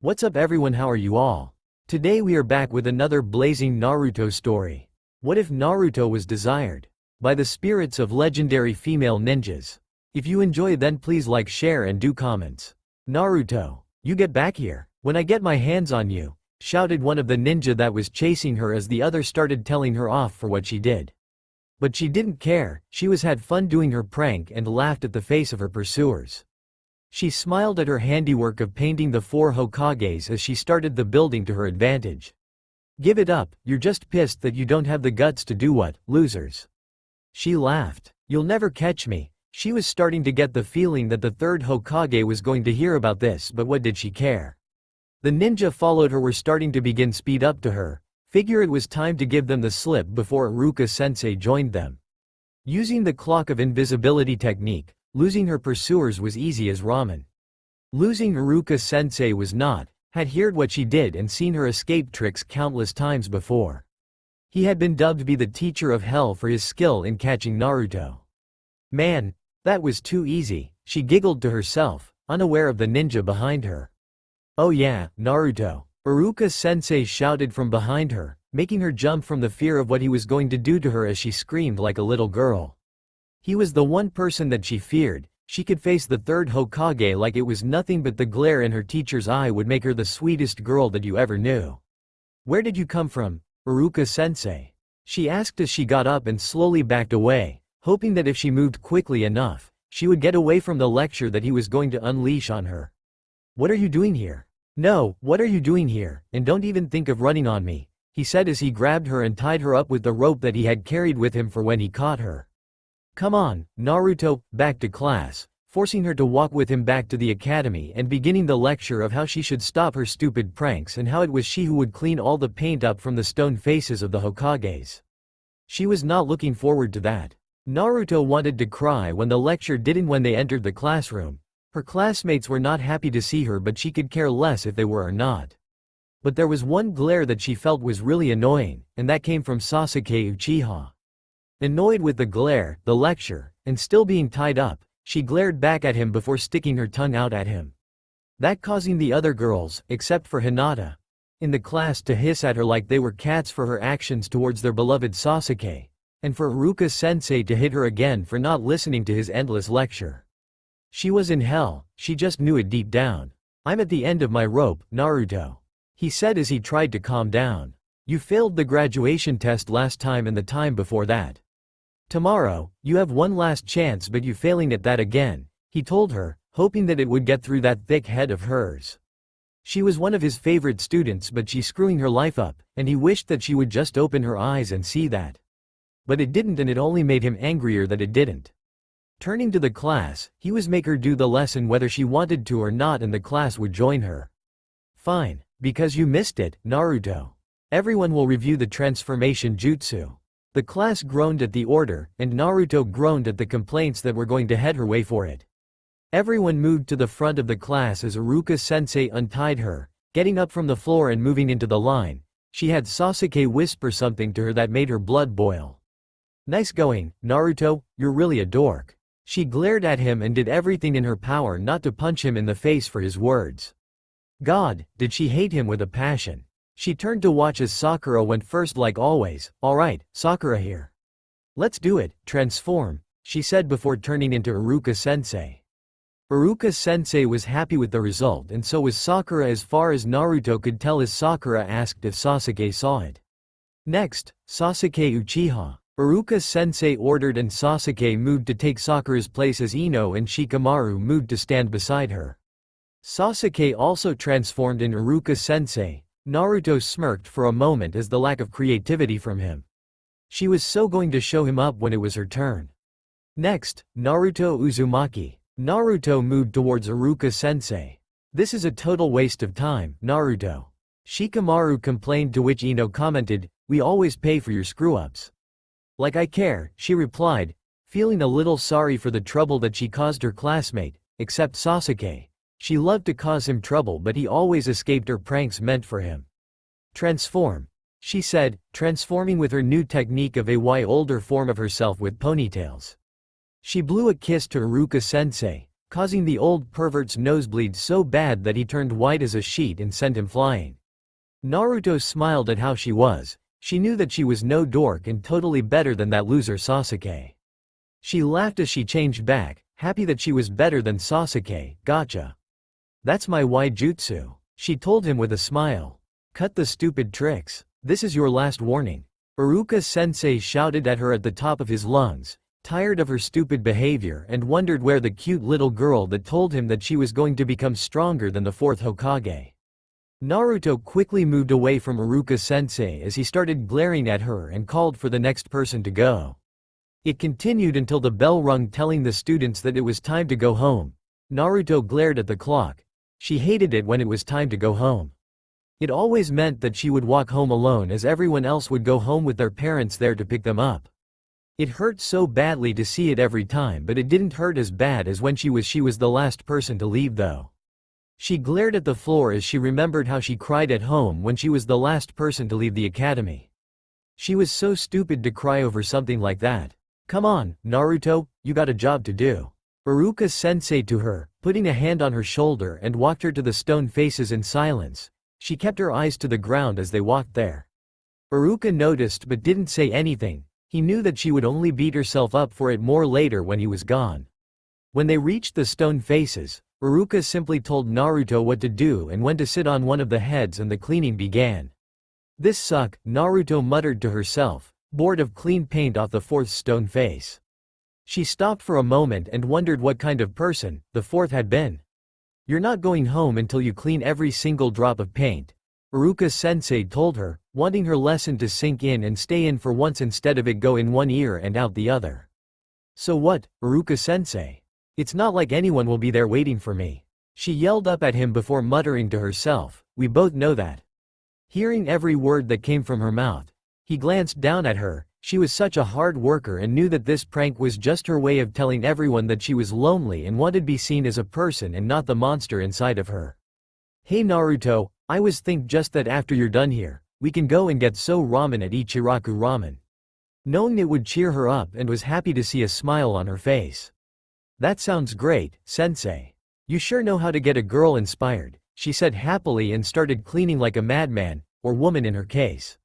What's up everyone, how are you all? Today we are back with another blazing Naruto story. What if Naruto was desired by the spirits of legendary female ninjas? If you enjoy, then please like, share and do comments. Naruto, you get back here. When I get my hands on you, shouted one of the ninja that was chasing her as the other started telling her off for what she did. But she didn't care, she had fun doing her prank and laughed at the face of her pursuers. She smiled at her handiwork of painting the 4 Hokages as she started the building to her advantage. Give it up, you're just pissed that you don't have the guts to do what, losers. She laughed. You'll never catch me. She was starting to get the feeling that the 3rd Hokage was going to hear about this, but what did she care? The ninja followed her were starting to begin speed up to her, figure it was time to give them the slip before Iruka-sensei joined them. Using the clock of invisibility technique, losing her pursuers was easy as ramen. Losing Iruka-sensei was not, had heard what she did and seen her escape tricks countless times before. He had been dubbed be the teacher of hell for his skill in catching Naruto. Man, that was too easy, she giggled to herself, unaware of the ninja behind her. Oh yeah, Naruto. Iruka-sensei shouted from behind her, making her jump from the fear of what he was going to do to her as she screamed like a little girl. He was the one person that she feared. She could face the 3rd Hokage like it was nothing, but the glare in her teacher's eye would make her the sweetest girl that you ever knew. Where did you come from, Iruka-sensei? She asked as she got up and slowly backed away, hoping that if she moved quickly enough, she would get away from the lecture that he was going to unleash on her. What are you doing here? No, what are you doing here, and don't even think of running on me, he said as he grabbed her and tied her up with the rope that he had carried with him for when he caught her. Come on, Naruto, back to class, forcing her to walk with him back to the academy and beginning the lecture of how she should stop her stupid pranks and how it was she who would clean all the paint up from the stone faces of the Hokages. She was not looking forward to that. Naruto wanted to cry when the lecture didn't when they entered the classroom. Her classmates were not happy to see her, but she could care less if they were or not. But there was one glare that she felt was really annoying, and that came from Sasuke Uchiha. Annoyed with the glare, the lecture, and still being tied up, she glared back at him before sticking her tongue out at him. That causing the other girls, except for Hinata, in the class to hiss at her like they were cats for her actions towards their beloved Sasuke, and for Iruka-sensei to hit her again for not listening to his endless lecture. She was in hell, she just knew it deep down. I'm at the end of my rope, Naruto, he said as he tried to calm down. You failed the graduation test last time and the time before that. Tomorrow, you have one last chance, but you failing at that again, he told her, hoping that it would get through that thick head of hers. She was one of his favorite students, but she's screwing her life up, and he wished that she would just open her eyes and see that. But it didn't, and it only made him angrier that it didn't. Turning to the class, he was make her do the lesson whether she wanted to or not, and the class would join her. Fine, because you missed it, Naruto. Everyone will review the transformation jutsu. The class groaned at the order, and Naruto groaned at the complaints that were going to head her way for it. Everyone moved to the front of the class as Iruka-sensei untied her, getting up from the floor and moving into the line. She had Sasuke whisper something to her that made her blood boil. Nice going, Naruto, you're really a dork. She glared at him and did everything in her power not to punch him in the face for his words. God, did she hate him with a passion. She turned to watch as Sakura went first like always. Alright, Sakura here. Let's do it, transform, she said before turning into Iruka-sensei. Iruka-sensei was happy with the result, and so was Sakura as far as Naruto could tell as Sakura asked if Sasuke saw it. Next, Sasuke Uchiha. Iruka-sensei ordered and Sasuke moved to take Sakura's place as Ino and Shikamaru moved to stand beside her. Sasuke also transformed in Iruka-sensei. Naruto smirked for a moment as the lack of creativity from him. She was so going to show him up when it was her turn. Next, Naruto Uzumaki. Naruto moved towards Iruka-sensei. This is a total waste of time, Naruto. Shikamaru complained, to which Ino commented, we always pay for your screw-ups. Like I care, she replied, feeling a little sorry for the trouble that she caused her classmate, except Sasuke. She loved to cause him trouble, but he always escaped her pranks meant for him. Transform, she said, transforming with her new technique of a older form of herself with ponytails. She blew a kiss to Iruka-sensei, causing the old pervert's nosebleed so bad that he turned white as a sheet and sent him flying. Naruto smiled at how she was. She knew that she was no dork and totally better than that loser Sasuke. She laughed as she changed back, happy that she was better than Sasuke. Gotcha. That's my Jutsu, she told him with a smile. Cut the stupid tricks. This is your last warning. Iruka-sensei shouted at her at the top of his lungs, tired of her stupid behavior and wondered where the cute little girl that told him that she was going to become stronger than the fourth Hokage. Naruto quickly moved away from Iruka-sensei as he started glaring at her and called for the next person to go. It continued until the bell rung telling the students that it was time to go home. Naruto glared at the clock. She hated it when it was time to go home. It always meant that she would walk home alone as everyone else would go home with their parents there to pick them up. It hurt so badly to see it every time, but it didn't hurt as bad as when she was the last person to leave though. She glared at the floor as she remembered how she cried at home when she was the last person to leave the academy. She was so stupid to cry over something like that. Come on, Naruto, you got a job to do. Iruka-sensei to her, putting a hand on her shoulder and walked her to the stone faces in silence. She kept her eyes to the ground as they walked there. Iruka noticed but didn't say anything. He knew that she would only beat herself up for it more later when he was gone. When they reached the stone faces, Iruka simply told Naruto what to do and when to sit on one of the heads and the cleaning began. This suck, Naruto muttered to herself, bored of clean paint off the fourth stone face. She stopped for a moment and wondered what kind of person the fourth had been. You're not going home until you clean every single drop of paint, Iruka-sensei told her, wanting her lesson to sink in and stay in for once instead of it go in one ear and out the other. So what, Iruka-sensei? It's not like anyone will be there waiting for me. She yelled up at him before muttering to herself, we both know that. Hearing every word that came from her mouth, he glanced down at her. She was such a hard worker and knew that this prank was just her way of telling everyone that she was lonely and wanted to be seen as a person and not the monster inside of her. Hey Naruto, I was think just that after you're done here, we can go and get so ramen at Ichiraku Ramen. Knowing it would cheer her up and was happy to see a smile on her face. That sounds great, sensei. You sure know how to get a girl inspired, she said happily and started cleaning like a madman, or woman in her case.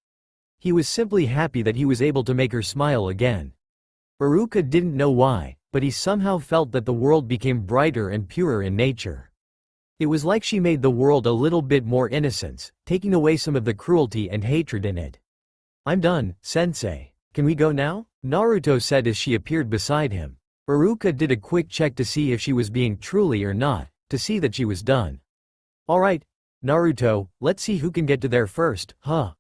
He was simply happy that he was able to make her smile again. Iruka didn't know why, but he somehow felt that the world became brighter and purer in nature. It was like she made the world a little bit more innocence, taking away some of the cruelty and hatred in it. I'm done, sensei. Can we go now? Naruto said as she appeared beside him. Iruka did a quick check to see if she was being truly or not, to see that she was done. Alright, Naruto, let's see who can get to there first, huh?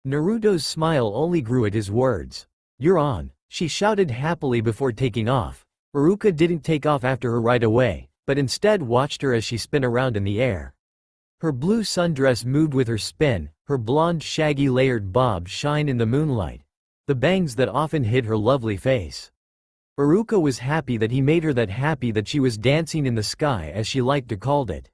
Naruto's smile only grew at his words. You're on, she shouted happily before taking off. Iruka didn't take off after her right away, but instead watched her as she spun around in the air. Her blue sundress moved with her spin, her blonde shaggy layered bob shine in the moonlight, the bangs that often hid her lovely face. Iruka was happy that he made her that happy that she was dancing in the sky as she liked to called it.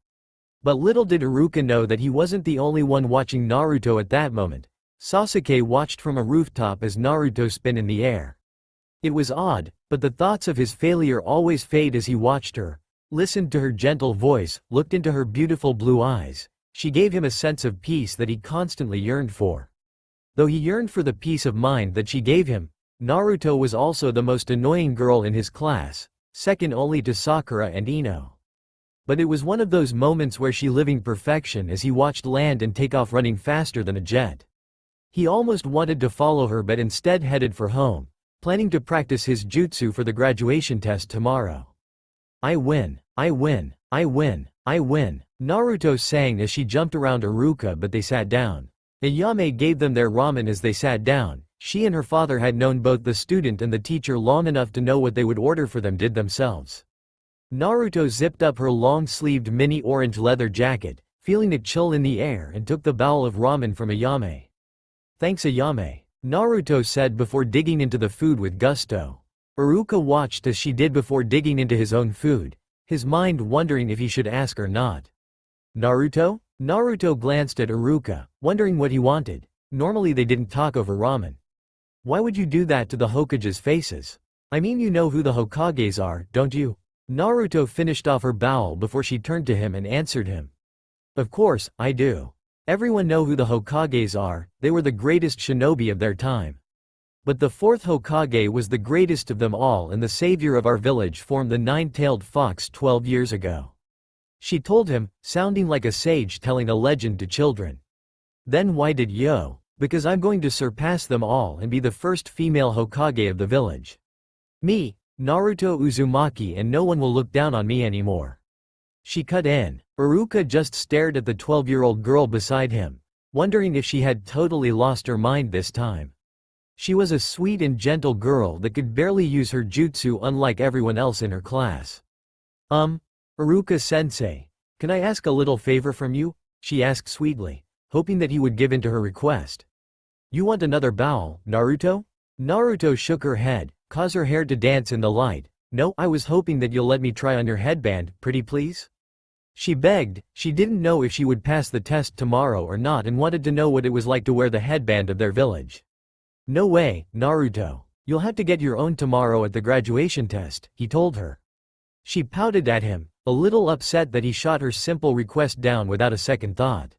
But little did Iruka know that he wasn't the only one watching Naruto at that moment. Sasuke watched from a rooftop as Naruto spun in the air. It was odd, but the thoughts of his failure always fade as he watched her, listened to her gentle voice, looked into her beautiful blue eyes. She gave him a sense of peace that he constantly yearned for. Though he yearned for the peace of mind that she gave him, Naruto was also the most annoying girl in his class, second only to Sakura and Ino. But it was one of those moments where she living perfection as he watched land and take off running faster than a jet. He almost wanted to follow her but instead headed for home, planning to practice his jutsu for the graduation test tomorrow. I win, I win, I win, I win, Naruto sang as she jumped around Iruka but they sat down. Ayame gave them their ramen as they sat down. She and her father had known both the student and the teacher long enough to know what they would order for them did themselves. Naruto zipped up her long-sleeved mini orange leather jacket, feeling it chill in the air and took the bowl of ramen from Ayame. Thanks Ayame, Naruto said before digging into the food with gusto. Iruka watched as she did before digging into his own food, his mind wondering if he should ask or not. Naruto? Naruto glanced at Iruka, wondering what he wanted. Normally they didn't talk over ramen. Why would you do that to the Hokage's faces? I mean you know who the Hokages are, don't you? Naruto finished off her bowl before she turned to him and answered him. Of course, I do. Everyone know who the Hokages are, they were the greatest shinobi of their time. But the fourth Hokage was the greatest of them all and the savior of our village formed the nine-tailed fox 12 years ago. She told him, sounding like a sage telling a legend to children. Then why did yo? Because I'm going to surpass them all and be the first female Hokage of the village. Me, Naruto Uzumaki, and no one will look down on me anymore. She cut in. Iruka just stared at the 12-year-old girl beside him, wondering if she had totally lost her mind this time. She was a sweet and gentle girl that could barely use her jutsu unlike everyone else in her class. Iruka-sensei, can I ask a little favor from you? She asked sweetly, hoping that he would give in to her request. You want another bowl, Naruto? Naruto shook her head, cause her hair to dance in the light. No, I was hoping that you'll let me try on your headband, pretty please? She begged. She didn't know if she would pass the test tomorrow or not and wanted to know what it was like to wear the headband of their village. No way, Naruto. You'll have to get your own tomorrow at the graduation test, he told her. She pouted at him, a little upset that he shot her simple request down without a second thought.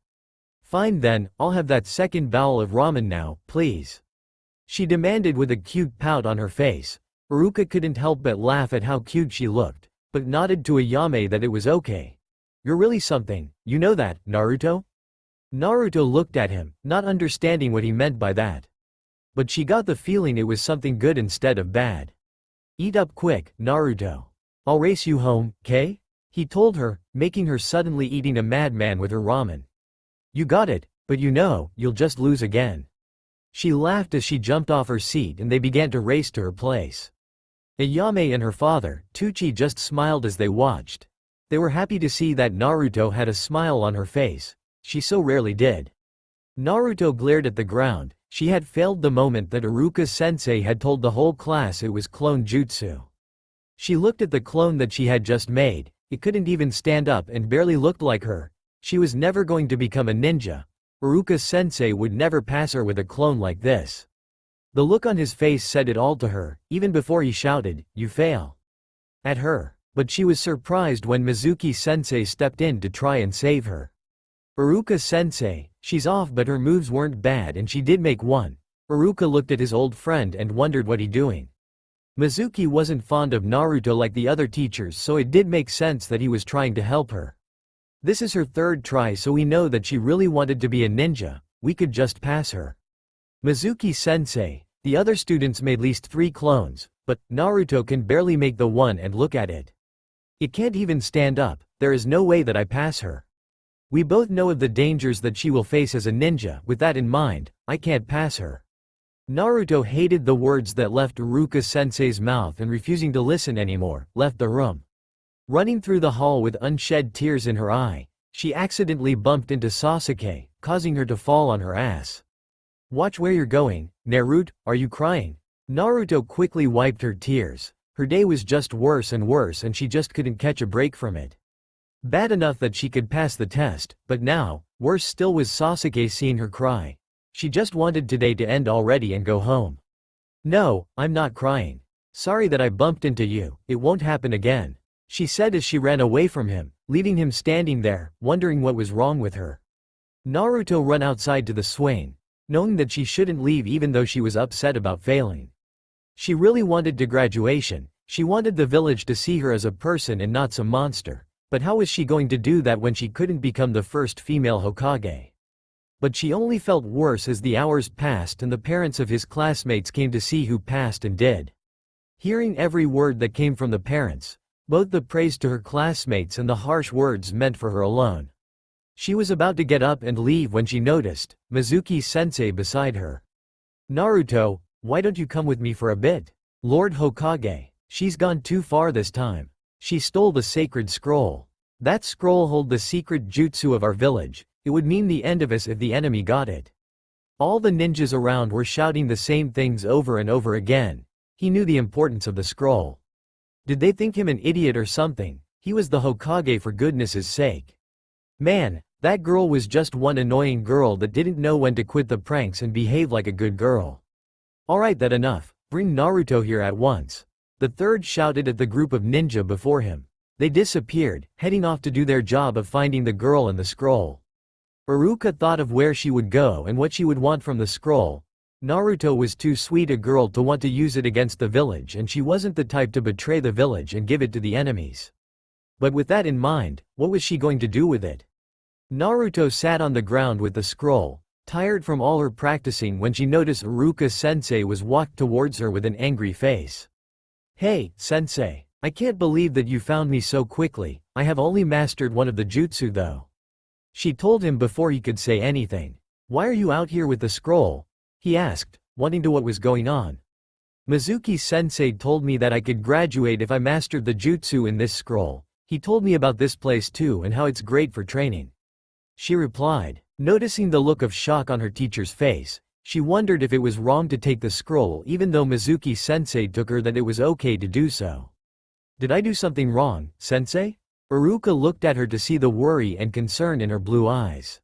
Fine then, I'll have that second bowl of ramen now, please. She demanded with a cute pout on her face. Iruka couldn't help but laugh at how cute she looked, but nodded to Ayame that it was okay. You're really something, you know that, Naruto? Naruto looked at him, not understanding what he meant by that. But she got the feeling it was something good instead of bad. Eat up quick, Naruto. I'll race you home, 'kay? He told her, making her suddenly eating a madman with her ramen. You got it, but you know, you'll just lose again. She laughed as she jumped off her seat and they began to race to her place. Ayame and her father, Tuchi, just smiled as they watched. They were happy to see that Naruto had a smile on her face. She so rarely did. Naruto glared at the ground. She had failed the moment that Iruka-sensei had told the whole class it was clone jutsu. She looked at the clone that she had just made. It couldn't even stand up and barely looked like her. She was never going to become a ninja. Iruka-sensei would never pass her with a clone like this. The look on his face said it all to her, even before he shouted, "You fail!" at her. But she was surprised when Mizuki-sensei stepped in to try and save her. Iruka-sensei, she's off, but her moves weren't bad and she did make one. Iruka looked at his old friend and wondered what he's doing. Mizuki wasn't fond of Naruto like the other teachers, so it did make sense that he was trying to help her. This is her third try, so we know that she really wanted to be a ninja. We could just pass her. Mizuki-sensei, the other students made at least 3 clones, but Naruto can barely make the one and look at it. It can't even stand up. There is no way that I pass her. We both know of the dangers that she will face as a ninja. With that in mind, I can't pass her. Naruto hated the words that left Iruka-sensei's mouth and, refusing to listen anymore, left the room. Running through the hall with unshed tears in her eye, she accidentally bumped into Sasuke, causing her to fall on her ass. Watch where you're going, Naruto, are you crying? Naruto quickly wiped her tears. Her day was just worse and worse and she just couldn't catch a break from it. Bad enough that she could pass the test, but now, worse still was Sasuke seeing her cry. She just wanted today to end already and go home. No, I'm not crying. Sorry that I bumped into you, it won't happen again, she said as she ran away from him, leaving him standing there, wondering what was wrong with her. Naruto ran outside to the swing, knowing that she shouldn't leave even though she was upset about failing. She really wanted to graduation. She wanted the village to see her as a person and not some monster. But how was she going to do that when she couldn't become the first female Hokage? But she only felt worse as the hours passed and the parents of his classmates came to see who passed and did. Hearing every word that came from the parents, both the praise to her classmates and the harsh words meant for her alone. She was about to get up and leave when she noticed Mizuki-sensei beside her. Naruto, why don't you come with me for a bit? Lord Hokage, she's gone too far this time. She stole the sacred scroll. That scroll hold the secret jutsu of our village. It would mean the end of us if the enemy got it. All the ninjas around were shouting the same things over and over again. He knew the importance of the scroll. Did they think him an idiot or something? He was the Hokage for goodness' sake. Man, that girl was just one annoying girl that didn't know when to quit the pranks and behave like a good girl. Alright, that enough. Bring Naruto here at once. The third shouted at the group of ninja before him. They disappeared, heading off to do their job of finding the girl and the scroll. Iruka thought of where she would go and what she would want from the scroll. Naruto was too sweet a girl to want to use it against the village, and she wasn't the type to betray the village and give it to the enemies. But with that in mind, what was she going to do with it? Naruto sat on the ground with the scroll, tired from all her practicing, when she noticed Iruka-sensei was walked towards her with an angry face. "Hey, sensei. I can't believe that you found me so quickly. I have only mastered one of the jutsu though," she told him before he could say anything. "Why are you out here with the scroll?" he asked, wanting to know what was going on. "Mizuki-sensei told me that I could graduate if I mastered the jutsu in this scroll. He told me about this place too and how it's great for training," she replied. Noticing the look of shock on her teacher's face, she wondered if it was wrong to take the scroll even though Mizuki-sensei took her that it was okay to do so. "Did I do something wrong, sensei?" Iruka looked at her to see the worry and concern in her blue eyes.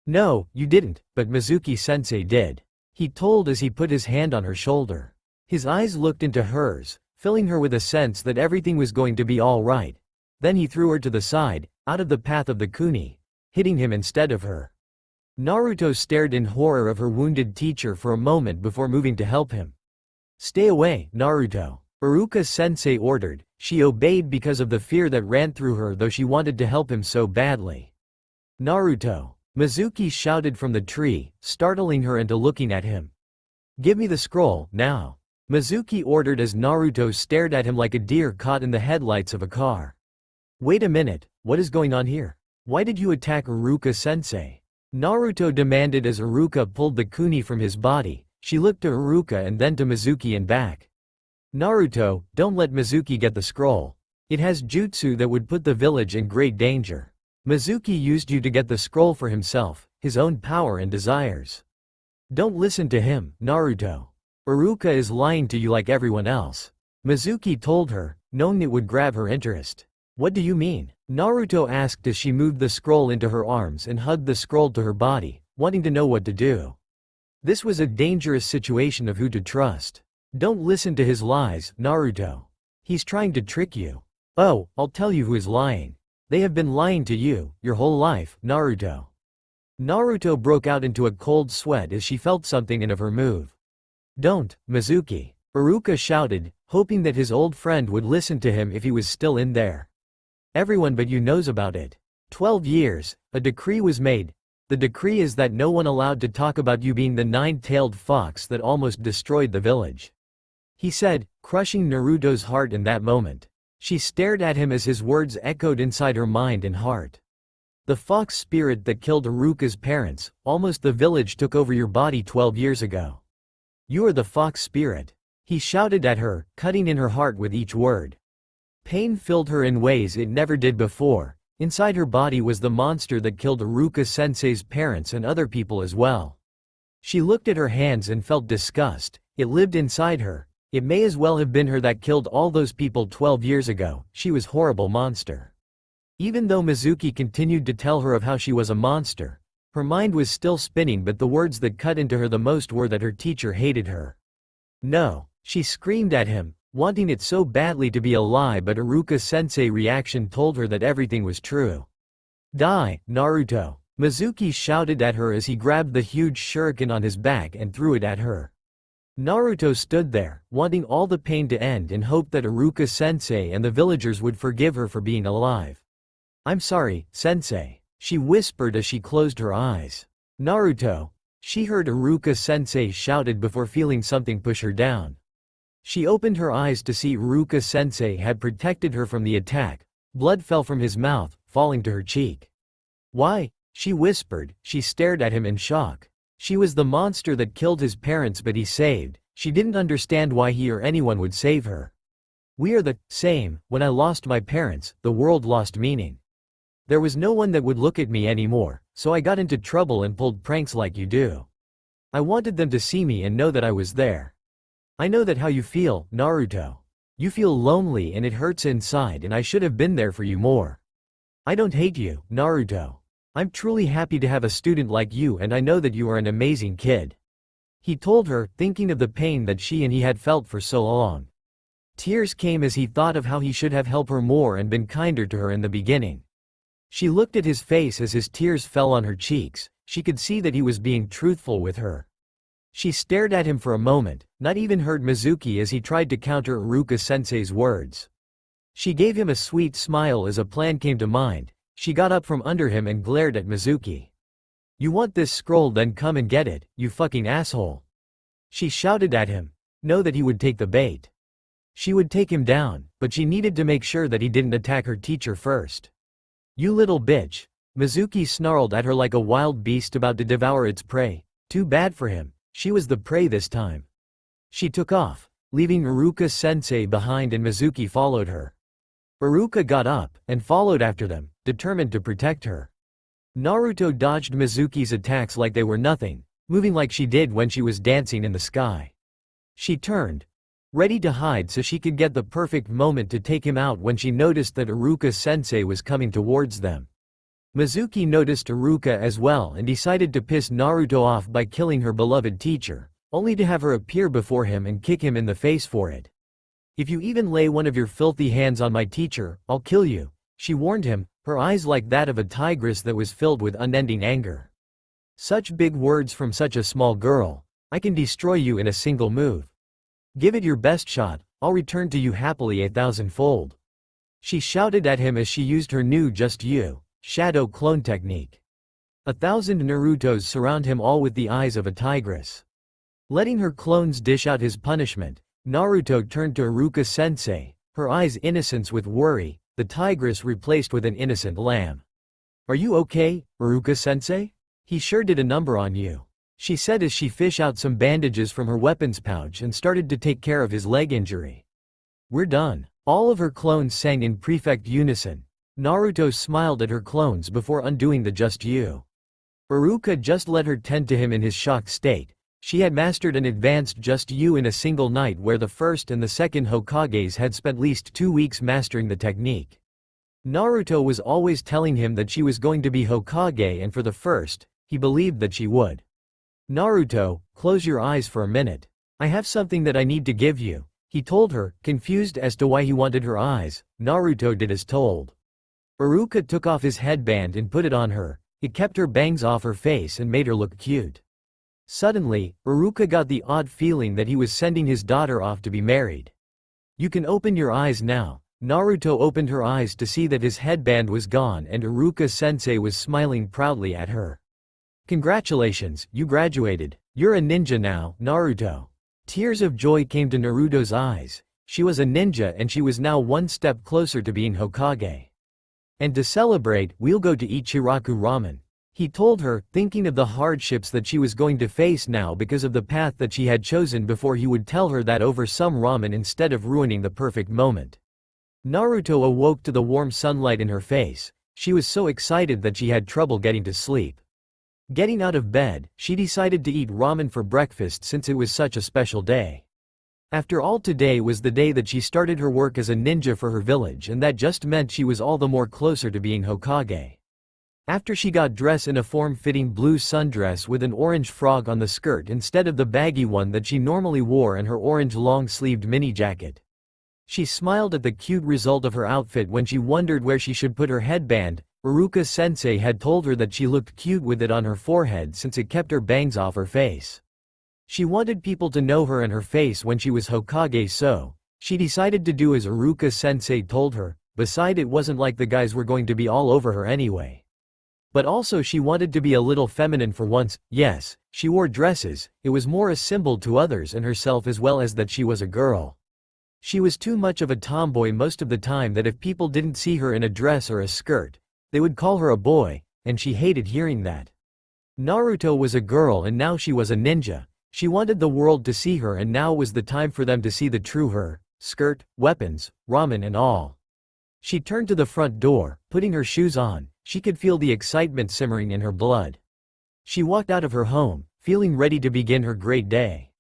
"No, you didn't, but Mizuki-sensei did," he told as he put his hand on her shoulder. His eyes looked into hers, filling her with a sense that everything was going to be all right. Then he threw her to the side, out of the path of the kuni, hitting him instead of her. Naruto stared in horror of her wounded teacher for a moment before moving to help him. "Stay away, Naruto," Iruka-sensei ordered. She obeyed because of the fear that ran through her, though she wanted to help him so badly. "Naruto!" Mizuki shouted from the tree, startling her into looking at him. "Give me the scroll, now," Mizuki ordered as Naruto stared at him like a deer caught in the headlights of a car. "Wait a minute, what is going on here? Why did you attack Iruka-sensei?" Naruto demanded as Iruka pulled the kuni from his body. She looked to Iruka and then to Mizuki and back. "Naruto, don't let Mizuki get the scroll. It has jutsu that would put the village in great danger. Mizuki used you to get the scroll for himself, his own power and desires. Don't listen to him, Naruto. Iruka is lying to you like everyone else," Mizuki told her, knowing it would grab her interest. "What do you mean?" Naruto asked as she moved the scroll into her arms and hugged the scroll to her body, wanting to know what to do. This was a dangerous situation of who to trust. "Don't listen to his lies, Naruto. He's trying to trick you." "Oh, I'll tell you who is lying. They have been lying to you, your whole life, Naruto." Naruto broke out into a cold sweat as she felt something in of her move. "Don't, Mizuki," Iruka shouted, hoping that his old friend would listen to him if he was still in there. "Everyone but you knows about it. 12 years, a decree was made. The decree is that no one allowed to talk about you being the nine-tailed fox that almost destroyed the village," he said, crushing Naruto's heart in that moment. She stared at him as his words echoed inside her mind and heart. "The fox spirit that killed Iruka's parents, almost the village took over your body 12 years ago. You are the fox spirit," he shouted at her, cutting in her heart with each word. Pain filled her in ways it never did before. Inside her body was the monster that killed Iruka-sensei's parents and other people as well. She looked at her hands and felt disgust. It lived inside her. It may as well have been her that killed all those people 12 years ago. She was a horrible monster. Even though Mizuki continued to tell her of how she was a monster, her mind was still spinning, but the words that cut into her the most were that her teacher hated her. "No," she screamed at him, wanting it so badly to be a lie, but Iruka-sensei's reaction told her that everything was true. "Die, Naruto," Mizuki shouted at her as he grabbed the huge shuriken on his back and threw it at her. Naruto stood there, wanting all the pain to end and hoped that Iruka-sensei and the villagers would forgive her for being alive. "I'm sorry, sensei," she whispered as she closed her eyes. "Naruto," she heard Iruka-sensei shouted before feeling something push her down. She opened her eyes to see Iruka-sensei had protected her from the attack. Blood fell from his mouth, falling to her cheek. "Why?" she whispered. She stared at him in shock. She was the monster that killed his parents but he saved. She didn't understand why he or anyone would save her. "We are the same. When I lost my parents, the world lost meaning. There was no one that would look at me anymore, so I got into trouble and pulled pranks like you do. I wanted them to see me and know that I was there. I know that how you feel, Naruto. You feel lonely and it hurts inside, and I should have been there for you more. I don't hate you, Naruto. I'm truly happy to have a student like you, and I know that you are an amazing kid," he told her, thinking of the pain that she and he had felt for so long. Tears came as he thought of how he should have helped her more and been kinder to her in the beginning. She looked at his face as his tears fell on her cheeks. She could see that he was being truthful with her. She stared at him for a moment, not even heard Mizuki as he tried to counter Iruka-sensei's words. She gave him a sweet smile as a plan came to mind. She got up from under him and glared at Mizuki. "You want this scroll, then come and get it, you fucking asshole." She shouted at him. Know that he would take the bait. She would take him down, but she needed to make sure that he didn't attack her teacher first. "You little bitch." Mizuki snarled at her like a wild beast about to devour its prey. Too bad for him. She was the prey this time. She took off, leaving Iruka-sensei behind, and Mizuki followed her. Iruka got up and followed after them, determined to protect her. Naruto dodged Mizuki's attacks like they were nothing, moving like she did when she was dancing in the sky. She turned, ready to hide so she could get the perfect moment to take him out when she noticed that Iruka-sensei was coming towards them. Mizuki noticed Iruka as well and decided to piss Naruto off by killing her beloved teacher, only to have her appear before him and kick him in the face for it. "If you even lay one of your filthy hands on my teacher, I'll kill you," she warned him, her eyes like that of a tigress that was filled with unending anger. "Such big words from such a small girl. I can destroy you in a single move. Give it your best shot, I'll return to you happily 1,000-fold." She shouted at him as she used her new Just You shadow clone technique. 1,000 Narutos surround him, all with the eyes of a tigress. Letting her clones dish out his punishment, Naruto turned to Iruka-sensei, her eyes innocence with worry, the tigress replaced with an innocent lamb. "Are you okay, Iruka-sensei? He sure did a number on you," she said as she fished out some bandages from her weapons pouch and started to take care of his leg injury. "We're done." All of her clones sang in perfect unison. Naruto smiled at her clones before undoing the Just You. Iruka just let her tend to him in his shocked state. She had mastered an advanced Just You in a single night, where the first and the second Hokages had spent at least 2 weeks mastering the technique. Naruto was always telling him that she was going to be Hokage, and for the first, he believed that she would. "Naruto, close your eyes for a minute. I have something that I need to give you," he told her, confused as to why he wanted her eyes. Naruto did as told. Iruka took off his headband and put it on her. It kept her bangs off her face and made her look cute. Suddenly, Iruka got the odd feeling that he was sending his daughter off to be married. "You can open your eyes now." Naruto opened her eyes to see that his headband was gone and Iruka-sensei was smiling proudly at her. "Congratulations, you graduated. You're a ninja now, Naruto." Tears of joy came to Naruto's eyes. She was a ninja and she was now one step closer to being Hokage. "And to celebrate, we'll go to Ichiraku ramen," he told her, thinking of the hardships that she was going to face now because of the path that she had chosen before he would tell her that over some ramen instead of ruining the perfect moment. Naruto awoke to the warm sunlight in her face. She was so excited that she had trouble getting to sleep. Getting out of bed, she decided to eat ramen for breakfast since it was such a special day. After all, today was the day that she started her work as a ninja for her village, and that just meant she was all the more closer to being Hokage. After she got dressed in a form-fitting blue sundress with an orange frog on the skirt instead of the baggy one that she normally wore, and her orange long-sleeved mini jacket. She smiled at the cute result of her outfit when she wondered where she should put her headband. Iruka-sensei had told her that she looked cute with it on her forehead since it kept her bangs off her face. She wanted people to know her and her face when she was Hokage, so she decided to do as Iruka-sensei told her. Besides, it wasn't like the guys were going to be all over her anyway. But also she wanted to be a little feminine for once. Yes, she wore dresses. It was more a symbol to others and herself as well as that she was a girl. She was too much of a tomboy most of the time that if people didn't see her in a dress or a skirt, they would call her a boy, and she hated hearing that. Naruto was a girl and now she was a ninja. She wanted the world to see her, and now was the time for them to see the true her. Skirt, weapons, ramen and all. She turned to the front door, putting her shoes on. She could feel the excitement simmering in her blood. She walked out of her home, feeling ready to begin her great day.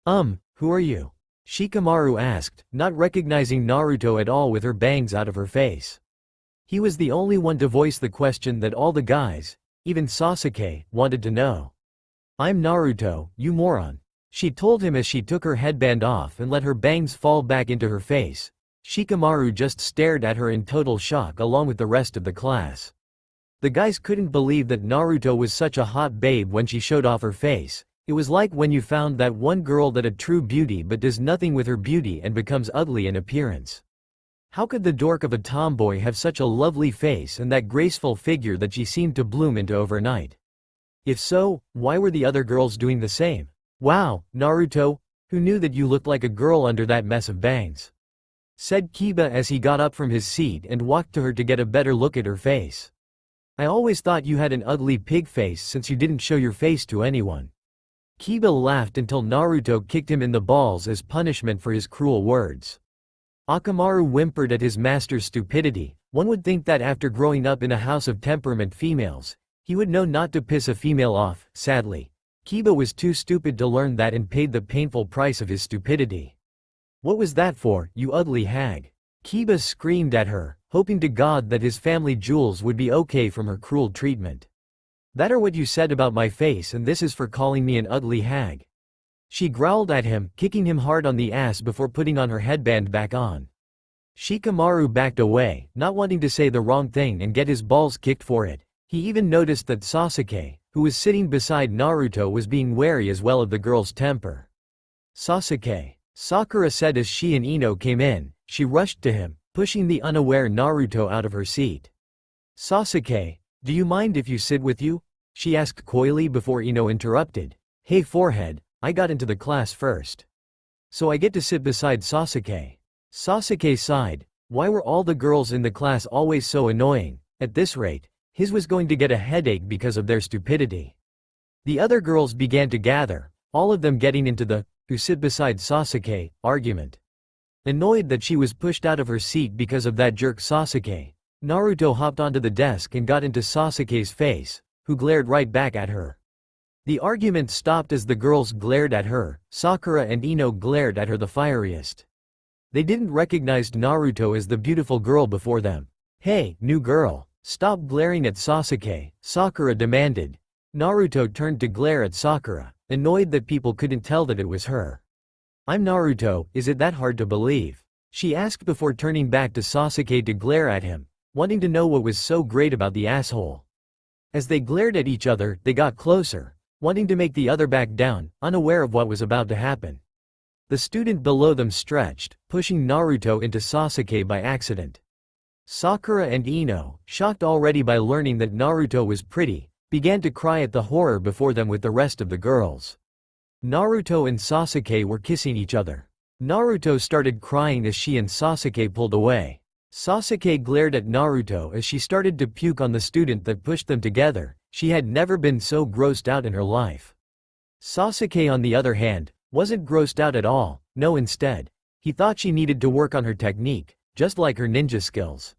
Who are you?" Shikamaru asked, not recognizing Naruto at all with her bangs out of her face. He was the only one to voice the question that all the guys, even Sasuke, wanted to know. "I'm Naruto, you moron." She told him as she took her headband off and let her bangs fall back into her face. Shikamaru just stared at her in total shock along with the rest of the class. The guys couldn't believe that Naruto was such a hot babe when she showed off her face. It was like when you found that one girl that a true beauty but does nothing with her beauty and becomes ugly in appearance. How could the dork of a tomboy have such a lovely face and that graceful figure that she seemed to bloom into overnight? If so, why were the other girls doing the same? Wow, Naruto, who knew that you looked like a girl under that mess of bangs? Said Kiba as he got up from his seat and walked to her to get a better look at her face. I always thought you had an ugly pig face since you didn't show your face to anyone. Kiba laughed until Naruto kicked him in the balls as punishment for his cruel words. Akamaru whimpered at his master's stupidity. One would think that after growing up in a house of temperament females, he would know not to piss a female off. Sadly, Kiba was too stupid to learn that and paid the painful price of his stupidity. What was that for, you ugly hag? Kiba screamed at her, hoping to God that his family jewels would be okay from her cruel treatment. That are what you said about my face, and this is for calling me an ugly hag. She growled at him, kicking him hard on the ass before putting on her headband back on. Shikamaru backed away, not wanting to say the wrong thing and get his balls kicked for it. He even noticed that Sasuke, who was sitting beside Naruto, was being wary as well of the girl's temper. Sasuke, Sakura said as she and Ino came in. She rushed to him, pushing the unaware Naruto out of her seat. Sasuke, do you mind if you sit with you? She asked coyly before Ino interrupted. Hey forehead, I got into the class first. So I get to sit beside Sasuke. Sasuke sighed. Why were all the girls in the class always so annoying? At this rate, his was going to get a headache because of their stupidity. The other girls began to gather, all of them getting into the "who sit beside Sasuke" argument. Annoyed that she was pushed out of her seat because of that jerk Sasuke, Naruto hopped onto the desk and got into Sasuke's face, who glared right back at her. The argument stopped as the girls glared at her. Sakura and Ino glared at her the fieriest. They didn't recognize Naruto as the beautiful girl before them. Hey, new girl, stop glaring at Sasuke, Sakura demanded. Naruto turned to glare at Sakura, annoyed that people couldn't tell that it was her. I'm Naruto, is it that hard to believe? She asked before turning back to Sasuke to glare at him, wanting to know what was so great about the asshole. As they glared at each other, they got closer, wanting to make the other back down, unaware of what was about to happen. The student below them stretched, pushing Naruto into Sasuke by accident. Sakura and Ino, shocked already by learning that Naruto was pretty, began to cry at the horror before them with the rest of the girls. Naruto and Sasuke were kissing each other. Naruto started crying as she and Sasuke pulled away. Sasuke glared at Naruto as she started to puke on the student that pushed them together. She had never been so grossed out in her life. Sasuke, on the other hand, wasn't grossed out at all. No, instead, he thought she needed to work on her technique, just like her ninja skills.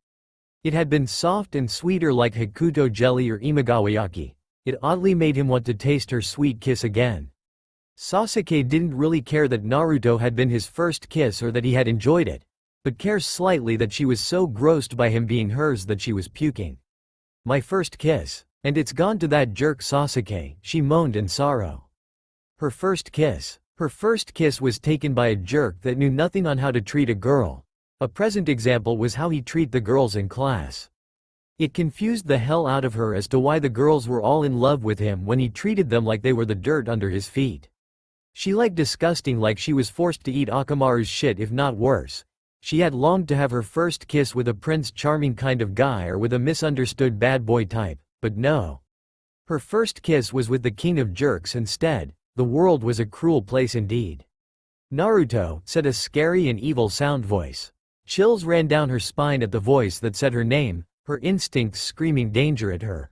It had been soft and sweeter like Hakuto jelly or imagawayaki. It oddly made him want to taste her sweet kiss again. Sasuke didn't really care that Naruto had been his first kiss or that he had enjoyed it, but cares slightly that she was so grossed by him being hers that she was puking. My first kiss. And it's gone to that jerk Sasuke, she moaned in sorrow. Her first kiss. Her first kiss was taken by a jerk that knew nothing on how to treat a girl. A present example was how he treated the girls in class. It confused the hell out of her as to why the girls were all in love with him when he treated them like they were the dirt under his feet. She liked disgusting, like she was forced to eat Akamaru's shit, if not worse. She had longed to have her first kiss with a Prince Charming kind of guy or with a misunderstood bad boy type, but no. Her first kiss was with the king of jerks instead. The world was a cruel place indeed. Naruto, said a scary and evil sound voice. Chills ran down her spine at the voice that said her name, her instincts screaming danger at her.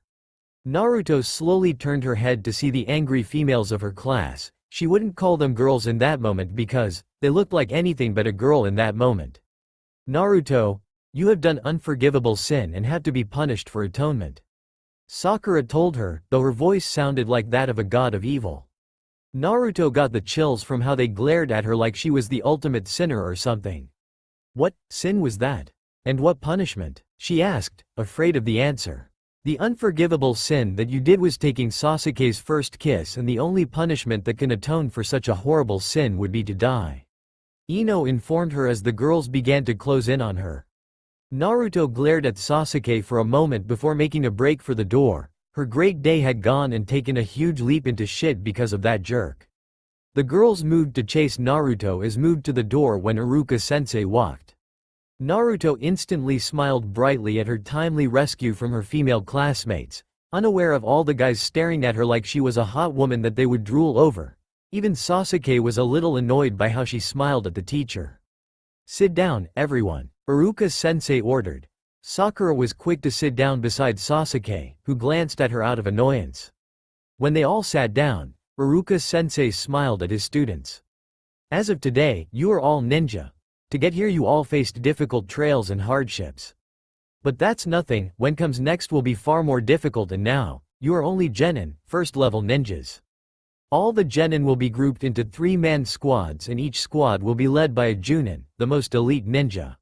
Naruto slowly turned her head to see the angry females of her class. She wouldn't call them girls in that moment because they looked like anything but a girl in that moment. Naruto, you have done unforgivable sin and have to be punished for atonement. Sakura told her, though her voice sounded like that of a god of evil. Naruto got the chills from how they glared at her like she was the ultimate sinner or something. What sin was that? And what punishment? She asked, afraid of the answer. The unforgivable sin that you did was taking Sasuke's first kiss, and the only punishment that can atone for such a horrible sin would be to die. Ino informed her as the girls began to close in on her. Naruto glared at Sasuke for a moment before making a break for the door. Her great day had gone and taken a huge leap into shit because of that jerk. The girls moved to chase Naruto as moved to the door when Iruka-sensei walked. Naruto instantly smiled brightly at her timely rescue from her female classmates, unaware of all the guys staring at her like she was a hot woman that they would drool over. Even Sasuke was a little annoyed by how she smiled at the teacher. "Sit down, everyone," Iruka-sensei ordered. Sakura was quick to sit down beside Sasuke, who glanced at her out of annoyance. When they all sat down, Iruka-sensei smiled at his students. "As of today, you are all ninja. To get here you all faced difficult trails and hardships. But that's nothing, when comes next will be far more difficult, and now, you are only genin, first-level ninjas. All the genin will be grouped into 3-man squads, and each squad will be led by a junin, the most elite ninja."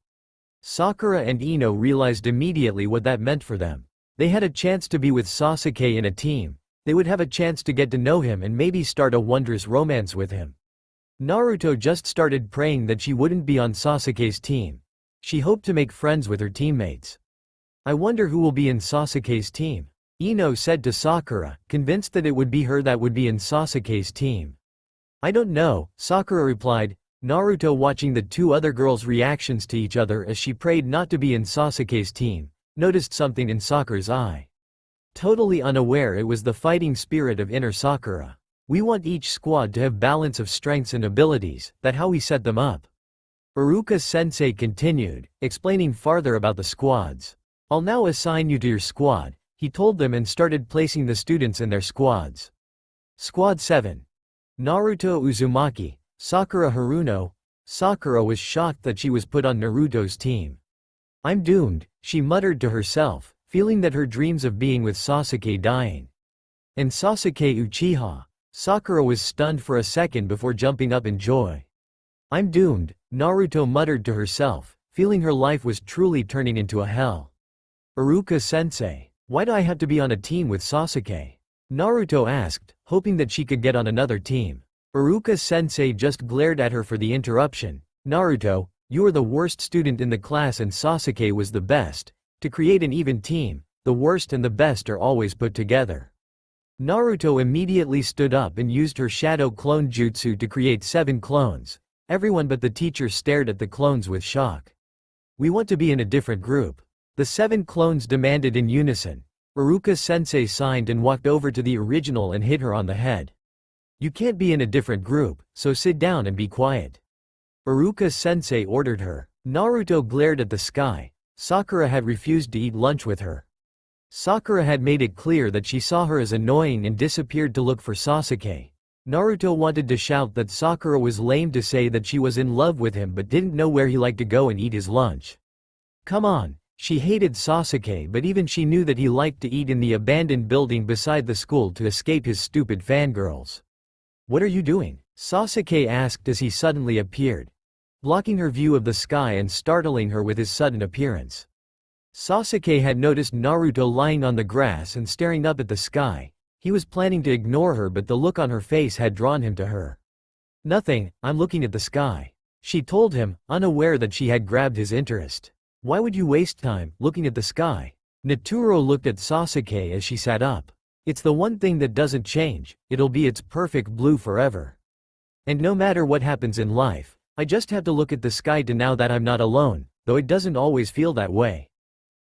Sakura and Ino realized immediately what that meant for them. They had a chance to be with Sasuke in a team. They would have a chance to get to know him and maybe start a wondrous romance with him. Naruto just started praying that she wouldn't be on Sasuke's team. She hoped to make friends with her teammates. "I wonder who will be in Sasuke's team," Ino said to Sakura, convinced that it would be her that would be in Sasuke's team. "I don't know," Sakura replied. Naruto, watching the two other girls' reactions to each other as she prayed not to be in Sasuke's team, noticed something in Sakura's eye. Totally unaware it was the fighting spirit of inner Sakura. "We want each squad to have balance of strengths and abilities, that's how we set them up." Iruka-sensei continued, explaining farther about the squads. "I'll now assign you to your squad," he told them, and started placing the students in their squads. Squad 7. Naruto Uzumaki, Sakura Haruno. Sakura was shocked that she was put on Naruto's team. "I'm doomed," she muttered to herself, feeling that her dreams of being with Sasuke dying. "And Sasuke Uchiha." Sakura was stunned for a second before jumping up in joy. "I'm doomed," Naruto muttered to herself, feeling her life was truly turning into a hell. "Iruka-sensei, why do I have to be on a team with Sasuke?" Naruto asked, hoping that she could get on another team. Iruka-sensei just glared at her for the interruption. "Naruto, you are the worst student in the class and Sasuke was the best. To create an even team, the worst and the best are always put together." Naruto immediately stood up and used her shadow clone jutsu to create 7 clones. Everyone but the teacher stared at the clones with shock. "We want to be in a different group," the 7 clones demanded in unison. Iruka-sensei signed and walked over to the original and hit her on the head. "You can't be in a different group, so sit down and be quiet," Iruka-sensei ordered her. Naruto glared at the sky. Sakura had refused to eat lunch with her. Sakura had made it clear that she saw her as annoying and disappeared to look for Sasuke. Naruto wanted to shout that Sakura was lame, to say that she was in love with him, but didn't know where he liked to go and eat his lunch. Come on. She hated Sasuke, but even she knew that he liked to eat in the abandoned building beside the school to escape his stupid fangirls. "What are you doing?" Sasuke asked as he suddenly appeared, blocking her view of the sky and startling her with his sudden appearance. Sasuke had noticed Naruto lying on the grass and staring up at the sky. He was planning to ignore her, but the look on her face had drawn him to her. "Nothing, I'm looking at the sky," she told him, unaware that she had grabbed his interest. "Why would you waste time looking at the sky?" Naturo looked at Sasuke as she sat up. "It's the one thing that doesn't change, it'll be its perfect blue forever. And no matter what happens in life, I just have to look at the sky to know that I'm not alone, though it doesn't always feel that way,"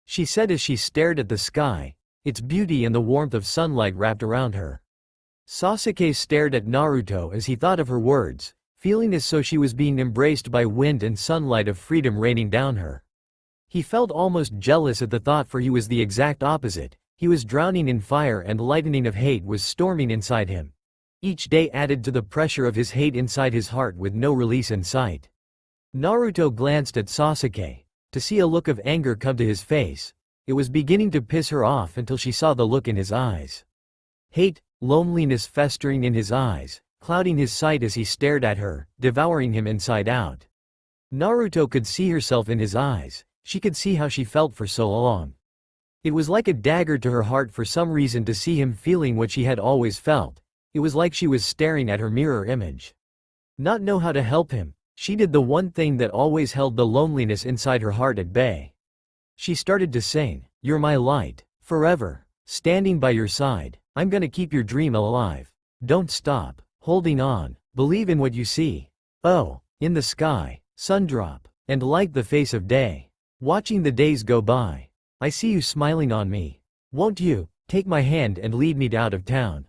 she said as she stared at the sky, its beauty and the warmth of sunlight wrapped around her. Sasuke stared at Naruto as he thought of her words, feeling as though she was being embraced by wind and sunlight of freedom raining down her. He felt almost jealous at the thought, for he was the exact opposite. He was drowning in fire and lightning of hate was storming inside him. Each day added to the pressure of his hate inside his heart with no release in sight. Naruto glanced at Sasuke. To see a look of anger come to his face, it was beginning to piss her off until she saw the look in his eyes. Hate, loneliness festering in his eyes, clouding his sight as he stared at her, devouring him inside out. Naruto could see herself in his eyes. She could see how she felt for so long. It was like a dagger to her heart for some reason to see him feeling what she had always felt. It was like she was staring at her mirror image. Not know how to help him, she did the one thing that always held the loneliness inside her heart at bay. She started to sing, "You're my light, forever, standing by your side, I'm gonna keep your dream alive. Don't stop, holding on, believe in what you see. Oh, in the sky, sundrop, and like the face of day. Watching the days go by. I see you smiling on me. Won't you, take my hand and lead me out of town?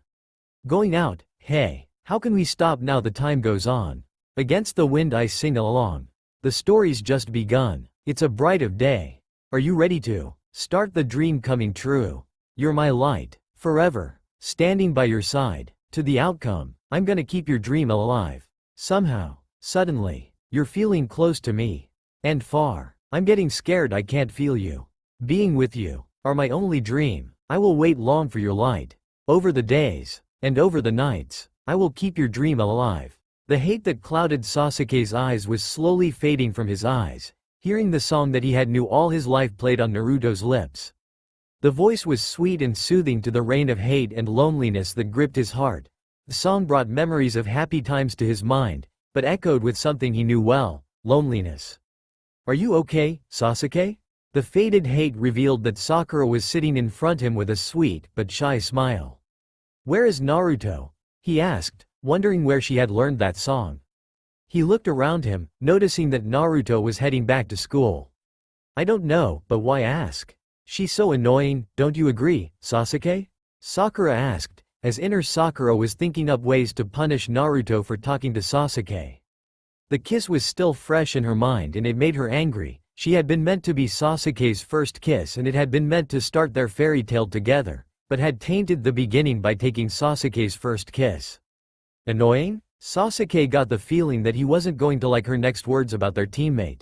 Going out, hey, how can we stop now the time goes on? Against the wind I sing along. The story's just begun, it's a bright of day. Are you ready to start the dream coming true? You're my light, forever, standing by your side. To the outcome, I'm gonna keep your dream alive. Somehow, suddenly, you're feeling close to me. And far. I'm getting scared I can't feel you. Being with you are my only dream. I will wait long for your light. Over the days, and over the nights, I will keep your dream alive." The hate that clouded Sasuke's eyes was slowly fading from his eyes, hearing the song that he had knew all his life played on Naruto's lips. The voice was sweet and soothing to the rain of hate and loneliness that gripped his heart. The song brought memories of happy times to his mind, but echoed with something he knew well, loneliness. "Are you okay, Sasuke?" The faded hate revealed that Sakura was sitting in front of him with a sweet but shy smile. "Where is Naruto?" he asked, wondering where she had learned that song. He looked around him, noticing that Naruto was heading back to school. "I don't know, but why ask? She's so annoying, don't you agree, Sasuke?" Sakura asked, as inner Sakura was thinking up ways to punish Naruto for talking to Sasuke. The kiss was still fresh in her mind and it made her angry. She had been meant to be Sasuke's first kiss and it had been meant to start their fairy tale together, but had tainted the beginning by taking Sasuke's first kiss. Annoying? Sasuke got the feeling that he wasn't going to like her next words about their teammate.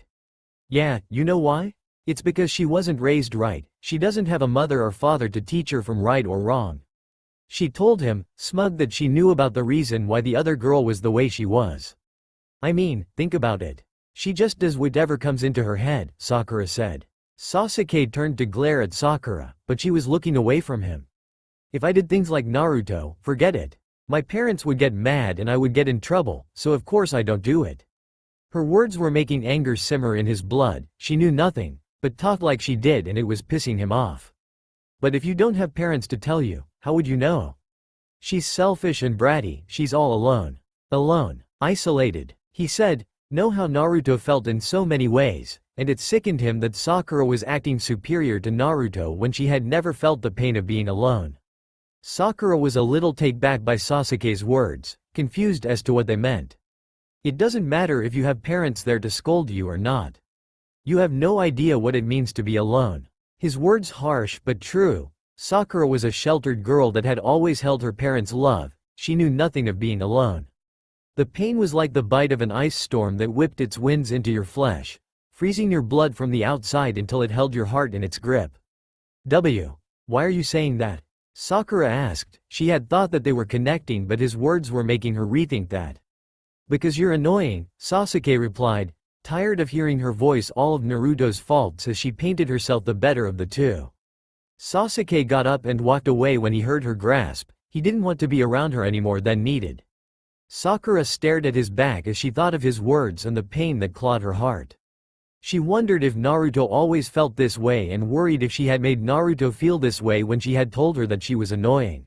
"Yeah, you know why? It's because she wasn't raised right, she doesn't have a mother or father to teach her from right or wrong." She told him, smug that she knew about the reason why the other girl was the way she was. "I mean, think about it. She just does whatever comes into her head," Sakura said. Sasuke turned to glare at Sakura, but she was looking away from him. "If I did things like Naruto, forget it. My parents would get mad and I would get in trouble, so of course I don't do it." Her words were making anger simmer in his blood. She knew nothing, but talked like she did and it was pissing him off. "But if you don't have parents to tell you, how would you know? She's selfish and bratty, she's all alone. Alone, isolated," he said. Know how Naruto felt in so many ways, and it sickened him that Sakura was acting superior to Naruto when she had never felt the pain of being alone. Sakura was a little taken back by Sasuke's words, confused as to what they meant. "It doesn't matter if you have parents there to scold you or not. You have no idea what it means to be alone." His words harsh but true. Sakura was a sheltered girl that had always held her parents' love. She knew nothing of being alone. The pain was like the bite of an ice storm that whipped its winds into your flesh, freezing your blood from the outside until it held your heart in its grip. Why are you saying that?" Sakura asked. She had thought that they were connecting, but his words were making her rethink that. "Because you're annoying," Sasuke replied, tired of hearing her voice all of Naruto's faults as she painted herself the better of the two. Sasuke got up and walked away when he heard her grasp. He didn't want to be around her anymore than needed. Sakura stared at his back as she thought of his words and the pain that clawed her heart. She wondered if Naruto always felt this way and worried if she had made Naruto feel this way when she had told her that she was annoying.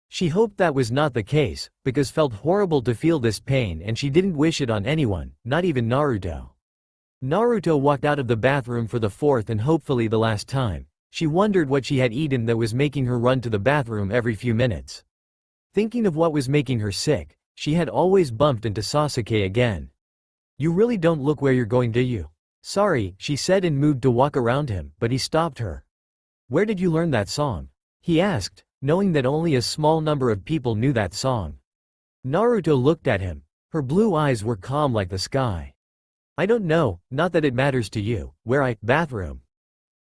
She hoped that was not the case, because felt horrible to feel this pain and she didn't wish it on anyone, not even Naruto. Naruto walked out of the bathroom for the fourth and hopefully the last time. She wondered what she had eaten that was making her run to the bathroom every few minutes. Thinking of what was making her sick, she had always bumped into Sasuke again. "You really don't look where you're going, do you?" "Sorry," she said and moved to walk around him, but he stopped her. "Where did you learn that song?" he asked, knowing that only a small number of people knew that song. Naruto looked at him. Her blue eyes were calm like the sky. "I don't know, not that it matters to you. Bathroom."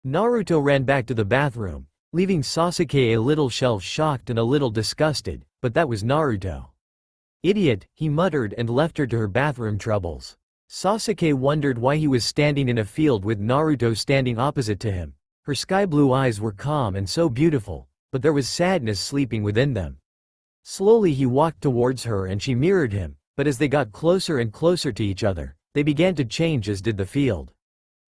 Naruto ran back to the bathroom, leaving Sasuke a little shocked and a little disgusted, but that was Naruto. "Idiot," he muttered and left her to her bathroom troubles. Sasuke wondered why he was standing in a field with Naruto standing opposite to him. Her sky blue eyes were calm and so beautiful, but there was sadness sleeping within them. Slowly he walked towards her and she mirrored him, but as they got closer and closer to each other, they began to change as did the field.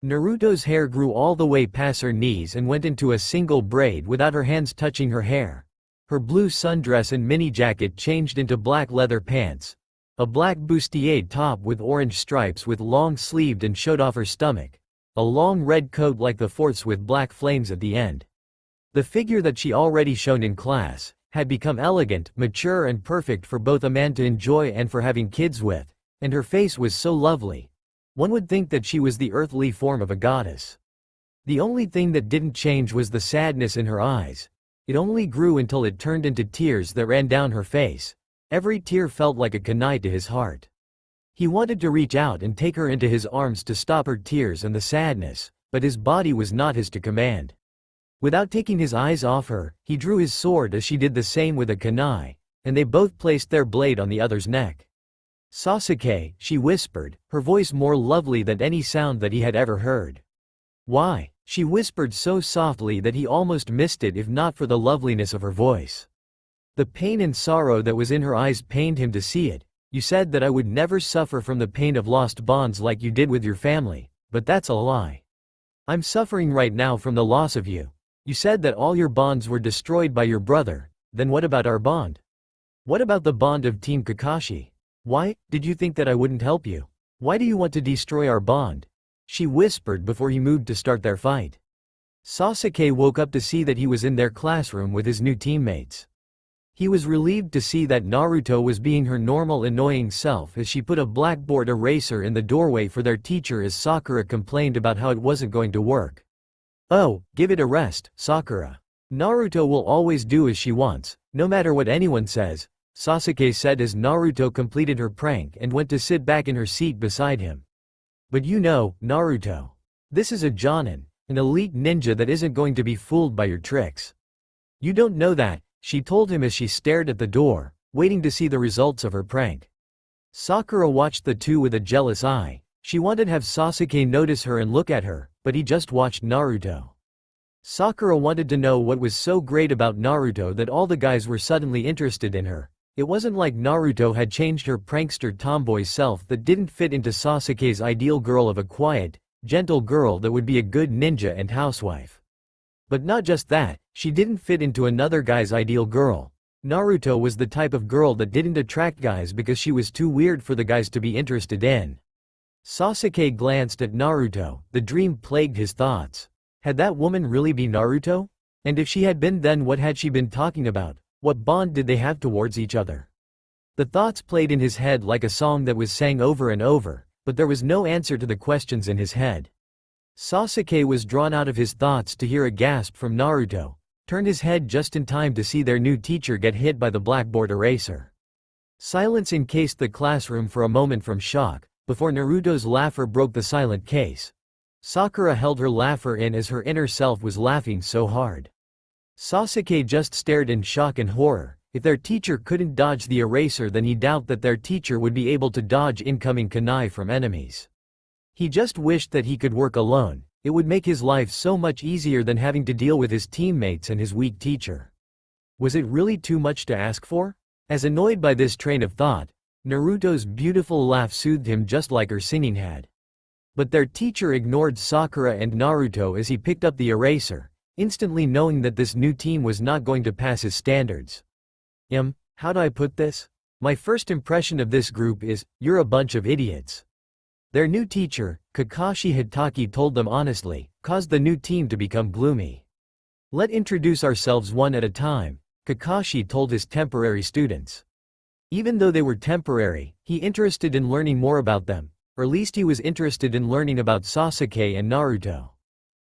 Naruto's hair grew all the way past her knees and went into a single braid without her hands touching her hair. Her blue sundress and mini jacket changed into black leather pants. A black bustier top with orange stripes with long sleeved and showed off her stomach. A long red coat like the fourths with black flames at the end. The figure that she already shown in class had become elegant, mature and perfect for both a man to enjoy and for having kids with, and her face was so lovely. One would think that she was the earthly form of a goddess. The only thing that didn't change was the sadness in her eyes. It only grew until it turned into tears that ran down her face. Every tear felt like a kunai to his heart. He wanted to reach out and take her into his arms to stop her tears and the sadness, but his body was not his to command. Without taking his eyes off her, he drew his sword as she did the same with a kunai, and they both placed their blade on the other's neck. "Sasuke," she whispered, her voice more lovely than any sound that he had ever heard. "Why?" she whispered so softly that he almost missed it if not for the loveliness of her voice. The pain and sorrow that was in her eyes pained him to see it. "You said that I would never suffer from the pain of lost bonds like you did with your family, but that's a lie. I'm suffering right now from the loss of you. You said that all your bonds were destroyed by your brother, then what about our bond? What about the bond of Team Kakashi? Why, did you think that I wouldn't help you? Why do you want to destroy our bond?" she whispered before he moved to start their fight. Sasuke woke up to see that he was in their classroom with his new teammates. He was relieved to see that Naruto was being her normal annoying self as she put a blackboard eraser in the doorway for their teacher as Sakura complained about how it wasn't going to work. "Oh, give it a rest, Sakura. Naruto will always do as she wants, no matter what anyone says," Sasuke said as Naruto completed her prank and went to sit back in her seat beside him. "But you know, Naruto. This is a Jonin, an elite ninja that isn't going to be fooled by your tricks. You don't know that," she told him as she stared at the door, waiting to see the results of her prank. Sakura watched the two with a jealous eye. She wanted to have Sasuke notice her and look at her, but he just watched Naruto. Sakura wanted to know what was so great about Naruto that all the guys were suddenly interested in her. It wasn't like Naruto had changed her prankster tomboy self that didn't fit into Sasuke's ideal girl of a quiet, gentle girl that would be a good ninja and housewife. But not just that, she didn't fit into another guy's ideal girl. Naruto was the type of girl that didn't attract guys because she was too weird for the guys to be interested in. Sasuke glanced at Naruto, the dream plagued his thoughts. Had that woman really been Naruto? And if she had been, then what had she been talking about? What bond did they have towards each other? The thoughts played in his head like a song that was sang over and over, but there was no answer to the questions in his head. Sasuke was drawn out of his thoughts to hear a gasp from Naruto, turned his head just in time to see their new teacher get hit by the blackboard eraser. Silence encased the classroom for a moment from shock, before Naruto's laughter broke the silent case. Sakura held her laughter in as her inner self was laughing so hard. Sasuke just stared in shock and horror. If their teacher couldn't dodge the eraser, then he doubted that their teacher would be able to dodge incoming kunai from enemies. He just wished that he could work alone. It would make his life so much easier than having to deal with his teammates and his weak teacher. Was it really too much to ask for? As annoyed by this train of thought, Naruto's beautiful laugh soothed him just like her singing had. But their teacher ignored Sakura and Naruto as he picked up the eraser, instantly knowing that this new team was not going to pass his standards. How do I put this? My first impression of this group is, you're a bunch of idiots. Their new teacher, Kakashi Hitaki, told them honestly, caused the new team to become gloomy. Let's introduce ourselves one at a time, Kakashi told his temporary students. Even though they were temporary, he interested in learning more about them, or at least he was interested in learning about Sasuke and Naruto.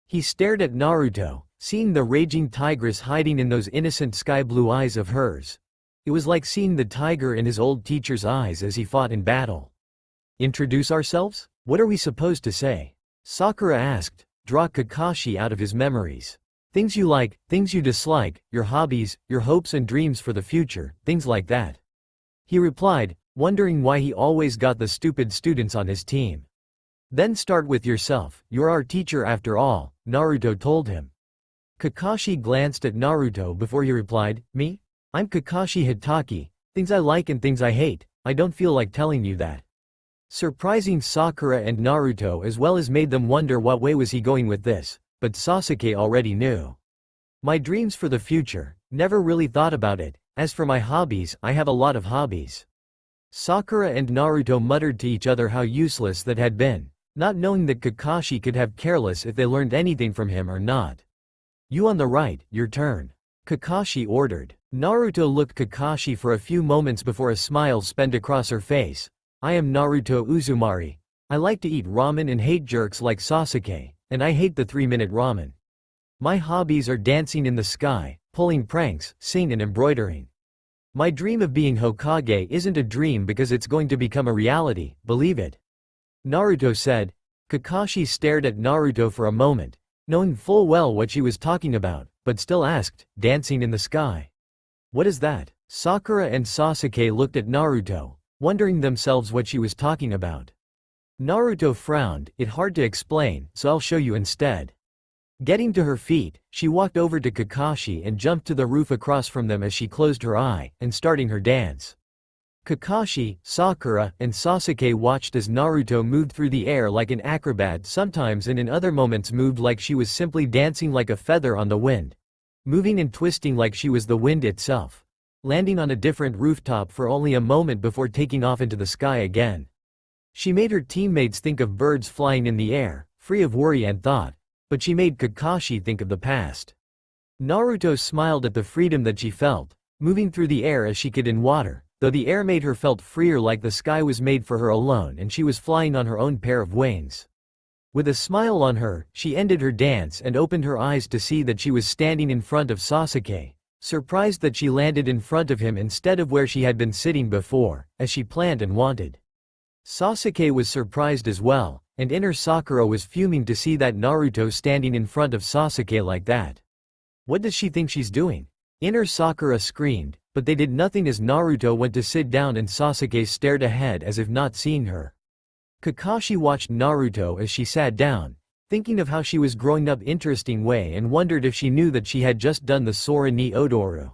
He stared at Naruto, seeing the raging tigress hiding in those innocent sky-blue eyes of hers. It was like seeing the tiger in his old teacher's eyes as he fought in battle. Introduce ourselves? What are we supposed to say? Sakura asked, draw Kakashi out of his memories. Things you like, things you dislike, your hobbies, your hopes and dreams for the future, things like that. He replied, wondering why he always got the stupid students on his team. Then start with yourself, you're our teacher after all, Naruto told him. Kakashi glanced at Naruto before he replied, me? I'm Kakashi Hitaki, things I like and things I hate, I don't feel like telling you that. Surprising Sakura and Naruto as well as made them wonder what way was he going with this, but Sasuke already knew. My dreams for the future, never really thought about it, as for my hobbies, I have a lot of hobbies. Sakura and Naruto muttered to each other how useless that had been, not knowing that Kakashi could have careless if they learned anything from him or not. You on the right, your turn. Kakashi ordered. Naruto looked Kakashi for a few moments before a smile sped across her face. I am Naruto Uzumari. I like to eat ramen and hate jerks like Sasuke, and I hate the 3-minute ramen. My hobbies are dancing in the sky, pulling pranks, singing and embroidering. My dream of being Hokage isn't a dream because it's going to become a reality, believe it. Naruto said. Kakashi stared at Naruto for a moment, knowing full well what she was talking about, but still asked, dancing in the sky. What is that? Sakura and Sasuke looked at Naruto, wondering themselves what she was talking about. Naruto frowned, it's hard to explain, so I'll show you instead. Getting to her feet, she walked over to Kakashi and jumped to the roof across from them as she closed her eye, and starting her dance. Kakashi, Sakura, and Sasuke watched as Naruto moved through the air like an acrobat sometimes and in other moments moved like she was simply dancing like a feather on the wind. Moving and twisting like she was the wind itself. Landing on a different rooftop for only a moment before taking off into the sky again. She made her teammates think of birds flying in the air, free of worry and thought, but she made Kakashi think of the past. Naruto smiled at the freedom that she felt, moving through the air as she could in water, though the air made her felt freer like the sky was made for her alone and she was flying on her own pair of wings. With a smile on her, she ended her dance and opened her eyes to see that she was standing in front of Sasuke, surprised that she landed in front of him instead of where she had been sitting before, as she planned and wanted. Sasuke was surprised as well, and inner Sakura was fuming to see that Naruto standing in front of Sasuke like that. What does she think she's doing? Inner Sakura screamed, but they did nothing as Naruto went to sit down and Sasuke stared ahead as if not seeing her. Kakashi watched Naruto as she sat down, thinking of how she was growing up interesting way and wondered if she knew that she had just done the Sora ni Odoru.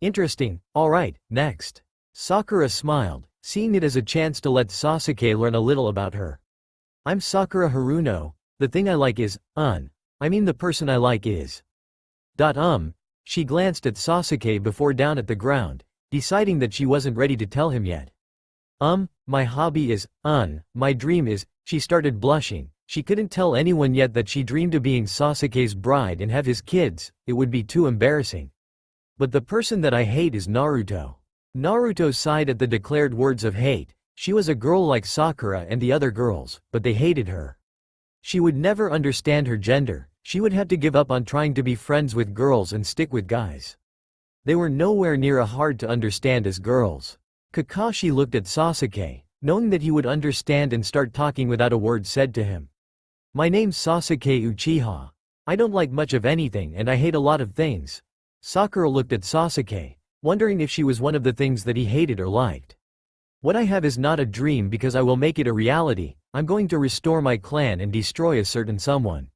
Interesting, alright, next. Sakura smiled, seeing it as a chance to let Sasuke learn a little about her. I'm Sakura Haruno, the thing I like is, I mean the person I like is. She glanced at Sasuke before down at the ground, deciding that she wasn't ready to tell him yet. My hobby is, my dream is, she started blushing, she couldn't tell anyone yet that she dreamed of being Sasuke's bride and have his kids, it would be too embarrassing. But the person that I hate is Naruto. Naruto sighed at the declared words of hate, she was a girl like Sakura and the other girls, but they hated her. She would never understand her gender, she would have to give up on trying to be friends with girls and stick with guys. They were nowhere near as hard to understand as girls. Kakashi looked at Sasuke, knowing that he would understand and start talking without a word said to him. My name's Sasuke Uchiha. I don't like much of anything and I hate a lot of things. Sakura looked at Sasuke, wondering if she was one of the things that he hated or liked. What I have is not a dream because I will make it a reality, I'm going to restore my clan and destroy a certain someone.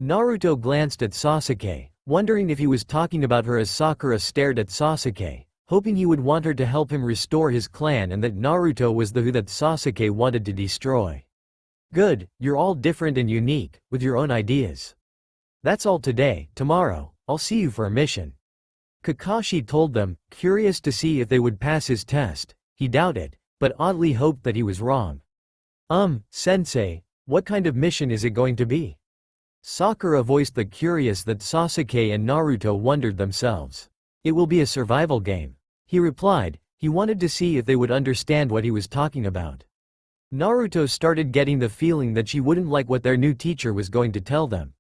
Naruto glanced at Sasuke, wondering if he was talking about her as Sakura stared at Sasuke, hoping he would want her to help him restore his clan and that Naruto was the who that Sasuke wanted to destroy. Good, you're all different and unique, with your own ideas. That's all today, tomorrow, I'll see you for a mission. Kakashi told them, curious to see if they would pass his test. He doubted, but oddly hoped that he was wrong. Sensei, what kind of mission is it going to be? Sakura voiced the curious that Sasuke and Naruto wondered themselves. It will be a survival game. He replied, he wanted to see if they would understand what he was talking about. Naruto started getting the feeling that she wouldn't like what their new teacher was going to tell them.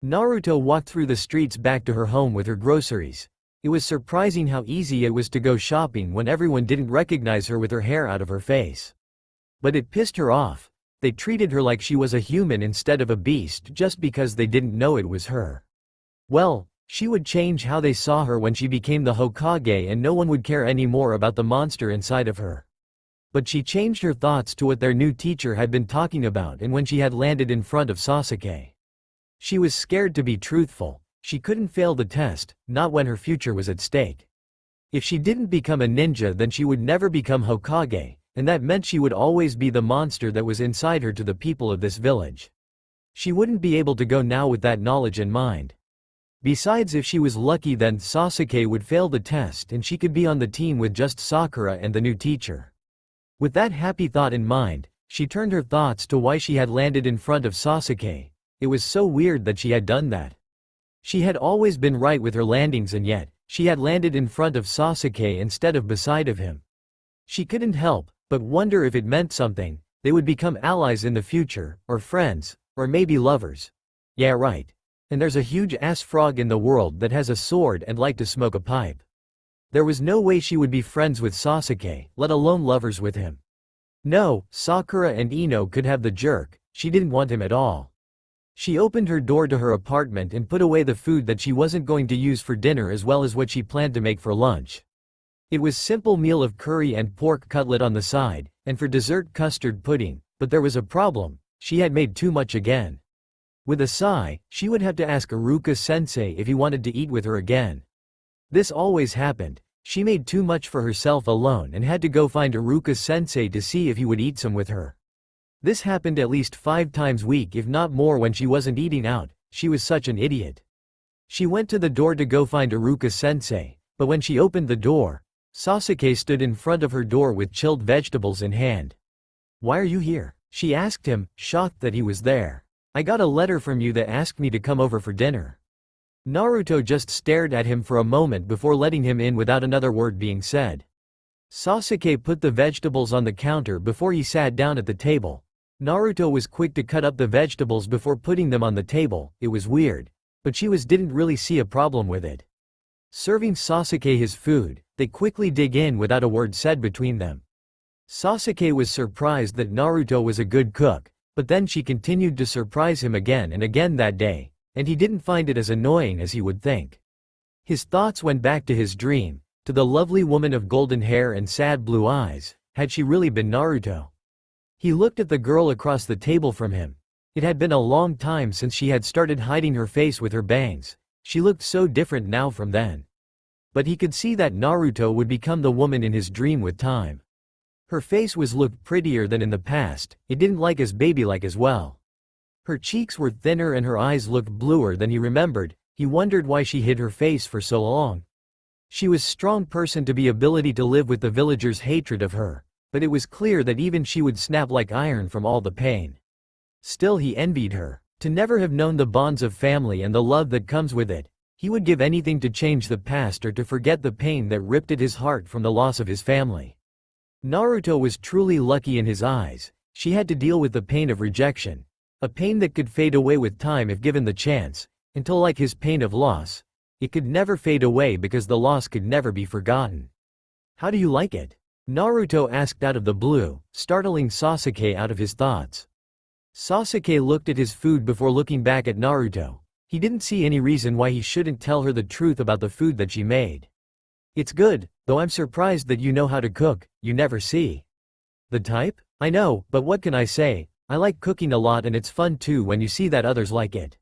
Naruto walked through the streets back to her home with her groceries. It was surprising how easy it was to go shopping when everyone didn't recognize her with her hair out of her face. But it pissed her off. They treated her like she was a human instead of a beast just because they didn't know it was her. Well, she would change how they saw her when she became the Hokage and no one would care anymore about the monster inside of her. But she changed her thoughts to what their new teacher had been talking about and when she had landed in front of Sasuke. She was scared to be truthful. She couldn't fail the test, not when her future was at stake. If she didn't become a ninja, then she would never become Hokage, and that meant she would always be the monster that was inside her to the people of this village. She wouldn't be able to go now with that knowledge in mind. Besides, if she was lucky, then Sasuke would fail the test and she could be on the team with just Sakura and the new teacher. With that happy thought in mind, she turned her thoughts to why she had landed in front of Sasuke. It was so weird that she had done that. She had always been right with her landings, and yet, she had landed in front of Sasuke instead of beside of him. She couldn't help but wonder if it meant something. They would become allies in the future, or friends, or maybe lovers. Yeah, right. And there's a huge ass frog in the world that has a sword and like to smoke a pipe. There was no way she would be friends with Sasuke, let alone lovers with him. No, Sakura and Ino could have the jerk. She didn't want him at all. She opened her door to her apartment and put away the food that she wasn't going to use for dinner, as well as what she planned to make for lunch. It was simple meal of curry and pork cutlet on the side, and for dessert custard pudding, but there was a problem. She had made too much again. With a sigh, she would have to ask Iruka-sensei if he wanted to eat with her again. This always happened. She made too much for herself alone and had to go find Iruka-sensei to see if he would eat some with her. This happened at least 5 times a week, if not more, when she wasn't eating out. She was such an idiot. She went to the door to go find Iruka-sensei, but when she opened the door, Sasuke stood in front of her door with chilled vegetables in hand. "Why are you here?" she asked him, shocked that he was there. "I got a letter from you that asked me to come over for dinner." Naruto just stared at him for a moment before letting him in without another word being said. Sasuke put the vegetables on the counter before he sat down at the table. Naruto was quick to cut up the vegetables before putting them on the table. It was weird, but she didn't really see a problem with it. Serving Sasuke his food, they quickly dig in without a word said between them. Sasuke was surprised that Naruto was a good cook, but then she continued to surprise him again and again that day, and he didn't find it as annoying as he would think. His thoughts went back to his dream, to the lovely woman of golden hair and sad blue eyes. Had she really been Naruto? He looked at the girl across the table from him. It had been a long time since she had started hiding her face with her bangs. She looked so different now from then. But he could see that Naruto would become the woman in his dream with time. Her face looked prettier than in the past. It didn't look as baby-like as well. Her cheeks were thinner and her eyes looked bluer than he remembered. He wondered why she hid her face for so long. She was a strong person to be ability to live with the villagers' hatred of her, but it was clear that even she would snap like iron from all the pain. Still, he envied her. To never have known the bonds of family and the love that comes with it. He would give anything to change the past or to forget the pain that ripped at his heart from the loss of his family. Naruto was truly lucky in his eyes. She had to deal with the pain of rejection. A pain that could fade away with time if given the chance, until like his pain of loss, it could never fade away because the loss could never be forgotten. "How do you like it?" Naruto asked out of the blue, startling Sasuke out of his thoughts. Sasuke looked at his food before looking back at Naruto. He didn't see any reason why he shouldn't tell her the truth about the food that she made. "It's good, though I'm surprised that you know how to cook. You never see the type." "I know, but what can I say? I like cooking a lot and it's fun too when you see that others like it,"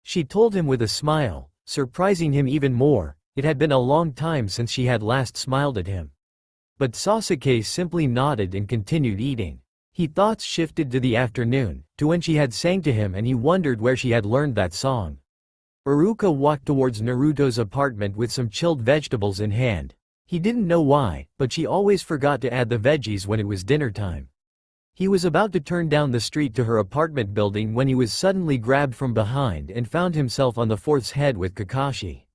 she told him with a smile, surprising him even more. It had been a long time since she had last smiled at him. But Sasuke simply nodded and continued eating. His thoughts shifted to the afternoon, to when she had sang to him, and he wondered where she had learned that song. Iruka walked towards Naruto's apartment with some chilled vegetables in hand. He didn't know why, but she always forgot to add the veggies when it was dinner time. He was about to turn down the street to her apartment building when he was suddenly grabbed from behind and found himself on the fourth's head with Kakashi.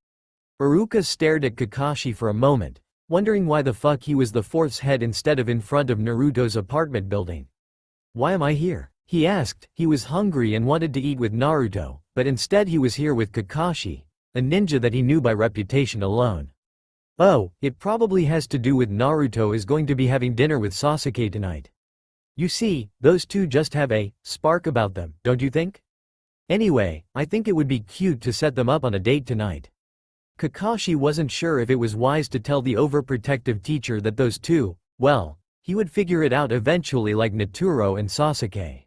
Iruka stared at Kakashi for a moment, wondering why the fuck he was the fourth's head instead of in front of Naruto's apartment building. "Why am I here?" he asked. He was hungry and wanted to eat with Naruto, but instead he was here with Kakashi, a ninja that he knew by reputation alone. "Oh, it probably has to do with Naruto is going to be having dinner with Sasuke tonight. You see, those two just have a spark about them, don't you think? Anyway, I think it would be cute to set them up on a date tonight." Kakashi wasn't sure if it was wise to tell the overprotective teacher that those two, well, He would figure it out eventually like Naruto and Sasuke.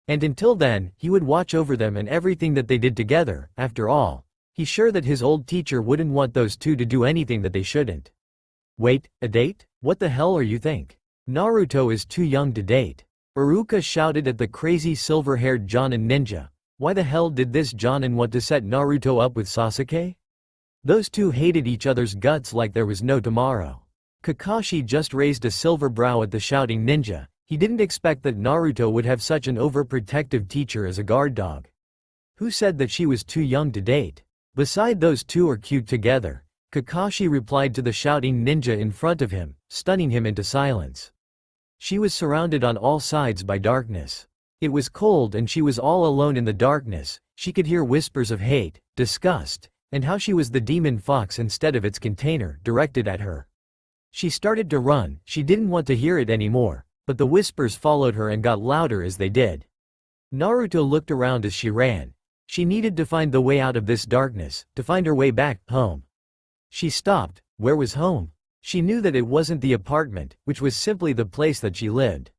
And until then, he would watch over them and everything that they did together. After all, he's sure that his old teacher wouldn't want those two to do anything that they shouldn't. Wait, a date? What the hell are you think? Naruto is too young to date. Iruka shouted at the crazy silver-haired Jonin ninja. Why the hell did this Jonin want to set Naruto up with Sasuke? Those two hated each other's guts like there was no tomorrow. Kakashi just raised a silver brow at the shouting ninja. He didn't expect that Naruto would have such an overprotective teacher as a guard dog. Who said that she was too young to date? Beside those two are cute together. Kakashi replied to the shouting ninja in front of him, stunning him into silence. She was surrounded on all sides by darkness. It was cold and she was all alone in the darkness. She could hear whispers of hate, disgust, and how she was the demon fox instead of its container directed at her. She started to run. She didn't want to hear it anymore, but the whispers followed her and got louder as they did. Naruto looked around as she ran. She needed to find the way out of this darkness, to find her way back home. She stopped. Where was home? She knew that it wasn't the apartment, which was simply the place that she lived.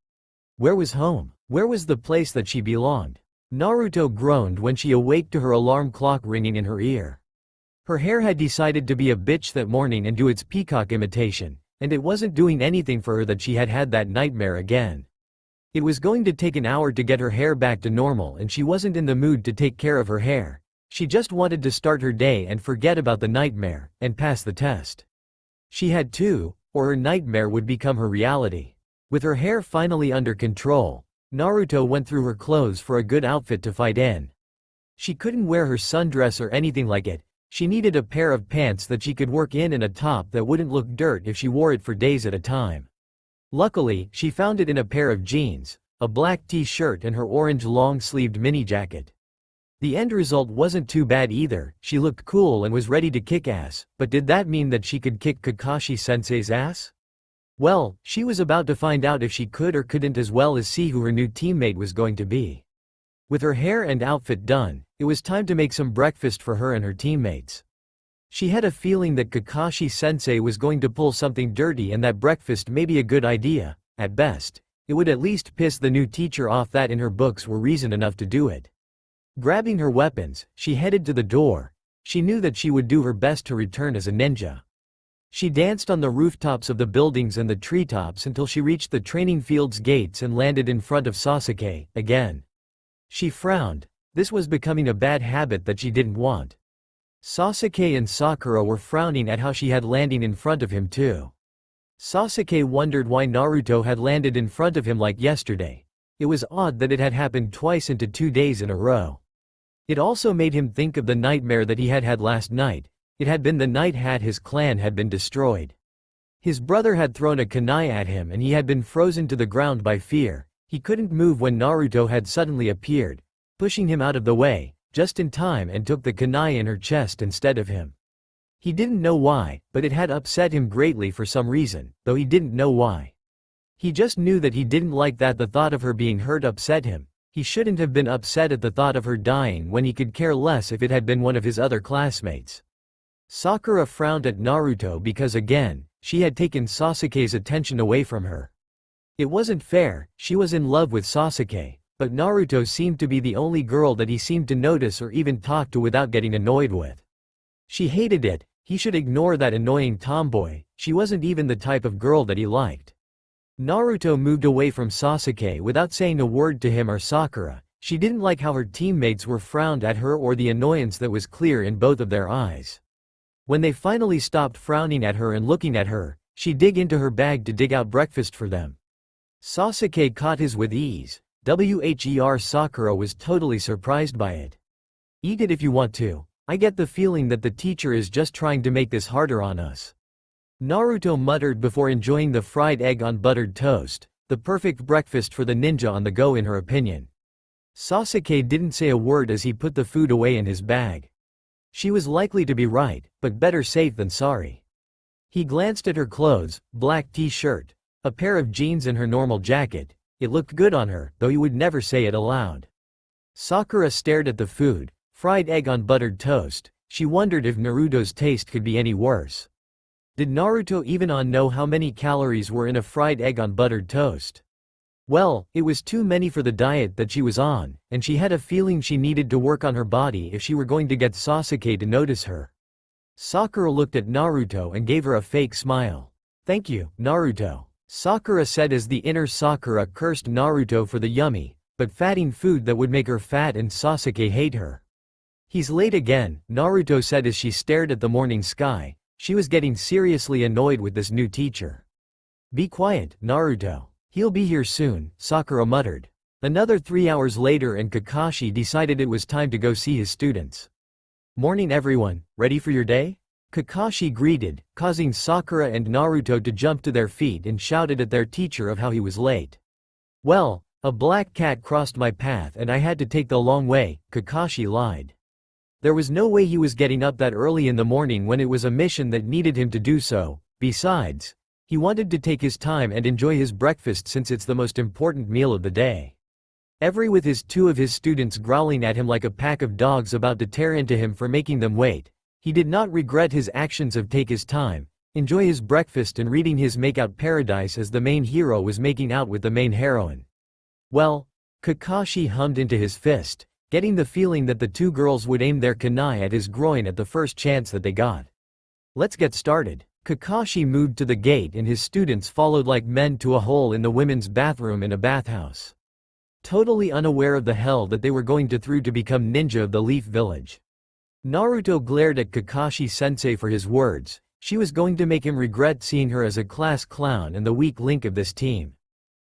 Where was home? Where was the place that she belonged? Naruto groaned when she awoke to her alarm clock ringing in her ear. Her hair had decided to be a bitch that morning and do its peacock imitation, and it wasn't doing anything for her that she had had that nightmare again. It was going to take an hour to get her hair back to normal and she wasn't in the mood to take care of her hair. She just wanted to start her day and forget about the nightmare, and pass the test. She had to, or her nightmare would become her reality. With her hair finally under control, Naruto went through her clothes for a good outfit to fight in. She couldn't wear her sundress or anything like it. She needed a pair of pants that she could work in and a top that wouldn't look dirt if she wore it for days at a time. Luckily, she found it in a pair of jeans, a black t-shirt and her orange long-sleeved mini jacket. The end result wasn't too bad either. She looked cool and was ready to kick ass, but did that mean that she could kick Kakashi-sensei's ass? Well, she was about to find out if she could or couldn't, as well as see who her new teammate was going to be. With her hair and outfit done, it was time to make some breakfast for her and her teammates. She had a feeling that Kakashi-sensei was going to pull something dirty and that breakfast may be a good idea. At best, it would at least piss the new teacher off that in her books were reason enough to do it. Grabbing her weapons, she headed to the door. She knew that she would do her best to return as a ninja. She danced on the rooftops of the buildings and the treetops until she reached the training field's gates and landed in front of Sasuke, again. She frowned. This was becoming a bad habit that she didn't want. Sasuke and Sakura were frowning at how she had landing in front of him too. Sasuke wondered why Naruto had landed in front of him like yesterday. It was odd that it had happened twice into 2 days in a row. It also made him think of the nightmare that he had had last night. It had been the night his clan had been destroyed. His brother had thrown a kunai at him and he had been frozen to the ground by fear. He couldn't move when Naruto had suddenly appeared, pushing him out of the way, just in time, and took the kunai in her chest instead of him. He didn't know why, but it had upset him greatly for some reason, though he didn't know why. He just knew that he didn't like that the thought of her being hurt upset him. He shouldn't have been upset at the thought of her dying when he could care less if it had been one of his other classmates. Sakura frowned at Naruto because again, she had taken Sasuke's attention away from her. It wasn't fair. She was in love with Sasuke, but Naruto seemed to be the only girl that he seemed to notice or even talk to without getting annoyed with. She hated it. He should ignore that annoying tomboy. She wasn't even the type of girl that he liked. Naruto moved away from Sasuke without saying a word to him or Sakura. She didn't like how her teammates were frowned at her or the annoyance that was clear in both of their eyes. When they finally stopped frowning at her and looking at her, she dug into her bag to dig out breakfast for them. Sasuke caught his with ease. Sakura was totally surprised by it. Eat it if you want to. I get the feeling that the teacher is just trying to make this harder on us. Naruto muttered before enjoying the fried egg on buttered toast, the perfect breakfast for the ninja on the go in her opinion. Sasuke didn't say a word as he put the food away in his bag. She was likely to be right, but better safe than sorry. He glanced at her clothes, black t-shirt, a pair of jeans and her normal jacket. It looked good on her, though he would never say it aloud. Sakura stared at the food, fried egg on buttered toast. She wondered if Naruto's taste could be any worse. Did Naruto even know how many calories were in a fried egg on buttered toast? Well, it was too many for the diet that she was on, and she had a feeling she needed to work on her body if she were going to get Sasuke to notice her. Sakura looked at Naruto and gave her a fake smile. "Thank you, Naruto," Sakura said as the inner Sakura cursed Naruto for the yummy, but fatting food that would make her fat and Sasuke hate her. "He's late again," Naruto said as she stared at the morning sky. She was getting seriously annoyed with this new teacher. "Be quiet, Naruto. He'll be here soon," Sakura muttered. Another 3 hours later and Kakashi decided it was time to go see his students. "Morning everyone, ready for your day?" Kakashi greeted, causing Sakura and Naruto to jump to their feet and shouted at their teacher of how he was late. "Well, a black cat crossed my path and I had to take the long way," Kakashi lied. There was no way he was getting up that early in the morning when it was a mission that needed him to do so. Besides, he wanted to take his time and enjoy his breakfast since it's the most important meal of the day. With his two of his students growling at him like a pack of dogs about to tear into him for making them wait, he did not regret his actions of take his time, enjoy his breakfast and reading his make-out paradise as the main hero was making out with the main heroine. "Well," Kakashi hummed into his fist, getting the feeling that the two girls would aim their kunai at his groin at the first chance that they got. "Let's get started." Kakashi moved to the gate and his students followed like men to a hole in the women's bathroom in a bathhouse. Totally unaware of the hell that they were going through to become ninja of the Leaf Village. Naruto glared at Kakashi-sensei for his words. She was going to make him regret seeing her as a class clown and the weak link of this team.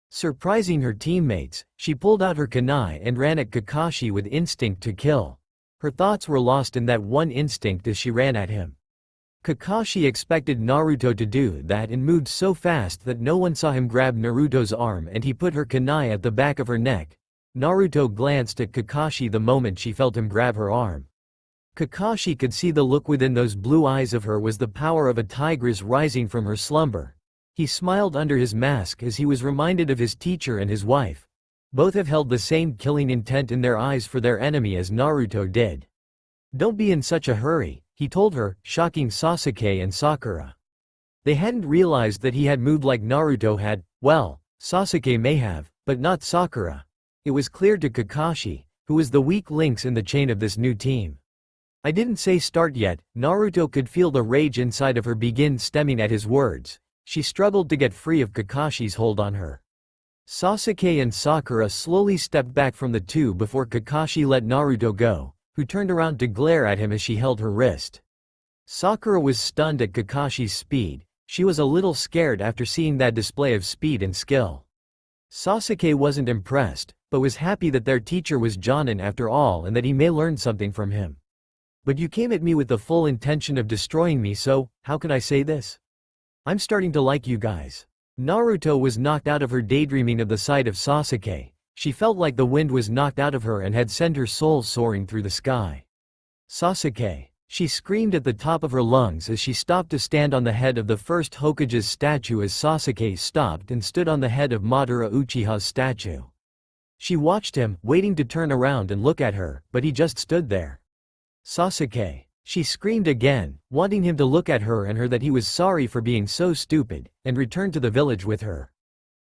Surprising her teammates, she pulled out her kunai and ran at Kakashi with instinct to kill. Her thoughts were lost in that one instinct as she ran at him. Kakashi expected Naruto to do that and moved so fast that no one saw him grab Naruto's arm and he put her kunai at the back of her neck. Naruto glanced at Kakashi the moment she felt him grab her arm. Kakashi could see the look within those blue eyes of her was the power of a tigress rising from her slumber. He smiled under his mask as he was reminded of his teacher and his wife. Both have held the same killing intent in their eyes for their enemy as Naruto did. "Don't be in such a hurry," he told her, shocking Sasuke and Sakura. They hadn't realized that he had moved like Naruto had. Well, Sasuke may have, but not Sakura. It was clear to Kakashi, who was the weak links in the chain of this new team. "I didn't say start yet." Naruto could feel the rage inside of her begin stemming at his words. She struggled to get free of Kakashi's hold on her. Sasuke and Sakura slowly stepped back from the two before Kakashi let Naruto go, who turned around to glare at him as she held her wrist. Sakura was stunned at Kakashi's speed. She was a little scared after seeing that display of speed and skill. Sasuke wasn't impressed, but was happy that their teacher was Jonin after all and that he may learn something from him. "But you came at me with the full intention of destroying me, so, how can I say this? I'm starting to like you guys." Naruto was knocked out of her daydreaming of the sight of Sasuke. She felt like the wind was knocked out of her and had sent her soul soaring through the sky. "Sasuke!" She screamed at the top of her lungs as she stopped to stand on the head of the first Hokage's statue as Sasuke stopped and stood on the head of Madara Uchiha's statue. She watched him, waiting to turn around and look at her, but he just stood there. "Sasuke!" She screamed again, wanting him to look at her and her that he was sorry for being so stupid, and returned to the village with her.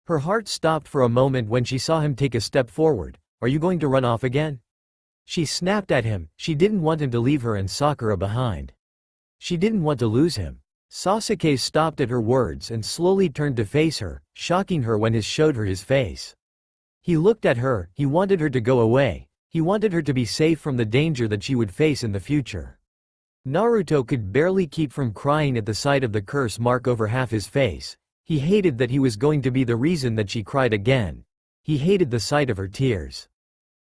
Her heart stopped for a moment when she saw him take a step forward. "Are you going to run off again?" She snapped at him. She didn't want him to leave her and Sakura behind. She didn't want to lose him. Sasuke stopped at her words and slowly turned to face her, shocking her when he showed her his face. He looked at her. He wanted her to go away. He wanted her to be safe from the danger that she would face in the future. Naruto could barely keep from crying at the sight of the curse mark over half his face. He hated that he was going to be the reason that she cried again. He hated the sight of her tears.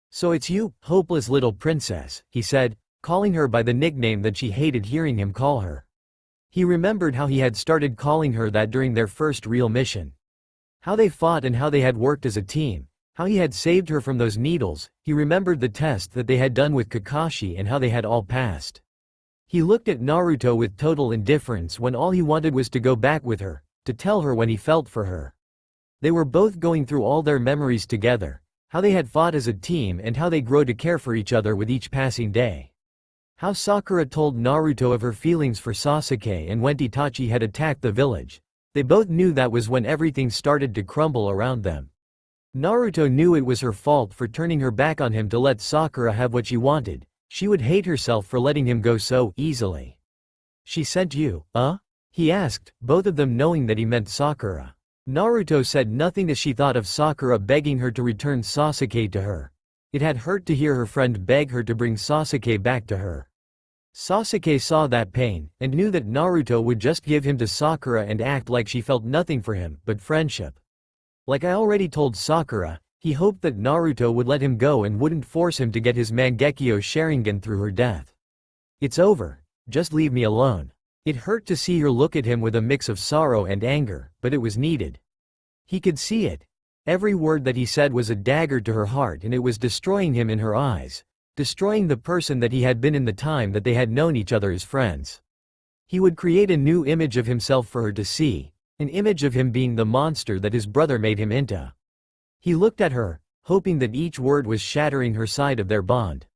"So it's you, hopeless little princess," he said, calling her by the nickname that she hated hearing him call her. He remembered how he had started calling her that during their first real mission. How they fought and how they had worked as a team. How he had saved her from those needles. He remembered the test that they had done with Kakashi and how they had all passed. He looked at Naruto with total indifference when all he wanted was to go back with her, to tell her when he felt for her. They were both going through all their memories together, how they had fought as a team and how they grow to care for each other with each passing day. How Sakura told Naruto of her feelings for Sasuke and when Itachi had attacked the village. They both knew that was when everything started to crumble around them. Naruto knew it was her fault for turning her back on him to let Sakura have what she wanted. She would hate herself for letting him go so easily. "She sent you, he asked, both of them knowing that he meant Sakura. Naruto said nothing as she thought of Sakura begging her to return Sasuke to her. It had hurt to hear her friend beg her to bring Sasuke back to her. Sasuke saw that pain, and knew that Naruto would just give him to Sakura and act like she felt nothing for him but friendship. Like I already told Sakura, he hoped that Naruto would let him go and wouldn't force him to get his Mangekyo Sharingan through her death. It's over, just leave me alone. It hurt to see her look at him with a mix of sorrow and anger, but it was needed. He could see it. Every word that he said was a dagger to her heart and it was destroying him in her eyes, destroying the person that he had been in the time that they had known each other as friends. He would create a new image of himself for her to see, an image of him being the monster that his brother made him into. He looked at her, hoping that each word was shattering her side of their bond.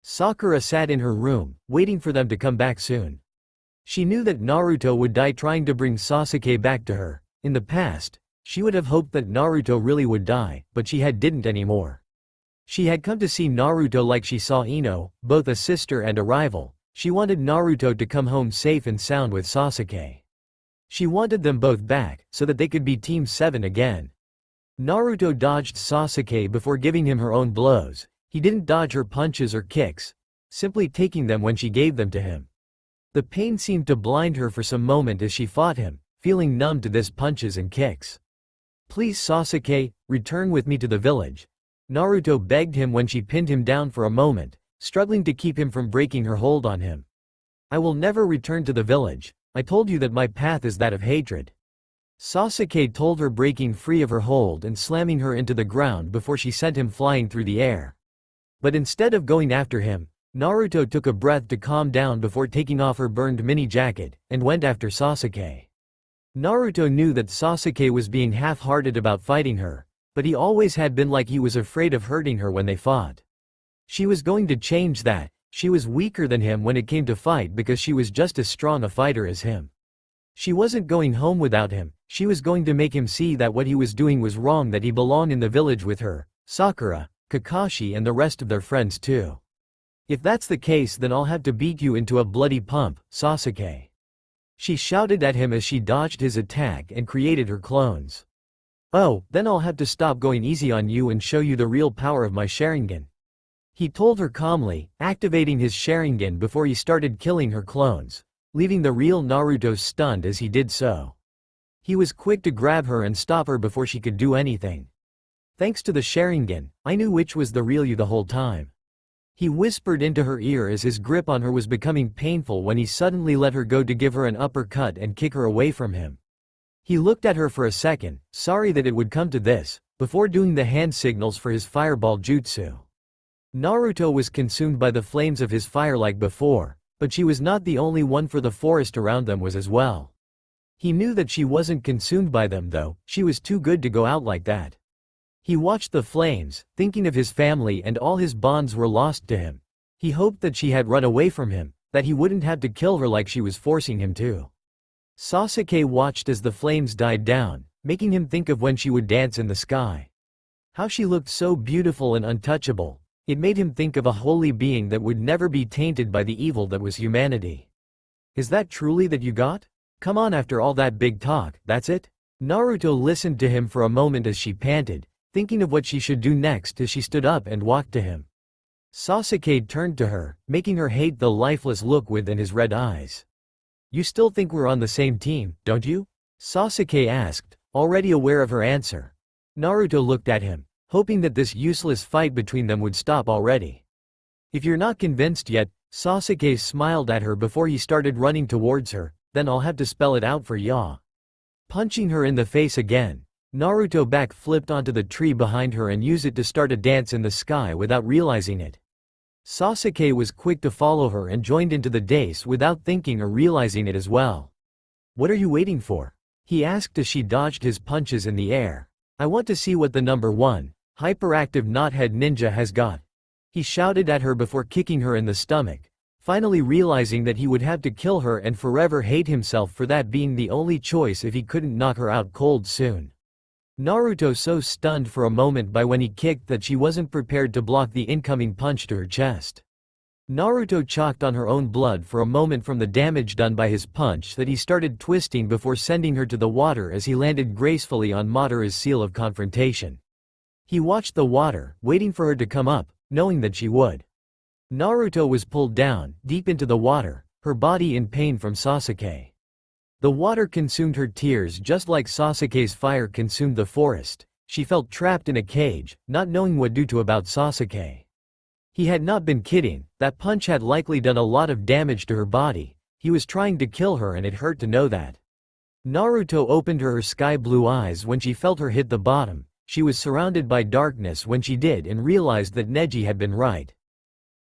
Sakura sat in her room, waiting for them to come back soon. She knew that Naruto would die trying to bring Sasuke back to her. In the past, she would have hoped that Naruto really would die, but she didn't anymore. She had come to see Naruto like she saw Ino, both a sister and a rival. She wanted Naruto to come home safe and sound with Sasuke. She wanted them both back, so that they could be Team 7 again. Naruto dodged Sasuke before giving him her own blows. He didn't dodge her punches or kicks, simply taking them when she gave them to him. The pain seemed to blind her for some moment as she fought him, feeling numb to this punches and kicks. "Please Sasuke, return with me to the village," Naruto begged him when she pinned him down for a moment, struggling to keep him from breaking her hold on him. "I will never return to the village. I told you that my path is that of hatred," Sasuke told her, breaking free of her hold and slamming her into the ground before she sent him flying through the air. But instead of going after him, Naruto took a breath to calm down before taking off her burned mini jacket, and went after Sasuke. Naruto knew that Sasuke was being half-hearted about fighting her, but he always had been like he was afraid of hurting her when they fought. She was going to change that. She was weaker than him when it came to fight because she was just as strong a fighter as him. She wasn't going home without him. She was going to make him see that what he was doing was wrong, that he belonged in the village with her, Sakura, Kakashi and the rest of their friends too. "If that's the case, then I'll have to beat you into a bloody pulp, Sasuke," she shouted at him as she dodged his attack and created her clones. "Oh, then I'll have to stop going easy on you and show you the real power of my Sharingan," he told her calmly, activating his Sharingan before he started killing her clones, leaving the real Naruto stunned as he did so. He was quick to grab her and stop her before she could do anything. "Thanks to the Sharingan, I knew which was the real you the whole time," he whispered into her ear as his grip on her was becoming painful when he suddenly let her go to give her an uppercut and kick her away from him. He looked at her for a second, sorry that it would come to this, before doing the hand signals for his fireball jutsu. Naruto was consumed by the flames of his fire like before, but she was not the only one, for the forest around them was as well. He knew that she wasn't consumed by them though, she was too good to go out like that. He watched the flames, thinking of his family, and all his bonds were lost to him. He hoped that she had run away from him, that he wouldn't have to kill her like she was forcing him to. Sasuke watched as the flames died down, making him think of when she would dance in the sky. How she looked so beautiful and untouchable. It made him think of a holy being that would never be tainted by the evil that was humanity. "Is that truly that you got? Come on, after all that big talk, that's it?" Naruto listened to him for a moment as she panted, thinking of what she should do next as she stood up and walked to him. Sasuke turned to her, making her hate the lifeless look within his red eyes. "You still think we're on the same team, don't you?" Sasuke asked, already aware of her answer. Naruto looked at him, hoping that this useless fight between them would stop already. "If you're not convinced yet," Sasuke smiled at her before he started running towards her, "then I'll have to spell it out for ya." Punching her in the face again, Naruto back-flipped onto the tree behind her and used it to start a dance in the sky without realizing it. Sasuke was quick to follow her and joined into the dance without thinking or realizing it as well. "What are you waiting for?" he asked as she dodged his punches in the air. "I want to see what the number 1, hyperactive knothead ninja has got," he shouted at her before kicking her in the stomach, finally realizing that he would have to kill her and forever hate himself for that being the only choice if he couldn't knock her out cold soon. Naruto so stunned for a moment by when he kicked that she wasn't prepared to block the incoming punch to her chest. Naruto choked on her own blood for a moment from the damage done by his punch that he started twisting before sending her to the water as he landed gracefully on Madara's seal of confrontation. He watched the water, waiting for her to come up, knowing that she would. Naruto was pulled down, deep into the water, her body in pain from Sasuke. The water consumed her tears just like Sasuke's fire consumed the forest. She felt trapped in a cage, not knowing what to do about Sasuke. He had not been kidding, that punch had likely done a lot of damage to her body. He was trying to kill her and it hurt to know that. Naruto opened her sky blue eyes when she felt her hit the bottom. She was surrounded by darkness when she did and realized that Neji had been right.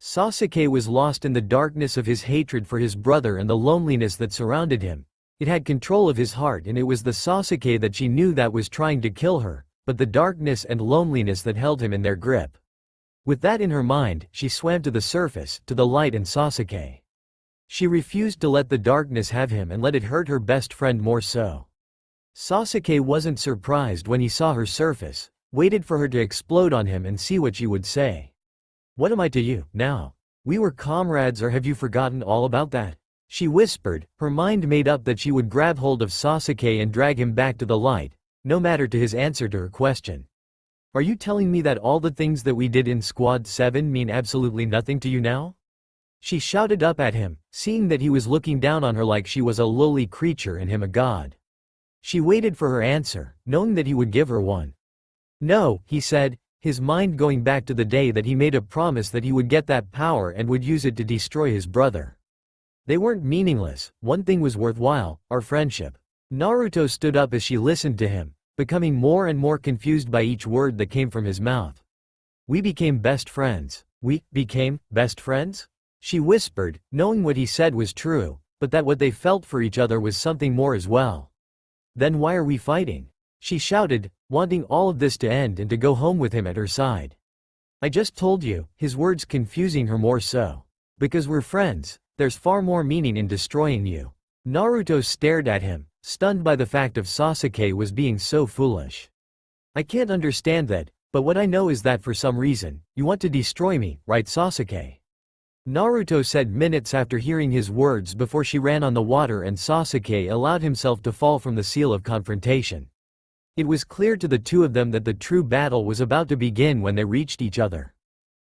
Sasuke was lost in the darkness of his hatred for his brother and the loneliness that surrounded him. It had control of his heart and it was the Sasuke that she knew that was trying to kill her, but the darkness and loneliness that held him in their grip. With that in her mind, she swam to the surface, to the light and Sasuke. She refused to let the darkness have him and let it hurt her best friend more so. Sasuke wasn't surprised when he saw her surface, waited for her to explode on him and see what she would say. "What am I to you, now? We were comrades, or have you forgotten all about that?" She whispered, her mind made up that she would grab hold of Sasuke and drag him back to the light, no matter to his answer to her question. "Are you telling me that all the things that we did in Squad 7 mean absolutely nothing to you now?" She shouted up at him, seeing that he was looking down on her like she was a lowly creature and him a god. She waited for her answer, knowing that he would give her one. "No," he said, his mind going back to the day that he made a promise that he would get that power and would use it to destroy his brother. They weren't meaningless, one thing was worthwhile, our friendship. Naruto stood up as she listened to him, becoming more and more confused by each word that came from his mouth. "We became best friends. We became best friends?" She whispered, knowing what he said was true, but that what they felt for each other was something more as well. "Then why are we fighting?" she shouted, wanting all of this to end and to go home with him at her side. "I just told you," his words confusing her more so. "Because we're friends, there's far more meaning in destroying you." Naruto stared at him, stunned by the fact of Sasuke was being so foolish. "I can't understand that, but what I know is that for some reason, you want to destroy me, right Sasuke?" Naruto said minutes after hearing his words before she ran on the water and Sasuke allowed himself to fall from the seal of confrontation. It was clear to the two of them that the true battle was about to begin when they reached each other.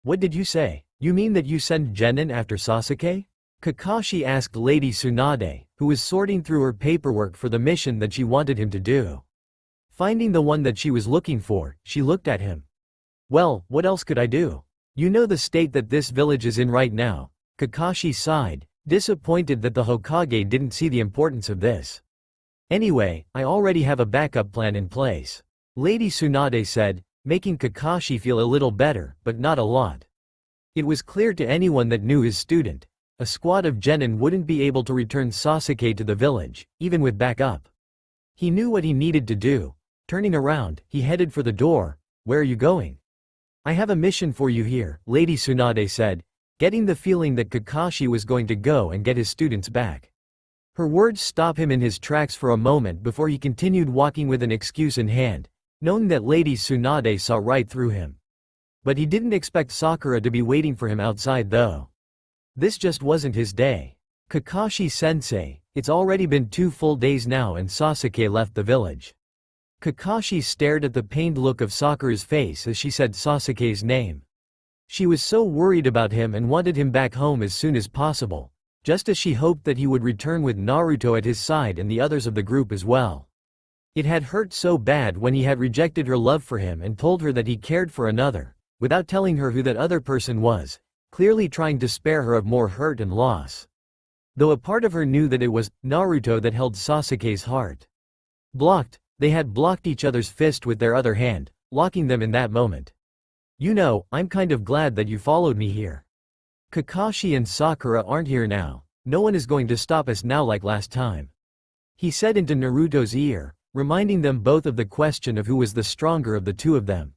"What did you say? You mean that you sent Genin after Sasuke?" Kakashi asked Lady Tsunade, who was sorting through her paperwork for the mission that she wanted him to do. Finding the one that she was looking for, she looked at him. "Well, what else could I do? You know the state that this village is in right now." Kakashi sighed, disappointed that the Hokage didn't see the importance of this. "Anyway, I already have a backup plan in place," Lady Tsunade said, making Kakashi feel a little better, but not a lot. It was clear to anyone that knew his student. A squad of genin wouldn't be able to return Sasuke to the village, even with backup. He knew what he needed to do. Turning around, he headed for the door. "Where are you going?" "I have a mission for you here," Lady Tsunade said, getting the feeling that Kakashi was going to go and get his students back. Her words stopped him in his tracks for a moment before he continued walking with an excuse in hand, knowing that Lady Tsunade saw right through him. But he didn't expect Sakura to be waiting for him outside though. This just wasn't his day. "Kakashi-sensei, it's already been 2 full days now and Sasuke left the village." Kakashi stared at the pained look of Sakura's face as she said Sasuke's name. She was so worried about him and wanted him back home as soon as possible, just as she hoped that he would return with Naruto at his side and the others of the group as well. It had hurt so bad when he had rejected her love for him and told her that he cared for another, without telling her who that other person was, clearly trying to spare her of more hurt and loss. Though a part of her knew that it was Naruto that held Sasuke's heart. Blocked, they had blocked each other's fist with their other hand, locking them in that moment. "You know, I'm kind of glad that you followed me here. Kakashi and Sakura aren't here now, no one is going to stop us now like last time," he said into Naruto's ear, reminding them both of the question of who was the stronger of the two of them.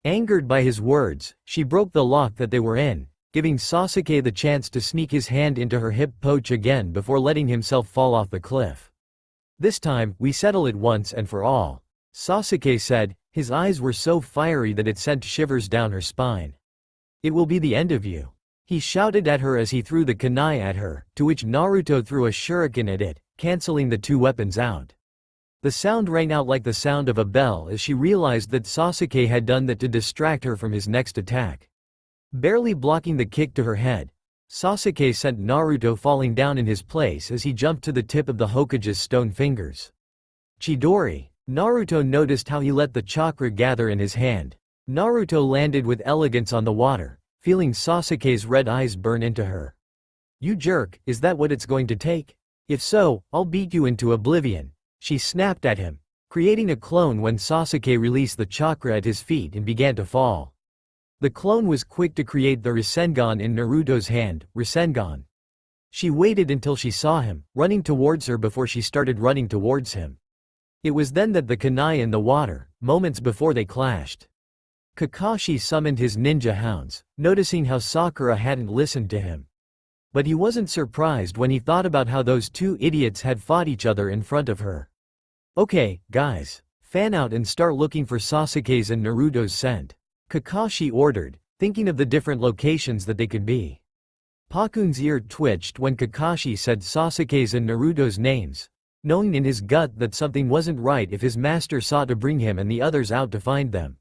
Angered by his words, she broke the lock that they were in, giving Sasuke the chance to sneak his hand into her hip poach again before letting himself fall off the cliff. "This time, we settle it once and for all," Sasuke said, his eyes were so fiery that it sent shivers down her spine. "It will be the end of you," he shouted at her as he threw the kunai at her, to which Naruto threw a shuriken at it, canceling the two weapons out. The sound rang out like the sound of a bell as she realized that Sasuke had done that to distract her from his next attack. Barely blocking the kick to her head, Sasuke sent Naruto falling down in his place as he jumped to the tip of the Hokage's stone fingers. Chidori. Naruto noticed how he let the chakra gather in his hand. Naruto landed with elegance on the water, feeling Sasuke's red eyes burn into her. "You jerk, is that what it's going to take? If so, I'll beat you into oblivion," she snapped at him, creating a clone when Sasuke released the chakra at his feet and began to fall. The clone was quick to create the Rasengan in Naruto's hand, Rasengan. She waited until she saw him, running towards her before she started running towards him. It was then that the kunai in the water, moments before they clashed. Kakashi summoned his ninja hounds, noticing how Sakura hadn't listened to him. But he wasn't surprised when he thought about how those two idiots had fought each other in front of her. "Okay, guys, fan out and start looking for Sasuke's and Naruto's scent," Kakashi ordered, thinking of the different locations that they could be. Pakun's ear twitched when Kakashi said Sasuke's and Naruto's names, knowing in his gut that something wasn't right if his master sought to bring him and the others out to find them.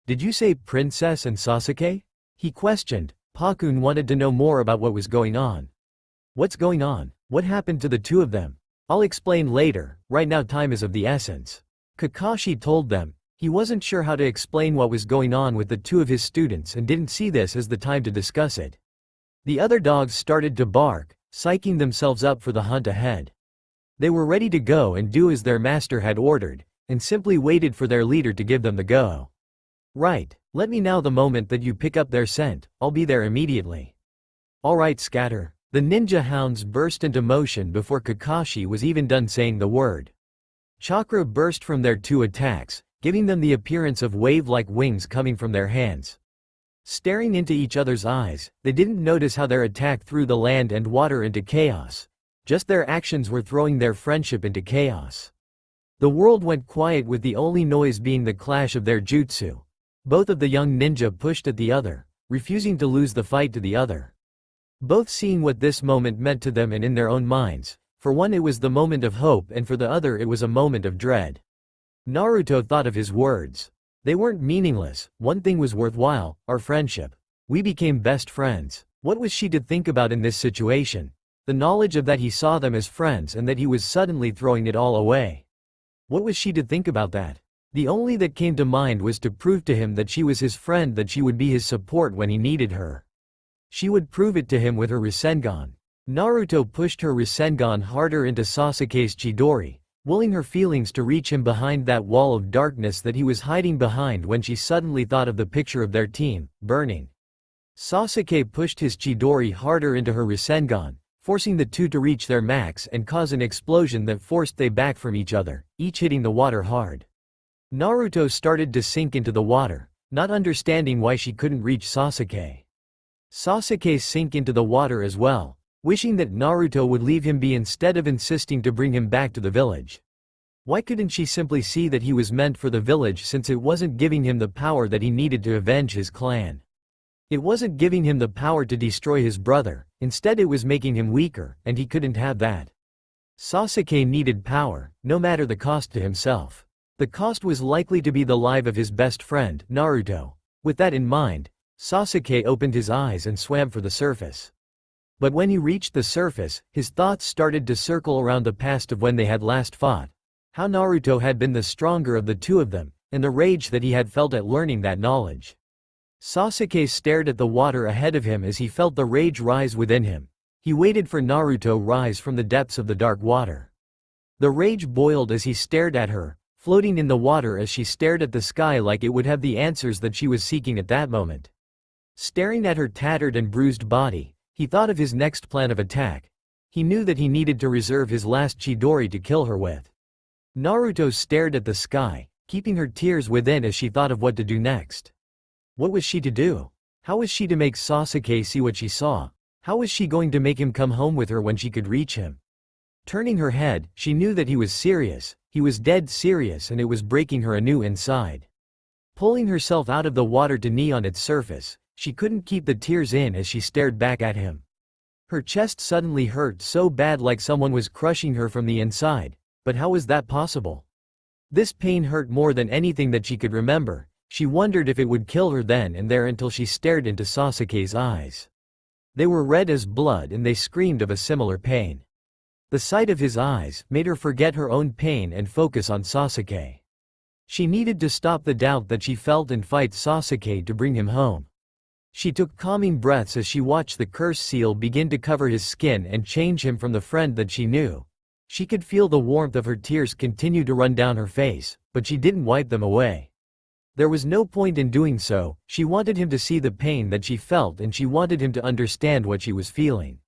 "Did you say Princess and Sasuke?" he questioned. Pakun wanted to know more about what was going on. "What's going on? What happened to the two of them? I'll explain later, right now time is of the essence," Kakashi told them. He wasn't sure how to explain what was going on with the two of his students and didn't see this as the time to discuss it. The other dogs started to bark, psyching themselves up for the hunt ahead. They were ready to go and do as their master had ordered, and simply waited for their leader to give them the go. "Right, let me know the moment that you pick up their scent, I'll be there immediately." "Alright, scatter." The ninja hounds burst into motion before Kakashi was even done saying the word. Chakra burst from their two attacks, giving them the appearance of wave-like wings coming from their hands. Staring into each other's eyes, they didn't notice how their attack threw the land and water into chaos. Just their actions were throwing their friendship into chaos. The world went quiet with the only noise being the clash of their jutsu. Both of the young ninja pushed at the other, refusing to lose the fight to the other. Both seeing what this moment meant to them and in their own minds. For one it was the moment of hope and for the other it was a moment of dread. Naruto thought of his words. They weren't meaningless, one thing was worthwhile, our friendship. We became best friends. What was she to think about in this situation? The knowledge of that he saw them as friends and that he was suddenly throwing it all away. What was she to think about that? The only that came to mind was to prove to him that she was his friend, that she would be his support when he needed her. She would prove it to him with her Rasengan. Naruto pushed her Rasengan harder into Sasuke's Chidori, willing her feelings to reach him behind that wall of darkness that he was hiding behind when she suddenly thought of the picture of their team, burning. Sasuke pushed his Chidori harder into her Rasengan, forcing the two to reach their max and cause an explosion that forced they back from each other, each hitting the water hard. Naruto started to sink into the water, not understanding why she couldn't reach Sasuke. Sasuke sank into the water as well, wishing that Naruto would leave him be instead of insisting to bring him back to the village. Why couldn't she simply see that he was meant for the village, since it wasn't giving him the power that he needed to avenge his clan? It wasn't giving him the power to destroy his brother, instead it was making him weaker, and he couldn't have that. Sasuke needed power, no matter the cost to himself. The cost was likely to be the life of his best friend, Naruto. With that in mind, Sasuke opened his eyes and swam for the surface. But when he reached the surface, his thoughts started to circle around the past of when they had last fought. How Naruto had been the stronger of the two of them, and the rage that he had felt at learning that knowledge. Sasuke stared at the water ahead of him as he felt the rage rise within him. He waited for Naruto rise from the depths of the dark water. The rage boiled as he stared at her, floating in the water as she stared at the sky like it would have the answers that she was seeking at that moment. Staring at her tattered and bruised body, he thought of his next plan of attack. He knew that he needed to reserve his last Chidori to kill her with. Naruto stared at the sky, keeping her tears within as she thought of what to do next. What was she to do? How was she to make Sasuke see what she saw? How was she going to make him come home with her when she could reach him? Turning her head, she knew that he was serious, he was dead serious, and it was breaking her anew inside. Pulling herself out of the water to knee on its surface, she couldn't keep the tears in as she stared back at him. Her chest suddenly hurt so bad, like someone was crushing her from the inside, but how was that possible? This pain hurt more than anything that she could remember. She wondered if it would kill her then and there until she stared into Sasuke's eyes. They were red as blood and they screamed of a similar pain. The sight of his eyes made her forget her own pain and focus on Sasuke. She needed to stop the doubt that she felt and fight Sasuke to bring him home. She took calming breaths as she watched the curse seal begin to cover his skin and change him from the friend that she knew. She could feel the warmth of her tears continue to run down her face, but she didn't wipe them away. There was no point in doing so. She wanted him to see the pain that she felt and she wanted him to understand what she was feeling.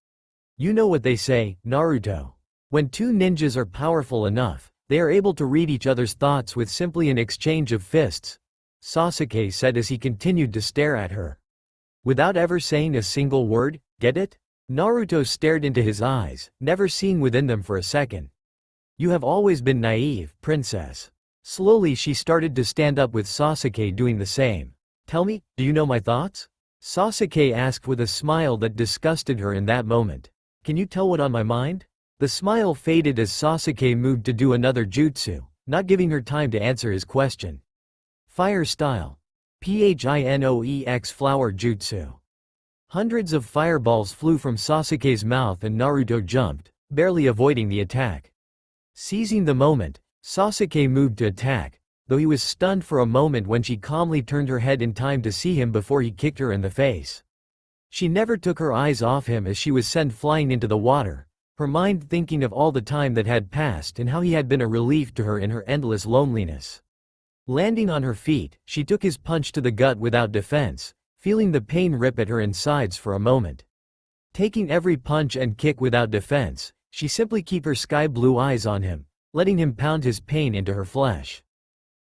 You know what they say, Naruto. When two ninjas are powerful enough, they are able to read each other's thoughts with simply an exchange of fists, Sasuke said as he continued to stare at her. Without ever saying a single word, get it? Naruto stared into his eyes, never seeing within them for a second. You have always been naive, princess. Slowly she started to stand up with Sasuke doing the same. Tell me, do you know my thoughts? Sasuke asked with a smile that disgusted her in that moment. Can you tell what on my mind? The smile faded as Sasuke moved to do another jutsu, not giving her time to answer his question. Fire style. Phinoex flower jutsu. Hundreds of fireballs flew from Sasuke's mouth and Naruto jumped, barely avoiding the attack. Seizing the moment, Sasuke moved to attack, though he was stunned for a moment when she calmly turned her head in time to see him before he kicked her in the face. She never took her eyes off him as she was sent flying into the water, her mind thinking of all the time that had passed and how he had been a relief to her in her endless loneliness. Landing on her feet, she took his punch to the gut without defense, feeling the pain rip at her insides for a moment. Taking every punch and kick without defense, she simply kept her sky blue eyes on him, letting him pound his pain into her flesh.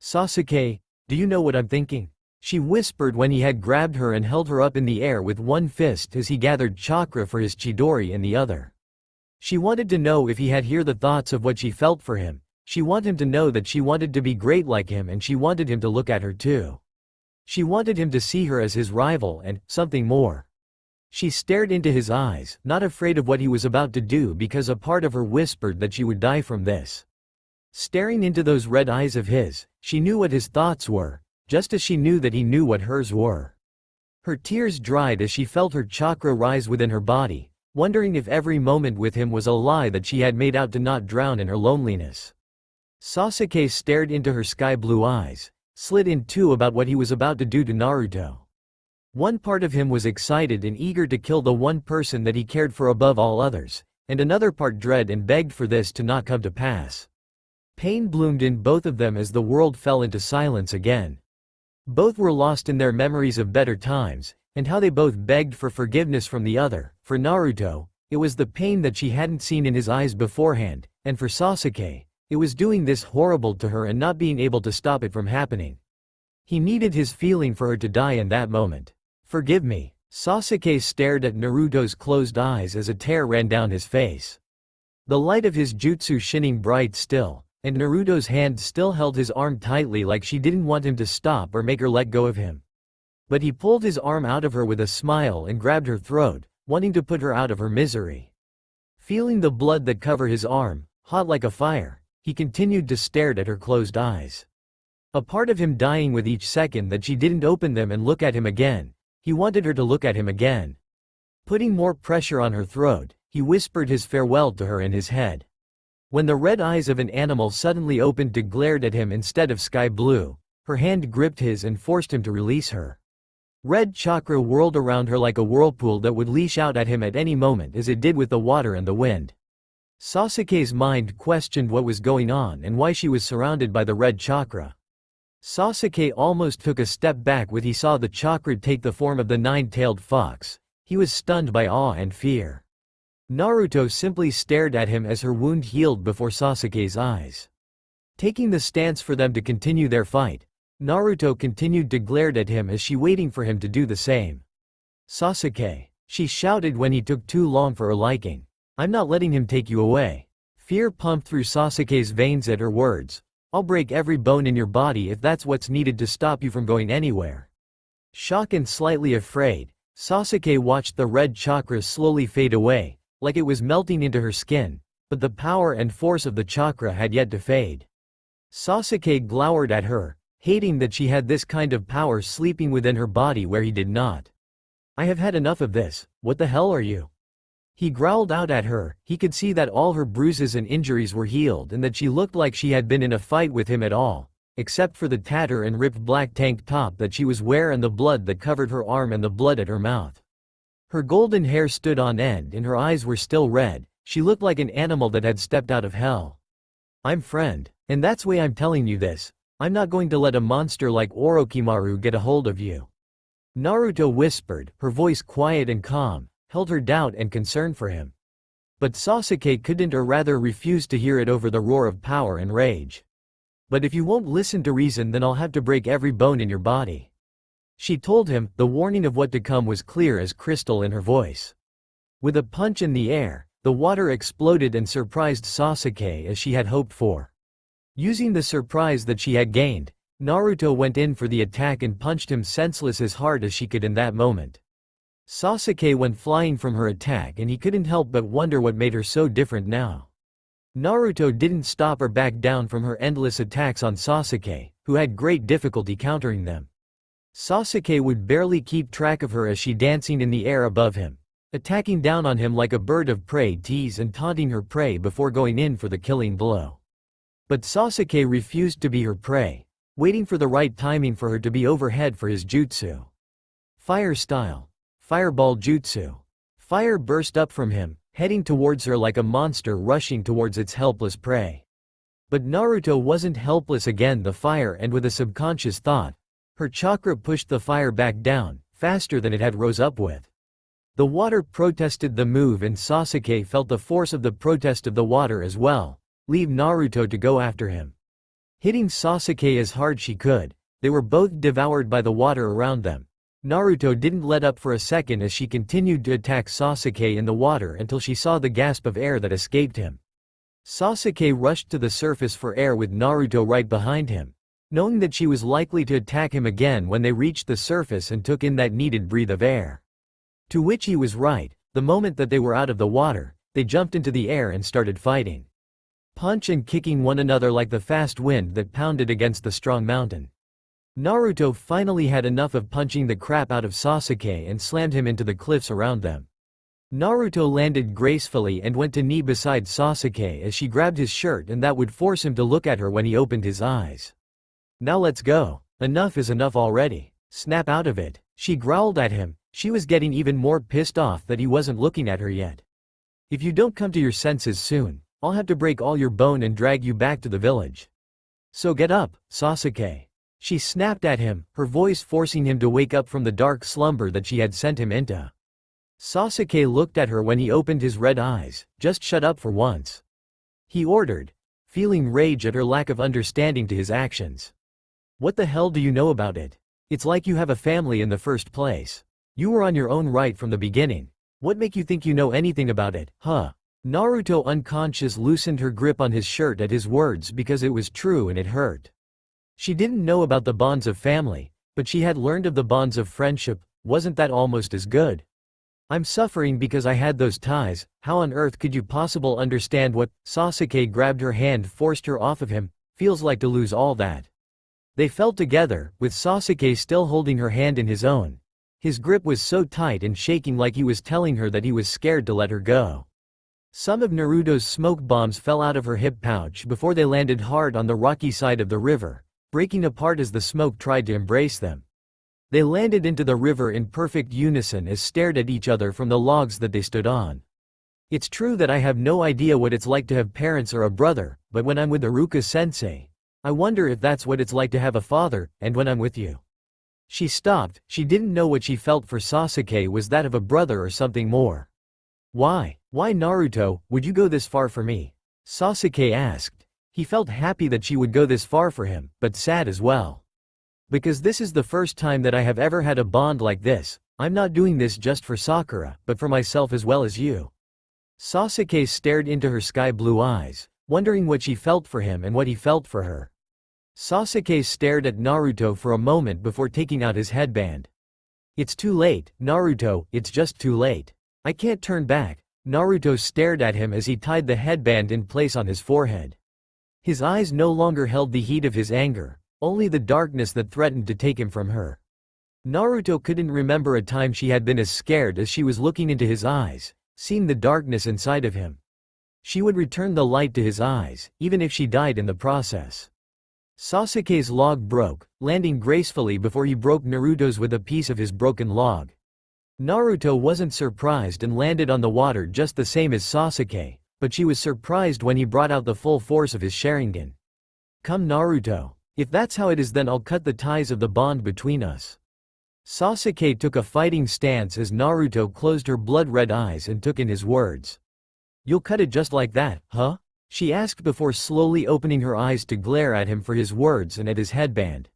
Sasuke, do you know what I'm thinking? She whispered when he had grabbed her and held her up in the air with one fist as he gathered chakra for his Chidori in the other. She wanted to know if he had heard the thoughts of what she felt for him. She wanted him to know that she wanted to be great like him and she wanted him to look at her too. She wanted him to see her as his rival and something more. She stared into his eyes, not afraid of what he was about to do because a part of her whispered that she would die from this. Staring into those red eyes of his, she knew what his thoughts were, just as she knew that he knew what hers were. Her tears dried as she felt her chakra rise within her body, wondering if every moment with him was a lie that she had made out to not drown in her loneliness. Sasuke stared into her sky blue eyes, slid in two about what he was about to do to Naruto. One part of him was excited and eager to kill the one person that he cared for above all others, and another part dread and begged for this to not come to pass. Pain bloomed in both of them as the world fell into silence again. Both were lost in their memories of better times, and how they both begged for forgiveness from the other. For Naruto, it was the pain that she hadn't seen in his eyes beforehand, and for Sasuke, it was doing this horrible to her and not being able to stop it from happening. He needed his feeling for her to die in that moment. Forgive me. Sasuke stared at Naruto's closed eyes as a tear ran down his face. The light of his jutsu shining bright still, and Naruto's hand still held his arm tightly like she didn't want him to stop or make her let go of him. But he pulled his arm out of her with a smile and grabbed her throat, wanting to put her out of her misery. Feeling the blood that covered his arm, hot like a fire, he continued to stare at her closed eyes. A part of him dying with each second that she didn't open them and look at him again. He wanted her to look at him again. Putting more pressure on her throat, he whispered his farewell to her in his head. When the red eyes of an animal suddenly opened to glare at him instead of sky blue, her hand gripped his and forced him to release her. Red chakra whirled around her like a whirlpool that would leash out at him at any moment as it did with the water and the wind. Sasuke's mind questioned what was going on and why she was surrounded by the red chakra. Sasuke almost took a step back when he saw the chakra take the form of the nine-tailed fox. He was stunned by awe and fear. Naruto simply stared at him as her wound healed before Sasuke's eyes. Taking the stance for them to continue their fight, Naruto continued to glare at him as she waiting for him to do the same. Sasuke, she shouted when he took too long for her liking. I'm not letting him take you away. Fear pumped through Sasuke's veins at her words. I'll break every bone in your body if that's what's needed to stop you from going anywhere. Shocked and slightly afraid, Sasuke watched the red chakra slowly fade away, like it was melting into her skin, but the power and force of the chakra had yet to fade. Sasuke glowered at her, hating that she had this kind of power sleeping within her body where he did not. I have had enough of this, what the hell are you? He growled out at her. He could see that all her bruises and injuries were healed and that she looked like she had been in a fight with him at all, except for the tatter and ripped black tank top that she was wearing and the blood that covered her arm and the blood at her mouth. Her golden hair stood on end and her eyes were still red. She looked like an animal that had stepped out of hell. I'm friend, and that's why I'm telling you this. I'm not going to let a monster like Orochimaru get a hold of you. Naruto whispered, her voice quiet and calm, held her doubt and concern for him. But Sasuke couldn't or rather refused to hear it over the roar of power and rage. But if you won't listen to reason then I'll have to break every bone in your body. She told him. The warning of what to come was clear as crystal in her voice. With a punch in the air, the water exploded and surprised Sasuke as she had hoped for. Using the surprise that she had gained, Naruto went in for the attack and punched him senseless as hard as she could in that moment. Sasuke went flying from her attack and he couldn't help but wonder what made her so different now. Naruto didn't stop or back down from her endless attacks on Sasuke, who had great difficulty countering them. Sasuke would barely keep track of her as she dancing in the air above him, attacking down on him like a bird of prey, tease and taunting her prey before going in for the killing blow. But Sasuke refused to be her prey, waiting for the right timing for her to be overhead for his jutsu. Fire style. Fireball jutsu. Fire burst up from him, heading towards her like a monster rushing towards its helpless prey. But Naruto wasn't helpless again. The fire, and with a subconscious thought, her chakra pushed the fire back down, faster than it had rose up with. The water protested the move and Sasuke felt the force of the protest of the water as well, leave Naruto to go after him. Hitting Sasuke as hard she could, they were both devoured by the water around them. Naruto didn't let up for a second as she continued to attack Sasuke in the water until she saw the gasp of air that escaped him. Sasuke rushed to the surface for air with Naruto right behind him, knowing that she was likely to attack him again when they reached the surface and took in that needed breath of air. To which he was right. The moment that they were out of the water, they jumped into the air and started fighting. Punch and kicking one another like the fast wind that pounded against the strong mountain. Naruto finally had enough of punching the crap out of Sasuke and slammed him into the cliffs around them. Naruto landed gracefully and went to knee beside Sasuke as she grabbed his shirt, and that would force him to look at her when he opened his eyes. Now let's go. Enough is enough already. Snap out of it. She growled at him. She was getting even more pissed off that he wasn't looking at her yet. If you don't come to your senses soon, I'll have to break all your bone and drag you back to the village. So get up, Sasuke. She snapped at him, her voice forcing him to wake up from the dark slumber that she had sent him into. Sasuke looked at her when he opened his red eyes. Just shut up for once, he ordered, feeling rage at her lack of understanding to his actions. What the hell do you know about it? It's like you have a family in the first place. You were on your own right from the beginning. What make you think you know anything about it, huh? Naruto unconscious loosened her grip on his shirt at his words because it was true and it hurt. She didn't know about the bonds of family, but she had learned of the bonds of friendship. Wasn't that almost as good? I'm suffering because I had those ties. How on earth could you possibly understand what? Sasuke grabbed her hand, forced her off of him. Feels like to lose all that. They fell together, with Sasuke still holding her hand in his own. His grip was so tight and shaking like he was telling her that he was scared to let her go. Some of Naruto's smoke bombs fell out of her hip pouch before they landed hard on the rocky side of the river, breaking apart as the smoke tried to embrace them. They landed into the river in perfect unison as stared at each other from the logs that they stood on. It's true that I have no idea what it's like to have parents or a brother, but when I'm with Iruka-sensei, I wonder if that's what it's like to have a father, and when I'm with you. She stopped. She didn't know what she felt for Sasuke was that of a brother or something more. Why Naruto, would you go this far for me? Sasuke asked. He felt happy that she would go this far for him, but sad as well. Because this is the first time that I have ever had a bond like this. I'm not doing this just for Sakura, but for myself as well as you. Sasuke stared into her sky-blue eyes, wondering what she felt for him and what he felt for her. Sasuke stared at Naruto for a moment before taking out his headband. It's too late, Naruto, it's just too late. I can't turn back. Naruto stared at him as he tied the headband in place on his forehead. His eyes no longer held the heat of his anger, only the darkness that threatened to take him from her. Naruto couldn't remember a time she had been as scared as she was looking into his eyes, seeing the darkness inside of him. She would return the light to his eyes, even if she died in the process. Sasuke's log broke, landing gracefully before he broke Naruto's with a piece of his broken log. Naruto wasn't surprised and landed on the water just the same as Sasuke, but she was surprised when he brought out the full force of his Sharingan. Come Naruto. If that's how it is, then I'll cut the ties of the bond between us. Sasuke took a fighting stance as Naruto closed her blood-red eyes and took in his words. You'll cut it just like that, huh? She asked before slowly opening her eyes to glare at him for his words and at his headband.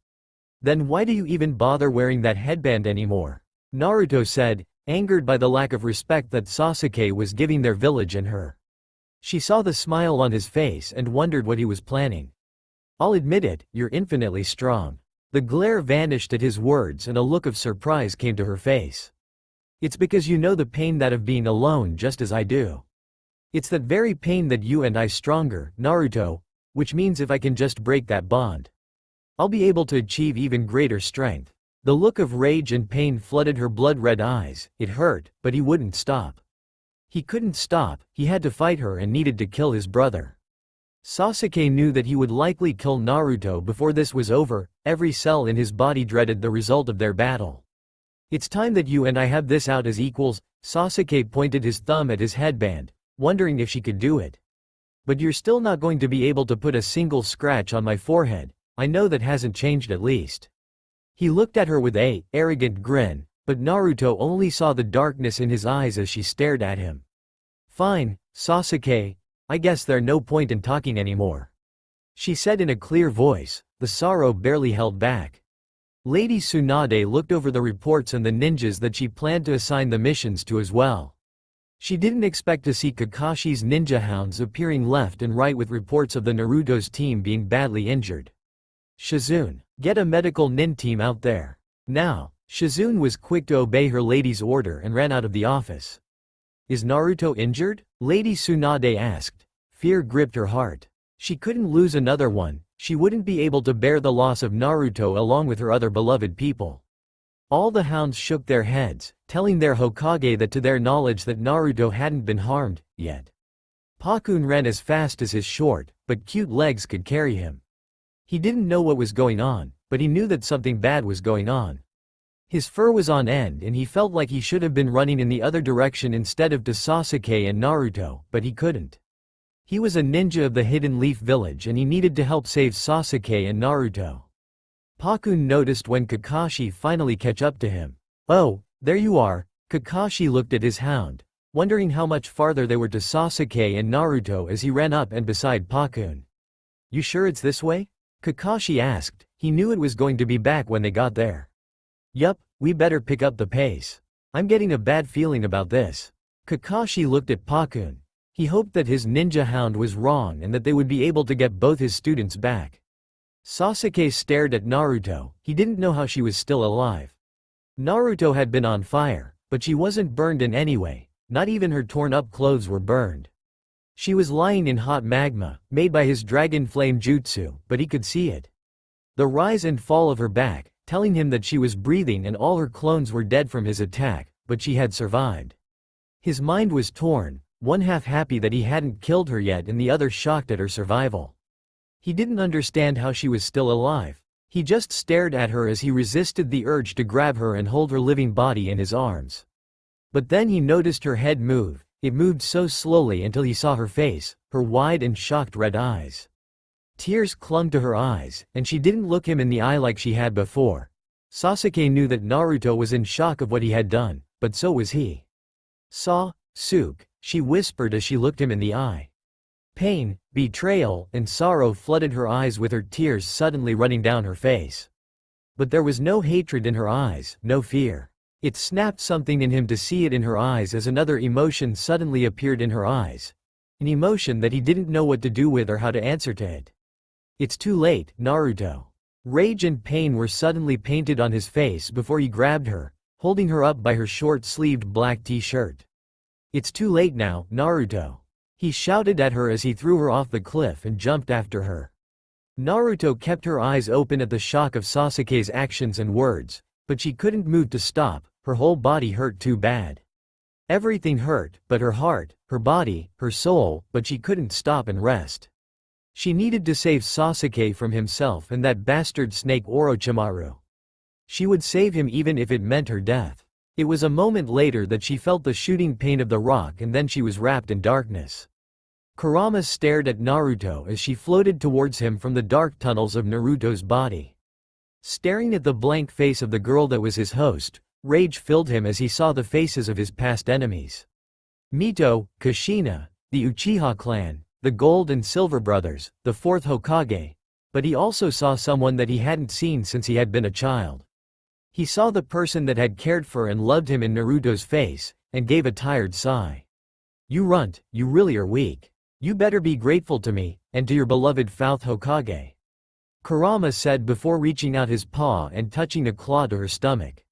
Then why do you even bother wearing that headband anymore? Naruto said, angered by the lack of respect that Sasuke was giving their village and her. She saw the smile on his face and wondered what he was planning. I'll admit it, you're infinitely strong. The glare vanished at his words and a look of surprise came to her face. It's because you know the pain that of being alone just as I do. It's that very pain that you and I stronger, Naruto, which means if I can just break that bond, I'll be able to achieve even greater strength. The look of rage and pain flooded her blood-red eyes. It hurt, but he wouldn't stop. He couldn't stop, he had to fight her and needed to kill his brother. Sasuke knew that he would likely kill Naruto before this was over. Every cell in his body dreaded the result of their battle. It's time that you and I have this out as equals. Sasuke pointed his thumb at his headband, wondering if she could do it. But you're still not going to be able to put a single scratch on my forehead. I know that hasn't changed at least. He looked at her with an arrogant grin, but Naruto only saw the darkness in his eyes as she stared at him. Fine, Sasuke, I guess there's no point in talking anymore. She said in a clear voice, the sorrow barely held back. Lady Tsunade looked over the reports and the ninjas that she planned to assign the missions to as well. She didn't expect to see Kakashi's ninja hounds appearing left and right with reports of the Naruto's team being badly injured. Shizune, get a medical nin team out there. Now. Shizune was quick to obey her lady's order and ran out of the office. Is Naruto injured? Lady Tsunade asked. Fear gripped her heart. She couldn't lose another one, she wouldn't be able to bear the loss of Naruto along with her other beloved people. All the hounds shook their heads, telling their Hokage that to their knowledge that Naruto hadn't been harmed, yet. Pakun ran as fast as his short, but cute legs could carry him. He didn't know what was going on, but he knew that something bad was going on. His fur was on end and he felt like he should have been running in the other direction instead of to Sasuke and Naruto, but he couldn't. He was a ninja of the Hidden Leaf Village and he needed to help save Sasuke and Naruto. Pakun noticed when Kakashi finally catch up to him. Oh, there you are. Kakashi looked at his hound, wondering how much farther they were to Sasuke and Naruto as he ran up and beside Pakun. You sure it's this way? Kakashi asked. He knew it was going to be back when they got there. Yup, we better pick up the pace. I'm getting a bad feeling about this. Kakashi looked at Pakun. He hoped that his ninja hound was wrong and that they would be able to get both his students back. Sasuke stared at Naruto. He didn't know how she was still alive. Naruto had been on fire, but she wasn't burned in any way. Not even her torn-up clothes were burned. She was lying in hot magma, made by his dragon flame jutsu, but he could see it. The rise and fall of her back, telling him that she was breathing and all her clones were dead from his attack, but she had survived. His mind was torn, one half happy that he hadn't killed her yet and the other shocked at her survival. He didn't understand how she was still alive. He just stared at her as he resisted the urge to grab her and hold her living body in his arms. But then he noticed her head move. It moved so slowly until he saw her face, her wide and shocked red eyes. Tears clung to her eyes, and she didn't look him in the eye like she had before. Sasuke knew that Naruto was in shock of what he had done, but so was he. Sasuke, she whispered as she looked him in the eye. Pain, betrayal, and sorrow flooded her eyes with her tears suddenly running down her face. But there was no hatred in her eyes, no fear. It snapped something in him to see it in her eyes as another emotion suddenly appeared in her eyes. An emotion that he didn't know what to do with or how to answer to it. It's too late, Naruto. Rage and pain were suddenly painted on his face before he grabbed her, holding her up by her short-sleeved black t-shirt. It's too late now, Naruto. He shouted at her as he threw her off the cliff and jumped after her. Naruto kept her eyes open at the shock of Sasuke's actions and words, but she couldn't move to stop, her whole body hurt too bad. Everything hurt, but her heart, her body, her soul, but she couldn't stop and rest. She needed to save Sasuke from himself and that bastard snake Orochimaru. She would save him even if it meant her death. It was a moment later that she felt the shooting pain of the rock and then she was wrapped in darkness. Kurama stared at Naruto as she floated towards him from the dark tunnels of Naruto's body. Staring at the blank face of the girl that was his host, rage filled him as he saw the faces of his past enemies. Mito, Kushina, the Uchiha clan, the Gold and Silver brothers, the fourth Hokage, but he also saw someone that he hadn't seen since he had been a child. He saw the person that had cared for and loved him in Naruto's face, and gave a tired sigh. You runt, you really are weak. You better be grateful to me, and to your beloved fourth Hokage. Kurama said before reaching out his paw and touching a claw to her stomach.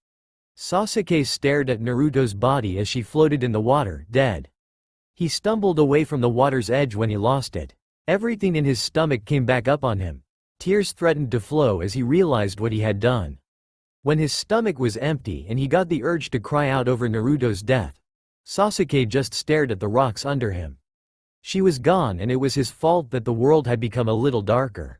Sasuke stared at Naruto's body as she floated in the water, dead. He stumbled away from the water's edge when he lost it. Everything in his stomach came back up on him. Tears threatened to flow as he realized what he had done. When his stomach was empty and he got the urge to cry out over Naruto's death, Sasuke just stared at the rocks under him. She was gone and it was his fault that the world had become a little darker.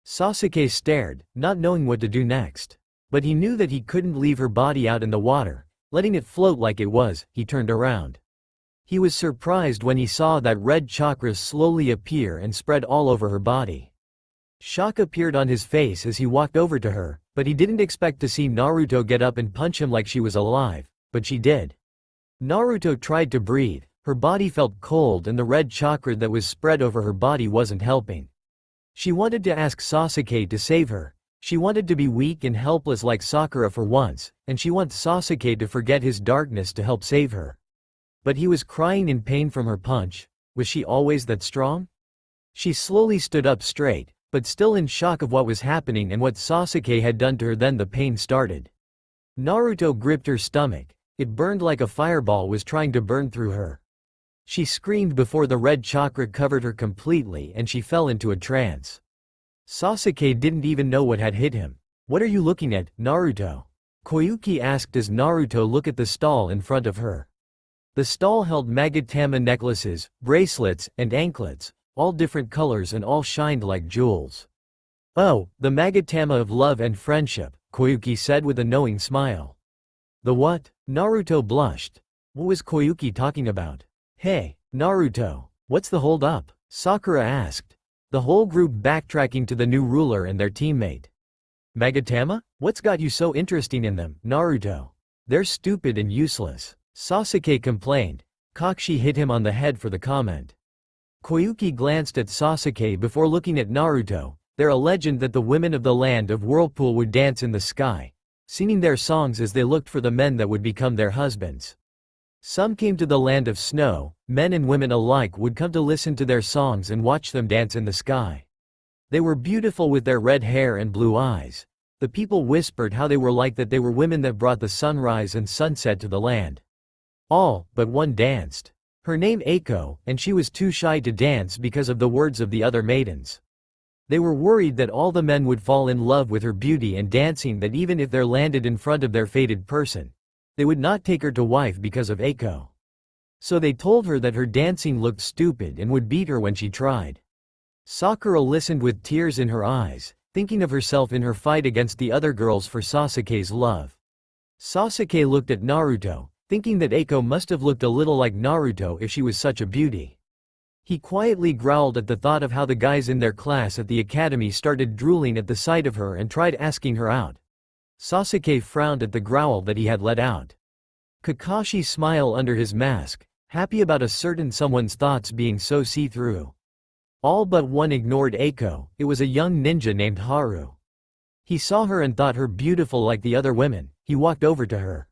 Sasuke stared, not knowing what to do next. But he knew that he couldn't leave her body out in the water, letting it float like it was. He turned around. He was surprised when he saw that red chakra slowly appear and spread all over her body. Shock appeared on his face as he walked over to her, but he didn't expect to see Naruto get up and punch him like she was alive, but she did. Naruto tried to breathe. Her body felt cold and the red chakra that was spread over her body wasn't helping. She wanted to ask Sasuke to save her. She wanted to be weak and helpless like Sakura for once, and she wants Sasuke to forget his darkness to help save her. But he was crying in pain from her punch. Was she always that strong? She slowly stood up straight, but still in shock of what was happening and what Sasuke had done to her. Then the pain started. Naruto gripped her stomach. It burned like a fireball was trying to burn through her. She screamed before the red chakra covered her completely and she fell into a trance. Sasuke didn't even know what had hit him. What are you looking at, Naruto? Koyuki asked as Naruto looked at the stall in front of her. The stall held magatama necklaces, bracelets, and anklets, all different colors and all shined like jewels. Oh, the magatama of love and friendship, Koyuki said with a knowing smile. The what? Naruto blushed. What was Koyuki talking about? Hey, Naruto, what's the hold up? Sakura asked. The whole group backtracking to the new ruler and their teammate. Magatama? What's got you so interesting in them, Naruto? They're stupid and useless. Sasuke complained. Kakashi hit him on the head for the comment. Koyuki glanced at Sasuke before looking at Naruto. They're a legend that the women of the land of Whirlpool would dance in the sky, singing their songs as they looked for the men that would become their husbands. Some came to the land of snow, men and women alike would come to listen to their songs and watch them dance in the sky. They were beautiful with their red hair and blue eyes. The people whispered how they were like that they were women that brought the sunrise and sunset to the land. All but one danced. Her name Eiko, and she was too shy to dance because of the words of the other maidens. They were worried that all the men would fall in love with her beauty and dancing, that even if they landed in front of their fated person, they would not take her to wife because of Eiko. So they told her that her dancing looked stupid and would beat her when she tried. Sakura listened with tears in her eyes, thinking of herself in her fight against the other girls for Sasuke's love. Sasuke looked at Naruto, thinking that Eiko must have looked a little like Naruto if she was such a beauty. He quietly growled at the thought of how the guys in their class at the academy started drooling at the sight of her and tried asking her out. Sasuke frowned at the growl that he had let out. Kakashi smiled under his mask, happy about a certain someone's thoughts being so see-through. All but one ignored Eiko. It was a young ninja named Haru. He saw her and thought her beautiful like the other women. He walked over to her.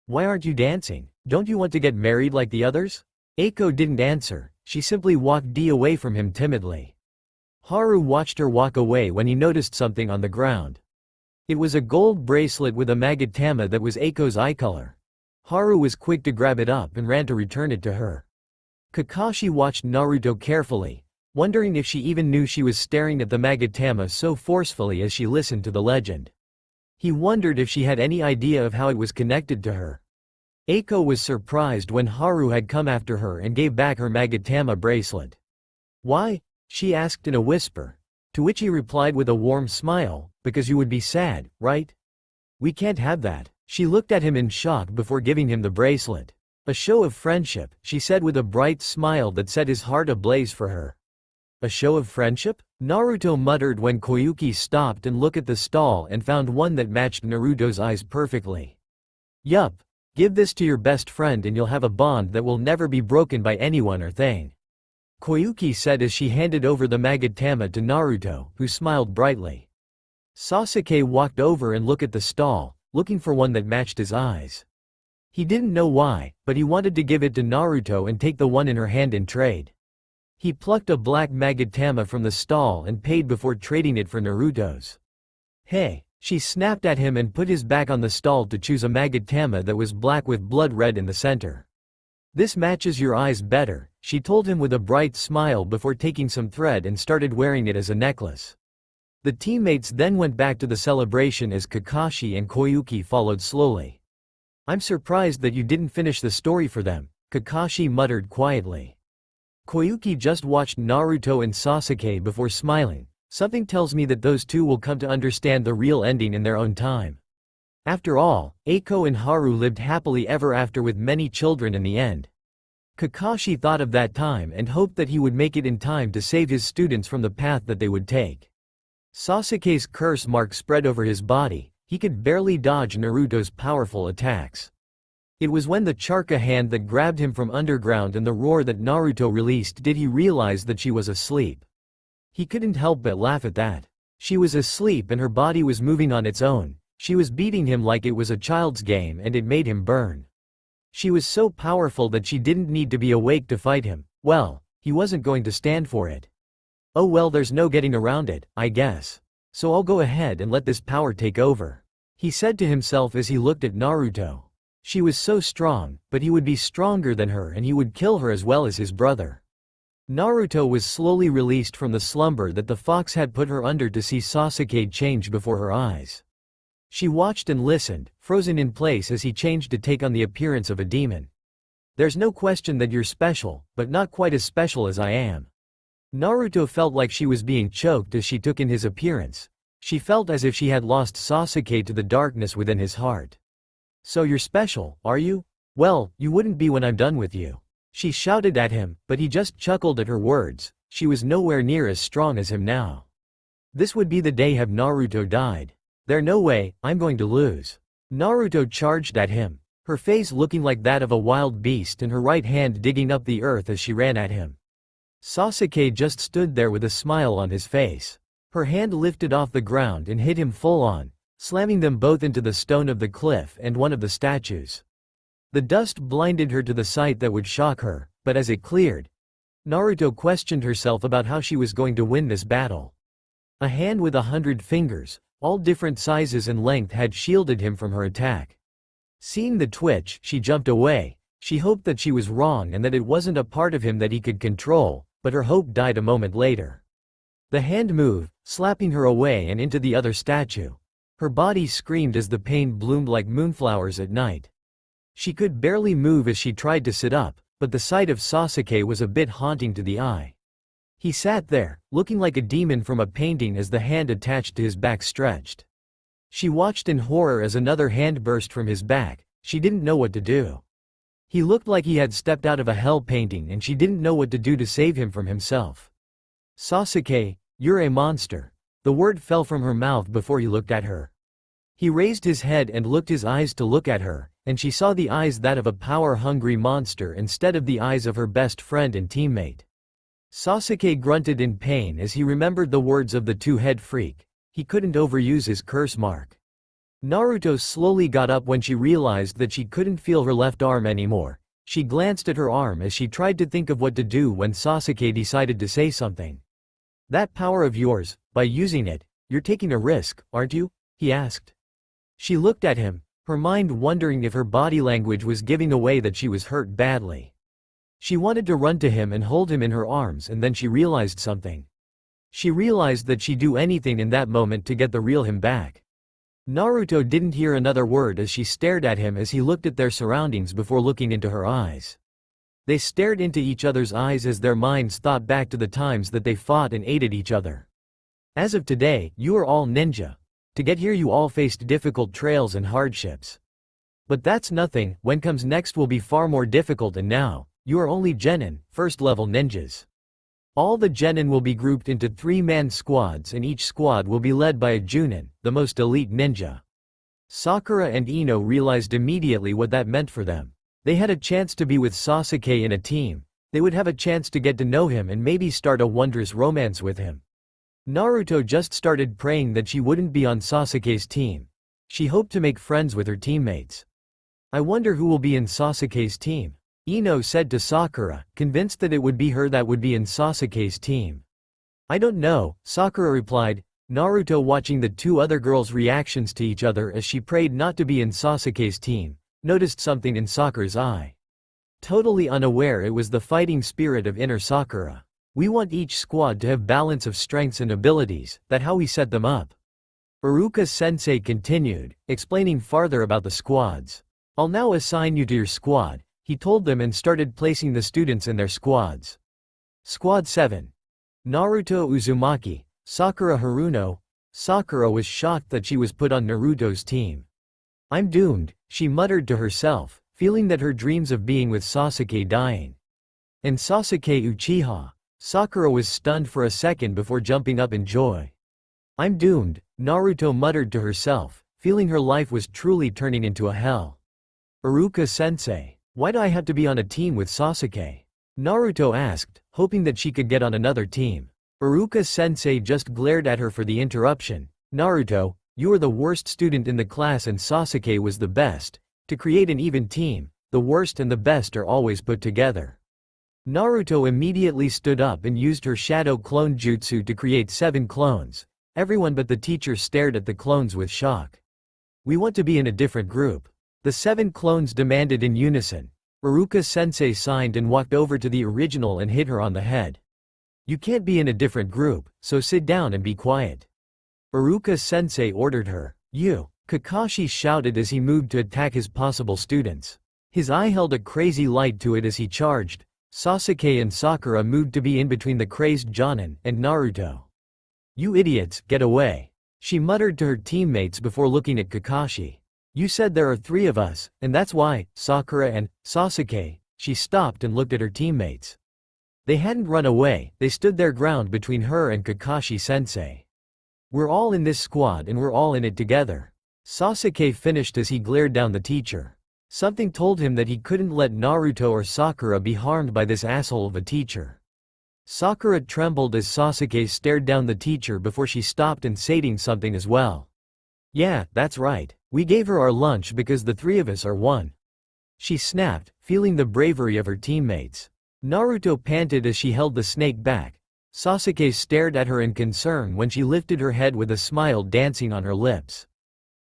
Why aren't you dancing? Don't you want to get married like the others? Eiko didn't answer, she simply walked away from him timidly. Haru watched her walk away when he noticed something on the ground. It was a gold bracelet with a magatama that was Eiko's eye color. Haru was quick to grab it up and ran to return it to her. Kakashi watched Naruto carefully, wondering if she even knew she was staring at the magatama so forcefully as she listened to the legend. He wondered if she had any idea of how it was connected to her. Eiko was surprised when Haru had come after her and gave back her magatama bracelet. "Why?" she asked in a whisper, to which he replied with a warm smile, "Because you would be sad, right? We can't have that." She looked at him in shock before giving him the bracelet. "A show of friendship," she said with a bright smile that set his heart ablaze for her. "A show of friendship?" Naruto muttered when Koyuki stopped and looked at the stall and found one that matched Naruto's eyes perfectly. "Yup. Give this to your best friend and you'll have a bond that will never be broken by anyone or thing," Koyuki said as she handed over the magatama to Naruto, who smiled brightly. Sasuke walked over and looked at the stall, looking for one that matched his eyes. He didn't know why, but he wanted to give it to Naruto and take the one in her hand in trade. He plucked a black magatama from the stall and paid before trading it for Naruto's. "Hey!" She snapped at him and put his back on the stall to choose a magatama that was black with blood red in the center. "This matches your eyes better," she told him with a bright smile before taking some thread and started wearing it as a necklace. The teammates then went back to the celebration as Kakashi and Koyuki followed slowly. "I'm surprised that you didn't finish the story for them," Kakashi muttered quietly. Koyuki just watched Naruto and Sasuke before smiling. "Something tells me that those two will come to understand the real ending in their own time." After all, Eiko and Haru lived happily ever after with many children in the end. Kakashi thought of that time and hoped that he would make it in time to save his students from the path that they would take. Sasuke's curse mark spread over his body, he could barely dodge Naruto's powerful attacks. It was when the Charka hand that grabbed him from underground and the roar that Naruto released did he realize that she was asleep. He couldn't help but laugh at that. She was asleep and her body was moving on its own. She was beating him like it was a child's game and it made him burn. She was so powerful that she didn't need to be awake to fight him. Well, he wasn't going to stand for it. "Oh well, there's no getting around it, I guess. So I'll go ahead and let this power take over," he said to himself as he looked at Naruto. She was so strong, but he would be stronger than her and he would kill her as well as his brother. Naruto was slowly released from the slumber that the fox had put her under to see Sasuke change before her eyes. She watched and listened, frozen in place as he changed to take on the appearance of a demon. "There's no question that you're special, but not quite as special as I am." Naruto felt like she was being choked as she took in his appearance. She felt as if she had lost Sasuke to the darkness within his heart. "So you're special, are you? Well, you wouldn't be when I'm done with you," she shouted at him, but he just chuckled at her words. She was nowhere near as strong as him now. This would be the day have Naruto died. "There's no way, I'm going to lose." Naruto charged at him, her face looking like that of a wild beast and her right hand digging up the earth as she ran at him. Sasuke just stood there with a smile on his face. Her hand lifted off the ground and hit him full on, slamming them both into the stone of the cliff and one of the statues. The dust blinded her to the sight that would shock her, but as it cleared, Naruto questioned herself about how she was going to win this battle. A hand with 100 fingers, all different sizes and length, had shielded him from her attack. Seeing the twitch, she jumped away. She hoped that she was wrong and that it wasn't a part of him that he could control, but her hope died a moment later. The hand moved, slapping her away and into the other statue. Her body screamed as the pain bloomed like moonflowers at night. She could barely move as she tried to sit up, but the sight of Sasuke was a bit haunting to the eye. He sat there, looking like a demon from a painting as the hand attached to his back stretched. She watched in horror as another hand burst from his back. She didn't know what to do. He looked like he had stepped out of a hell painting and she didn't know what to do to save him from himself. "Sasuke, you're a monster." The word fell from her mouth before he looked at her. He raised his head and looked his eyes to look at her, and she saw the eyes that of a power-hungry monster instead of the eyes of her best friend and teammate. Sasuke grunted in pain as he remembered the words of the two-head freak. He couldn't overuse his curse mark. Naruto slowly got up when she realized that she couldn't feel her left arm anymore. She glanced at her arm as she tried to think of what to do when Sasuke decided to say something. "That power of yours, by using it, you're taking a risk, aren't you?" he asked. She looked at him, her mind wondering if her body language was giving away that she was hurt badly. She wanted to run to him and hold him in her arms, and then she realized something. She realized that she'd do anything in that moment to get the real him back. Naruto didn't hear another word as she stared at him as he looked at their surroundings before looking into her eyes. They stared into each other's eyes as their minds thought back to the times that they fought and aided each other. "As of today, you are all ninja. To get here you all faced difficult trails and hardships. But that's nothing, when comes next will be far more difficult, and now, you are only genin, first-level ninjas. All the genin will be grouped into 3-man squads, and each squad will be led by a junin, the most elite ninja." Sakura and Ino realized immediately what that meant for them. They had a chance to be with Sasuke in a team. They would have a chance to get to know him and maybe start a wondrous romance with him. Naruto just started praying that she wouldn't be on Sasuke's team. She hoped to make friends with her teammates. "I wonder who will be in Sasuke's team," Ino said to Sakura, convinced that it would be her that would be in Sasuke's team. "I don't know," Sakura replied. Naruto, watching the two other girls' reactions to each other as she prayed not to be in Sasuke's team, noticed something in Sakura's eye. Totally unaware it was the fighting spirit of inner Sakura. "We want each squad to have balance of strengths and abilities, that's how we set them up." Iruka-sensei continued, explaining farther about the squads. "I'll now assign you to your squad," he told them, and started placing the students in their squads. Squad 7. Naruto Uzumaki, Sakura Haruno. Sakura was shocked that she was put on Naruto's team. "I'm doomed," she muttered to herself, feeling that her dreams of being with Sasuke dying. And Sasuke Uchiha. Sakura was stunned for a second before jumping up in joy. "I'm doomed," Naruto muttered to herself, feeling her life was truly turning into a hell. "Iruka-sensei, why do I have to be on a team with Sasuke?" Naruto asked, hoping that she could get on another team. Iruka-sensei just glared at her for the interruption. "Naruto, you are the worst student in the class and Sasuke was the best. To create an even team, the worst and the best are always put together." Naruto immediately stood up and used her shadow clone jutsu to create 7 clones. Everyone but the teacher stared at the clones with shock. "We want to be in a different group," the 7 clones demanded in unison. Iruka-sensei signed and walked over to the original and hit her on the head. "You can't be in a different group, so sit down and be quiet," Iruka-sensei ordered her. "You!" Kakashi shouted as he moved to attack his possible students. His eye held a crazy light to it as he charged. Sasuke and Sakura moved to be in between the crazed Jonin and Naruto. "You idiots, get away," she muttered to her teammates before looking at Kakashi. "You said there are 3 of us, and that's why, Sakura and Sasuke." She stopped and looked at her teammates. They hadn't run away, they stood their ground between her and Kakashi-sensei. "We're all in this squad and we're all in it together," Sasuke finished as he glared down the teacher. Something told him that he couldn't let Naruto or Sakura be harmed by this asshole of a teacher. Sakura trembled as Sasuke stared down the teacher before she stopped and saying something as well. "Yeah, that's right. We gave her our lunch because the 3 of us are one," she snapped, feeling the bravery of her teammates. Naruto panted as she held the snake back. Sasuke stared at her in concern when she lifted her head with a smile dancing on her lips.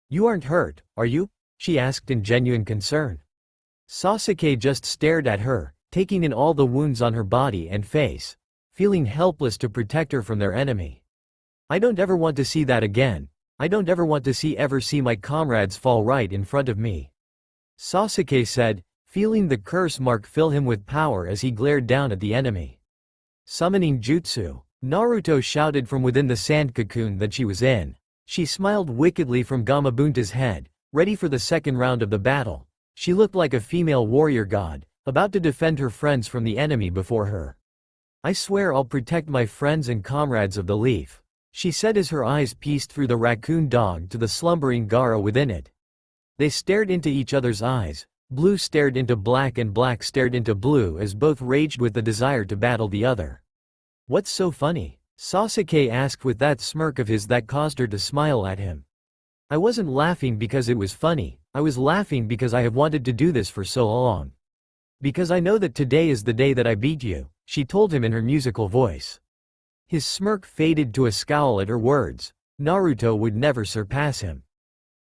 "You aren't hurt, are you?" she asked in genuine concern. Sasuke just stared at her, taking in all the wounds on her body and face, feeling helpless to protect her from their enemy. "I don't ever want to see that again. I don't ever want to see my comrades fall right in front of me," Sasuke said, feeling the curse mark fill him with power as he glared down at the enemy. Summoning jutsu, Naruto shouted from within the sand cocoon that she was in. She smiled wickedly from Gamabunta's head, ready for the second round of the battle. She looked like a female warrior god, about to defend her friends from the enemy before her. "I swear I'll protect my friends and comrades of the leaf," she said as her eyes pieced through the raccoon dog to the slumbering Gaara within it. They stared into each other's eyes. Blue stared into black and black stared into blue as both raged with the desire to battle the other. "What's so funny?" Sasuke asked with that smirk of his that caused her to smile at him. I wasn't laughing because it was funny, I was laughing because I have wanted to do this for so long. Because I know that today is the day that I beat you, she told him in her musical voice. His smirk faded to a scowl at her words. Naruto would never surpass him.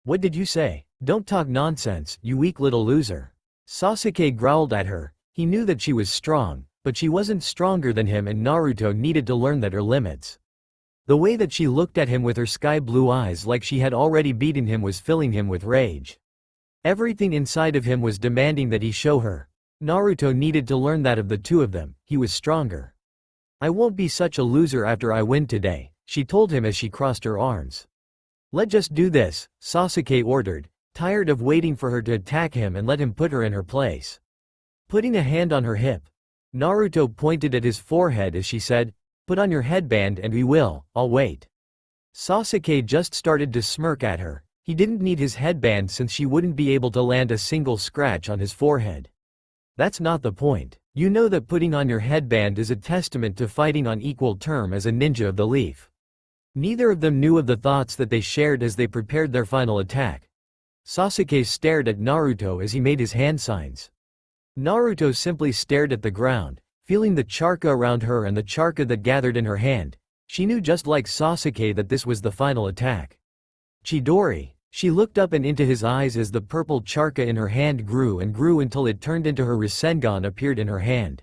What did you say? Don't talk nonsense, you weak little loser. Sasuke growled at her. He knew that she was strong, but she wasn't stronger than him, and Naruto needed to learn that her limits. The way that she looked at him with her sky-blue eyes like she had already beaten him was filling him with rage. Everything inside of him was demanding that he show her. Naruto needed to learn that of the two of them, he was stronger. I won't be such a loser after I win today, she told him as she crossed her arms. Let's just do this, Sasuke ordered, tired of waiting for her to attack him and let him put her in her place. Putting a hand on her hip, Naruto pointed at his forehead as she said, "Put on your headband and I'll wait." Sasuke just started to smirk at her. He didn't need his headband since she wouldn't be able to land a single scratch on his forehead. That's not the point. You know that putting on your headband is a testament to fighting on equal term as a ninja of the leaf. Neither of them knew of the thoughts that they shared as they prepared their final attack. Sasuke stared at Naruto as he made his hand signs. Naruto simply stared at the ground, feeling the charka around her and the charka that gathered in her hand. She knew just like Sasuke that this was the final attack. Chidori. She looked up and into his eyes as the purple charka in her hand grew and grew until it turned into her Rasengan appeared in her hand.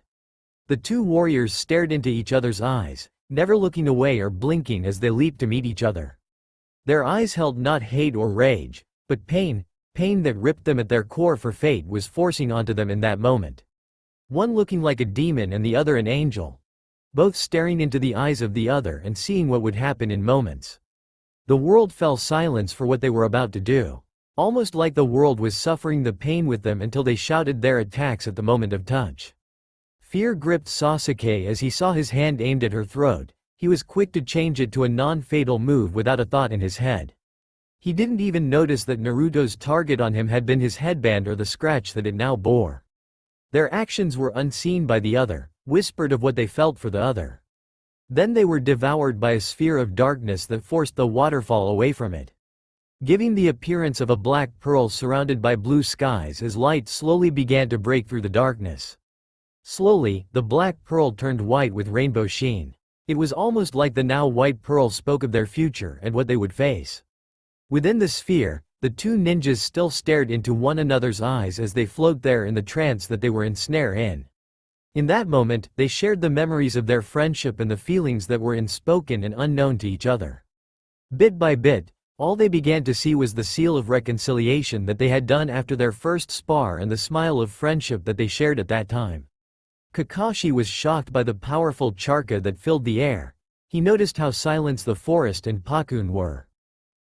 The two warriors stared into each other's eyes, never looking away or blinking as they leaped to meet each other. Their eyes held not hate or rage, but pain that ripped them at their core, for fate was forcing onto them in that moment. One looking like a demon and the other an angel. Both staring into the eyes of the other and seeing what would happen in moments. The world fell silence for what they were about to do. Almost like the world was suffering the pain with them until they shouted their attacks at the moment of touch. Fear gripped Sasuke as he saw his hand aimed at her throat. He was quick to change it to a non-fatal move without a thought in his head. He didn't even notice that Naruto's target on him had been his headband or the scratch that it now bore. Their actions were unseen by the other, whispered of what they felt for the other. Then they were devoured by a sphere of darkness that forced the waterfall away from it, giving the appearance of a black pearl surrounded by blue skies as light slowly began to break through the darkness. Slowly, the black pearl turned white with rainbow sheen. It was almost like the now white pearl spoke of their future and what they would face. Within the sphere, the two ninjas still stared into one another's eyes as they float there in the trance that they were ensnared in. In that moment, they shared the memories of their friendship and the feelings that were unspoken and unknown to each other. Bit by bit, all they began to see was the seal of reconciliation that they had done after their first spar and the smile of friendship that they shared at that time. Kakashi was shocked by the powerful charka that filled the air. He noticed how silent the forest and Pakun were.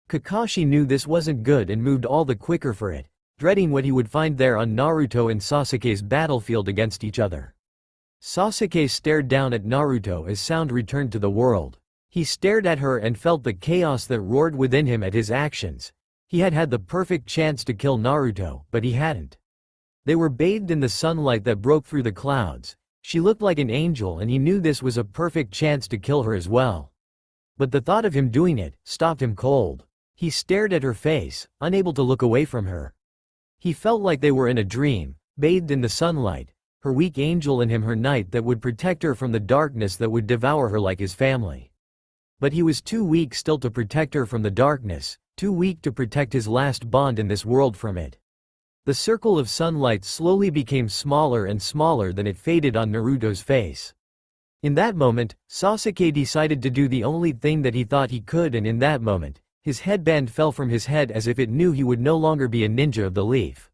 Kakashi knew this wasn't good and moved all the quicker for it, dreading what he would find there on Naruto and Sasuke's battlefield against each other. Sasuke stared down at Naruto as sound returned to the world. He stared at her and felt the chaos that roared within him at his actions. He had had the perfect chance to kill Naruto, but he hadn't. They were bathed in the sunlight that broke through the clouds. She looked like an angel and he knew this was a perfect chance to kill her as well. But the thought of him doing it stopped him cold. He stared at her face, unable to look away from her. He felt like they were in a dream, bathed in the sunlight, her weak angel and him, her knight that would protect her from the darkness that would devour her like his family. But he was too weak still to protect her from the darkness, too weak to protect his last bond in this world from it. The circle of sunlight slowly became smaller and smaller, then it faded on Naruto's face. In that moment, Sasuke decided to do the only thing that he thought he could, and in that moment, his headband fell from his head as if it knew he would no longer be a ninja of the leaf.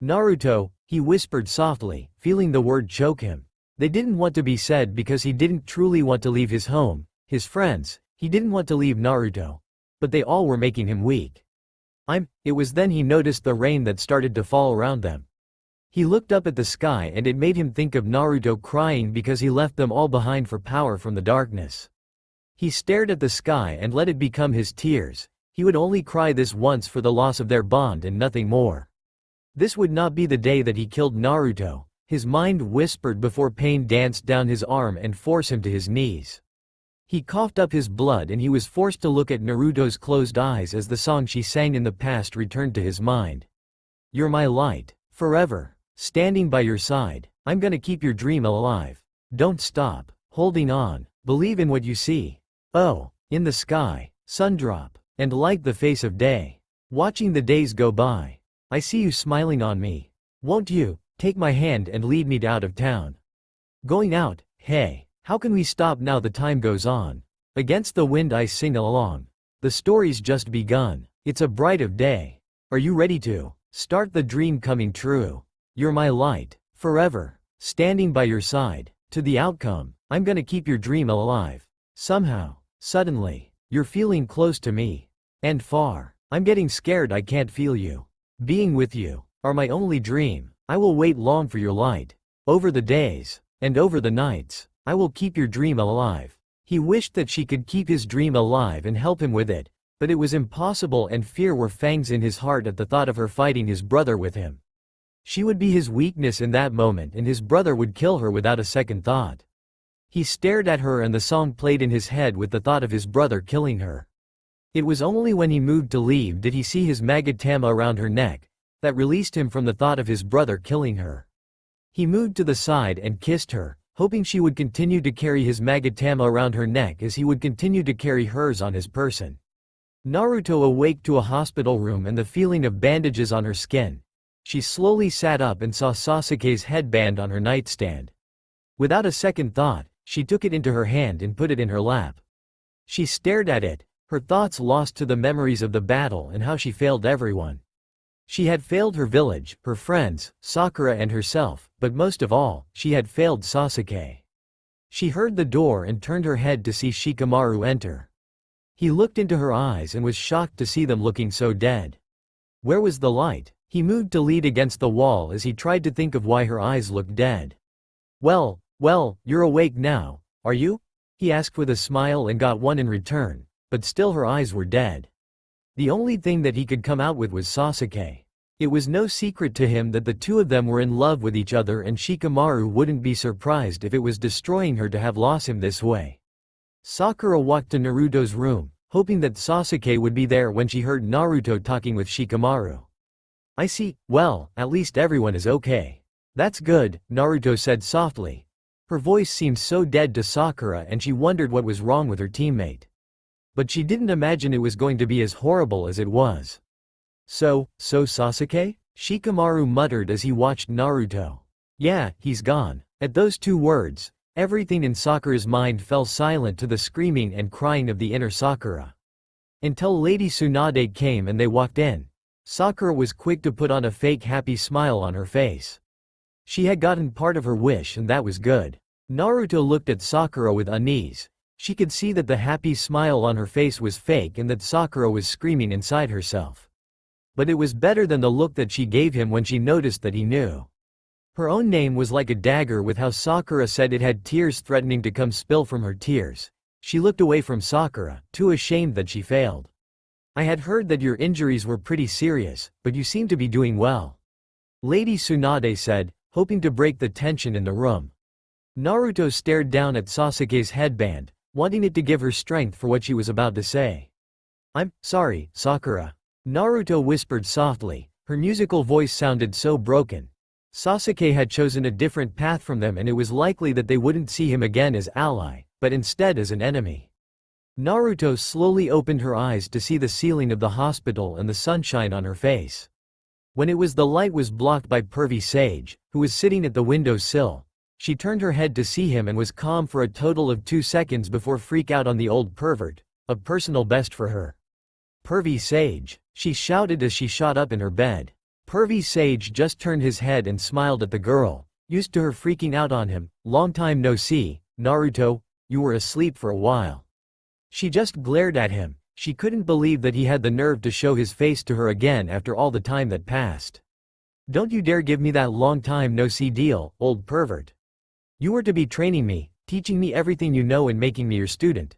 Naruto, he whispered softly, feeling the word choke him. They didn't want to be said because he didn't truly want to leave his home, his friends, he didn't want to leave Naruto. But they all were making him weak. It was then he noticed the rain that started to fall around them. He looked up at the sky and it made him think of Naruto crying because he left them all behind for power from the darkness. He stared at the sky and let it become his tears. He would only cry this once for the loss of their bond and nothing more. This would not be the day that he killed Naruto, his mind whispered before pain danced down his arm and forced him to his knees. He coughed up his blood and he was forced to look at Naruto's closed eyes as the song she sang in the past returned to his mind. You're my light. Forever. Standing by your side. I'm gonna keep your dream alive. Don't stop. Holding on. Believe in what you see. Oh, in the sky. Sundrop. And like the face of day. Watching the days go by. I see you smiling on me. Won't you take my hand and lead me out of town? Going out, hey. How can we stop now the time goes on? Against the wind I sing along. The story's just begun. It's a bright of day. Are you ready to start the dream coming true? You're my light. Forever. Standing by your side. To the outcome. I'm gonna keep your dream alive. Somehow. Suddenly. You're feeling close to me. And far. I'm getting scared I can't feel you. Being with you. Are my only dream. I will wait long for your light. Over the days. And over the nights. I will keep your dream alive. He wished that she could keep his dream alive and help him with it, but it was impossible and fear were fangs in his heart at the thought of her fighting his brother with him. She would be his weakness in that moment and his brother would kill her without a second thought. He stared at her and the song played in his head with the thought of his brother killing her. It was only when he moved to leave did he see his magatama around her neck, that released him from the thought of his brother killing her. He moved to the side and kissed her, hoping she would continue to carry his magatama around her neck as he would continue to carry hers on his person. Naruto awaked to a hospital room and the feeling of bandages on her skin. She slowly sat up and saw Sasuke's headband on her nightstand. Without a second thought, she took it into her hand and put it in her lap. She stared at it, her thoughts lost to the memories of the battle and how she failed everyone. She had failed her village, her friends, Sakura and herself, but most of all, she had failed Sasuke. She heard the door and turned her head to see Shikamaru enter. He looked into her eyes and was shocked to see them looking so dead. Where was the light? He moved to lean against the wall as he tried to think of why her eyes looked dead. Well, you're awake now, are you? He asked with a smile and got one in return, but still her eyes were dead. The only thing that he could come out with was Sasuke. It was no secret to him that the two of them were in love with each other and Shikamaru wouldn't be surprised if it was destroying her to have lost him this way. Sakura walked to Naruto's room, hoping that Sasuke would be there when she heard Naruto talking with Shikamaru. I see, well, at least everyone is okay. That's good, Naruto said softly. Her voice seemed so dead to Sakura and she wondered what was wrong with her teammate. But she didn't imagine it was going to be as horrible as it was. So Sasuke? Shikamaru muttered as he watched Naruto. Yeah, he's gone. At those two words, everything in Sakura's mind fell silent to the screaming and crying of the inner Sakura. Until Lady Tsunade came and they walked in. Sakura was quick to put on a fake happy smile on her face. She had gotten part of her wish and that was good. Naruto looked at Sakura with unease. She could see that the happy smile on her face was fake and that Sakura was screaming inside herself. But it was better than the look that she gave him when she noticed that he knew. Her own name was like a dagger with how Sakura said it had tears threatening to come spill from her tears. She looked away from Sakura, too ashamed that she failed. I had heard that your injuries were pretty serious, but you seem to be doing well. Lady Tsunade said, hoping to break the tension in the room. Naruto stared down at Sasuke's headband, wanting it to give her strength for what she was about to say. I'm sorry, Sakura. Naruto whispered softly, her musical voice sounded so broken. Sasuke had chosen a different path from them and it was likely that they wouldn't see him again as ally, but instead as an enemy. Naruto slowly opened her eyes to see the ceiling of the hospital and the sunshine on her face. When it was the light was blocked by pervy Sage, who was sitting at the windowsill. She turned her head to see him and was calm for a total of 2 seconds before freak out on the old pervert, a personal best for her. Pervy Sage, she shouted as she shot up in her bed. Pervy Sage just turned his head and smiled at the girl, used to her freaking out on him. Long time no see, Naruto, you were asleep for a while. She just glared at him, she couldn't believe that he had the nerve to show his face to her again after all the time that passed. Don't you dare give me that long time no see deal, old pervert. You were to be training me, teaching me everything you know and making me your student.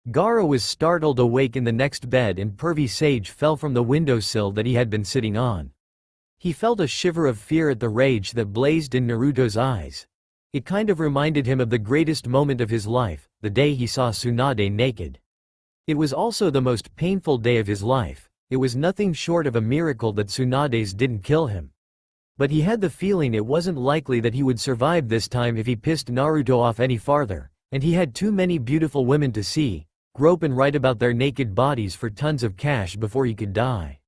Gaara was startled awake in the next bed and Pervy Sage fell from the windowsill that he had been sitting on. He felt a shiver of fear at the rage that blazed in Naruto's eyes. It kind of reminded him of the greatest moment of his life, the day he saw Tsunade naked. It was also the most painful day of his life. It was nothing short of a miracle that Tsunade's didn't kill him. But he had the feeling it wasn't likely that he would survive this time if he pissed Naruto off any farther, and he had too many beautiful women to see, grope and write about their naked bodies for tons of cash before he could die.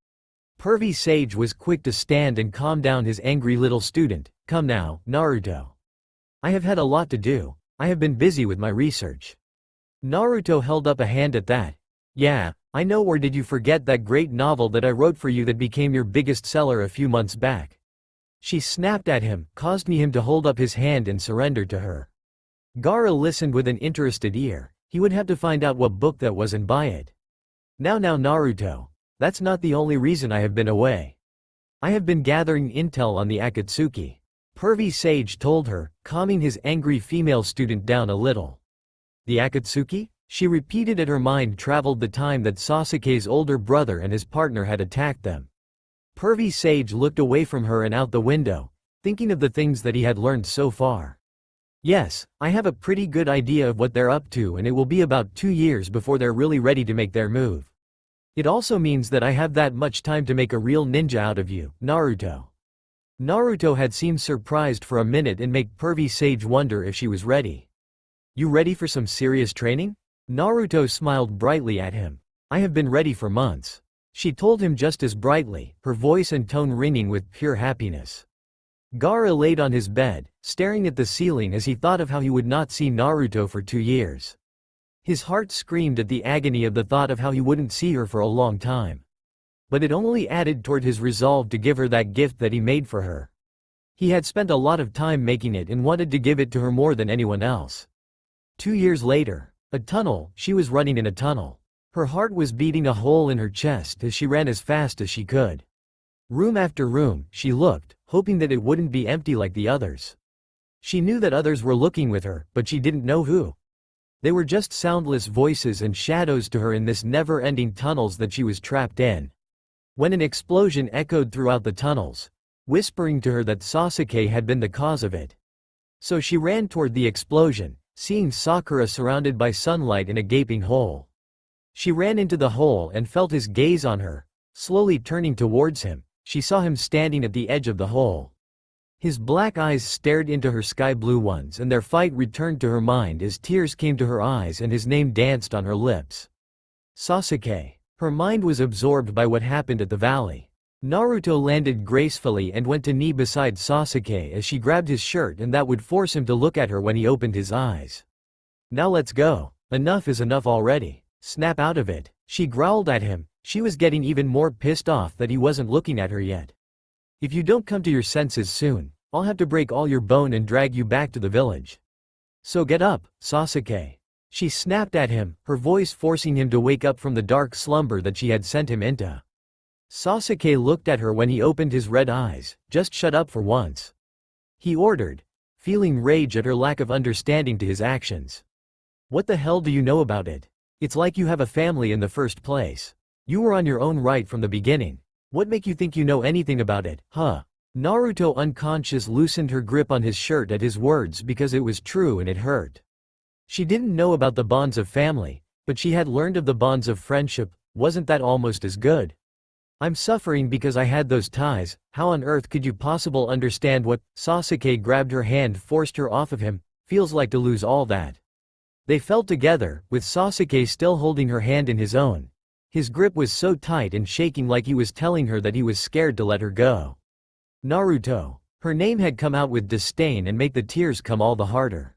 Pervy Sage was quick to stand and calm down his angry little student. Come now, Naruto. I have had a lot to do. I have been busy with my research. Naruto held up a hand at that. Yeah, I know, or did you forget that great novel that I wrote for you that became your biggest seller a few months back? She snapped at him, causing him to hold up his hand and surrender to her. Gaara listened with an interested ear. He would have to find out what book that was and buy it. Now Naruto. That's not the only reason I have been away. I have been gathering intel on the Akatsuki. Pervy Sage told her, calming his angry female student down a little. The Akatsuki? She repeated at her mind traveled the time that Sasuke's older brother and his partner had attacked them. Pervy Sage looked away from her and out the window, thinking of the things that he had learned so far. Yes, I have a pretty good idea of what they're up to, and it will be about 2 years before they're really ready to make their move. It also means that I have that much time to make a real ninja out of you, Naruto. Naruto had seemed surprised for a minute and make Pervy Sage wonder if she was ready. You ready for some serious training? Naruto smiled brightly at him. I have been ready for months. She told him just as brightly, her voice and tone ringing with pure happiness. Gaara laid on his bed, staring at the ceiling as he thought of how he would not see Naruto for 2 years. His heart screamed at the agony of the thought of how he wouldn't see her for a long time. But it only added toward his resolve to give her that gift that he made for her. He had spent a lot of time making it and wanted to give it to her more than anyone else. 2 years later, a tunnel, she was running in a tunnel. Her heart was beating a hole in her chest as she ran as fast as she could. Room after room, she looked, hoping that it wouldn't be empty like the others. She knew that others were looking with her, but she didn't know who. They were just soundless voices and shadows to her in this never-ending tunnels that she was trapped in. When an explosion echoed throughout the tunnels, whispering to her that Sasuke had been the cause of it. So she ran toward the explosion, seeing Sakura surrounded by sunlight in a gaping hole. She ran into the hole and felt his gaze on her. Slowly turning towards him, she saw him standing at the edge of the hole. His black eyes stared into her sky-blue ones, and their fight returned to her mind as tears came to her eyes and his name danced on her lips. Sasuke. Her mind was absorbed by what happened at the valley. Naruto landed gracefully and went to knee beside Sasuke as she grabbed his shirt, and that would force him to look at her when he opened his eyes. Now let's go. Enough is enough already. Snap out of it. She growled at him. She was getting even more pissed off that he wasn't looking at her yet. If you don't come to your senses soon, I'll have to break all your bone and drag you back to the village. So get up, Sasuke. She snapped at him, her voice forcing him to wake up from the dark slumber that she had sent him into. Sasuke looked at her when he opened his red eyes. Just shut up for once, he ordered, feeling rage at her lack of understanding to his actions. What the hell do you know about it? It's like you have a family in the first place. You were on your own right from the beginning. What make you think you know anything about it, huh? Naruto unconscious loosened her grip on his shirt at his words because it was true and it hurt. She didn't know about the bonds of family, but she had learned of the bonds of friendship. Wasn't that almost as good? I'm suffering because I had those ties. How on earth could you possibly understand what? Sasuke grabbed her hand, forced her off of him. Feels like to lose all that. They fell together, with Sasuke still holding her hand in his own. His grip was so tight and shaking, like he was telling her that he was scared to let her go. Naruto. Her name had come out with disdain and made the tears come all the harder.